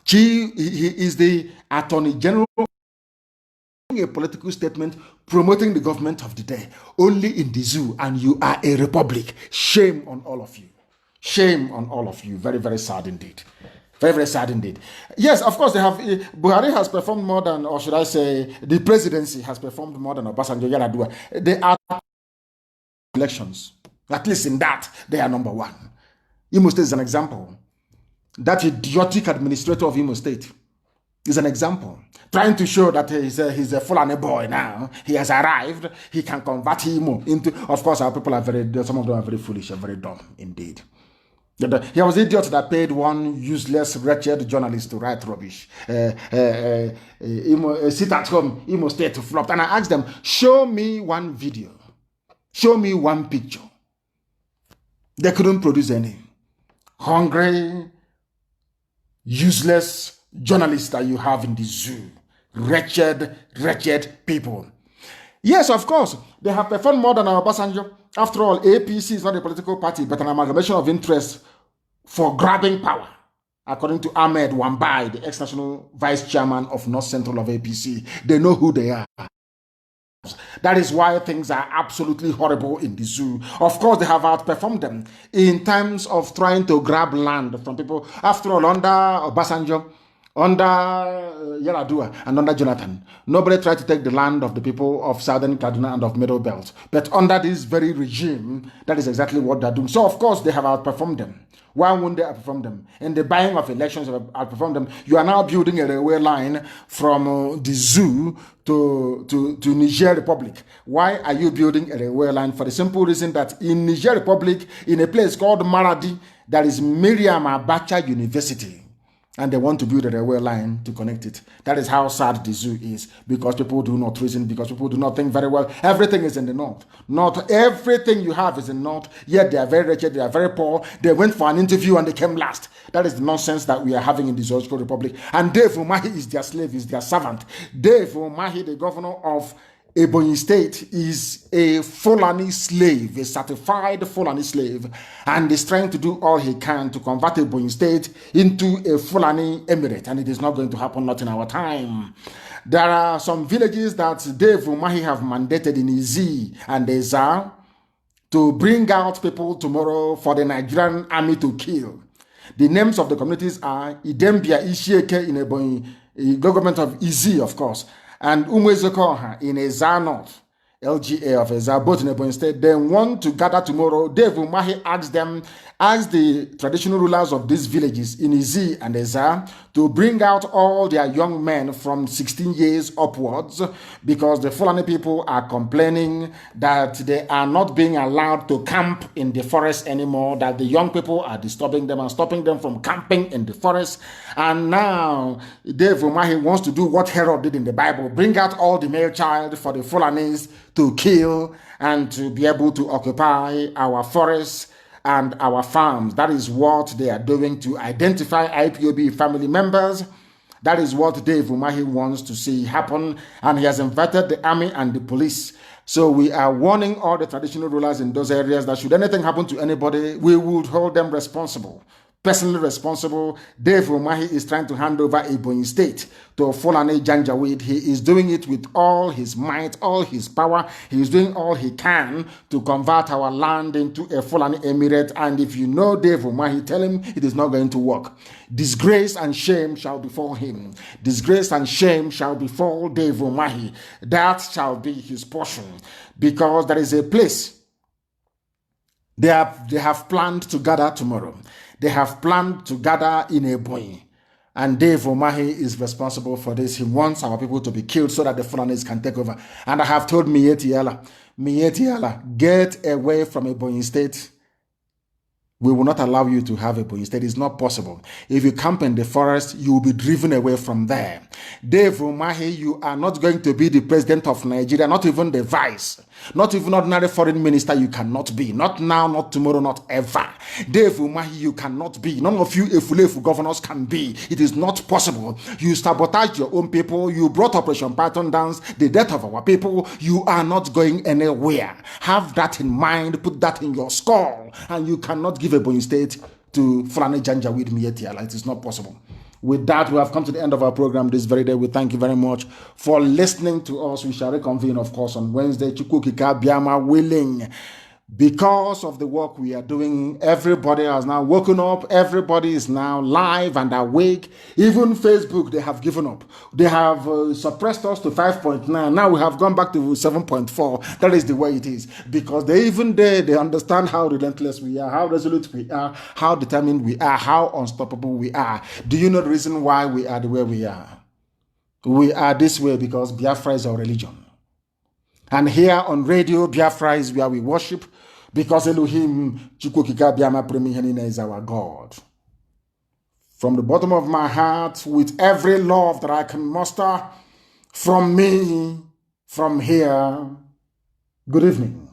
Speaker 1: He is the Attorney General, a political statement promoting the government of the day, only in the zoo, and you are a republic. Shame on all of you. Shame on all of you. Very, very sad indeed. Very, very sad indeed. Yes, of course, Buhari has performed more than, or should I say, the presidency has performed more than Obasanjo, Yaradua. They are elections. At least in that, they are number one. Imo State is an example. That idiotic administrator of Imo State is an example. Trying to show that he's a Fulani boy now. He has arrived. He can convert Imo into, of course, our people are some of them are very foolish and very dumb indeed. He was the idiot that paid one useless, wretched journalist to write rubbish. Sit at home, Imo State flopped. And I asked them, show me one video. Show me one picture. They couldn't produce any. Hungry, useless journalists that you have in the zoo. Wretched, wretched people. Yes, of course, they have performed more than Obasanjo. After all, APC is not a political party, but an amalgamation of interests for grabbing power. according to Ahmed Wambai, the ex-national vice chairman of North Central of APC. They know who they are. That is why things are absolutely horrible in the zoo. Of course, they have outperformed them in terms of trying to grab land from people. After all, under Obasanjo, under Yaradua, and under Jonathan, nobody tried to take the land of the people of Southern Kaduna and of Middle Belt. But under this very regime, that is exactly what they're doing. So, of course, they have outperformed them. Why won't they outperform them? In the buying of elections, outperform them. You are now building a railway line from the zoo to Niger Republic. Why are you building a railway line? For the simple reason that in Niger Republic, in a place called Maradi, there is Miriam Abacha University. And they want to build a railway line to connect it. That is how sad the zoo is, because people do not reason, because people do not think very well. Everything is in the north. Not everything you have is in the north, yet they are very wretched, they are very poor. They went for an interview and they came last. That is the nonsense that we are having in the Zoological Republic. And Dave Umahi is their slave, is their servant. Dave Umahi, the governor of Ebonyi State, is a Fulani slave, a certified Fulani slave, and is trying to do all he can to convert Ebonyi State into a Fulani emirate, and it is not going to happen, not in our time. There are some villages that Dave Umahi have mandated in Izi and Eza to bring out people tomorrow for the Nigerian army to kill. The names of the communities are Idembia Ishieke in Ebonyi, government of Izi, of course, and Umwezokoha in Eza North, LGA of Eza, both in Ebonyi State. They want to gather tomorrow. Dave Umahi asked the traditional rulers of these villages in Izi and Eza to bring out all their young men from 16 years upwards, because the Fulani people are complaining that they are not being allowed to camp in the forest anymore, that the young people are disturbing them and stopping them from camping in the forest. And now Dave Umahi wants to do what Herod did in the Bible, bring out all the male child for the Fulanis to kill and to be able to occupy our forests and our farms. That is what they are doing to identify IPOB family members. That is what Dave Umahi wants to see happen, and he has invited the army and the police. So we are warning all the traditional rulers in those areas that should anything happen to anybody, we would hold them responsible. Personally responsible. Dave Umahi is trying to hand over Ebonyi State to Fulani Janjaweed. He is doing it with all his might, all his power. He is doing all he can to convert our land into a Fulani emirate. And if you know Dave Umahi, tell him it is not going to work. Disgrace and shame shall befall him. Disgrace and shame shall befall Dave Umahi. That shall be his portion, because there is a place they have planned to gather tomorrow. They have planned to gather in Ebonyi, and Dave Umahi is responsible for this. He wants our people to be killed so that the Fulanis can take over. And I have told Mieti Yala, get away from Ebonyi State. We will not allow you to have Ebonyi State. It's not possible. If you camp in the forest, you will be driven away from there. Dave Umahi, you are not going to be the president of Nigeria, not even the vice, not even ordinary foreign minister. You cannot be. Not now, not tomorrow, not ever. Dave Umahi, you cannot be. None of you Efulefu governors can be. It is not possible. You sabotaged your own people. You brought Operation Python dance, the death of our people. You are not going anywhere. Have that in mind. Put that in your skull. And you cannot give Ebonyi State to Fulani Janjaweed Mietiala. It is not possible. With that, we have come to the end of our program this very day. We thank you very much for listening to us. We shall reconvene, of course, on Wednesday. Chukwukika Biama willing. Because of the work we are doing, everybody has now woken up. Everybody is now live and awake. Even Facebook, they have given up. They have suppressed us to 5.9. Now we have gone back to 7.4. That is the way it is. Because they understand how relentless we are, how resolute we are, how determined we are, how unstoppable we are. Do you know the reason why we are the way we are? We are this way because Biafra is our religion. And here on Radio Biafra is where we worship, because Elohim Chukwukika Biama Premihenina is our God. From the bottom of my heart, with every love that I can muster, from me, from here, good evening.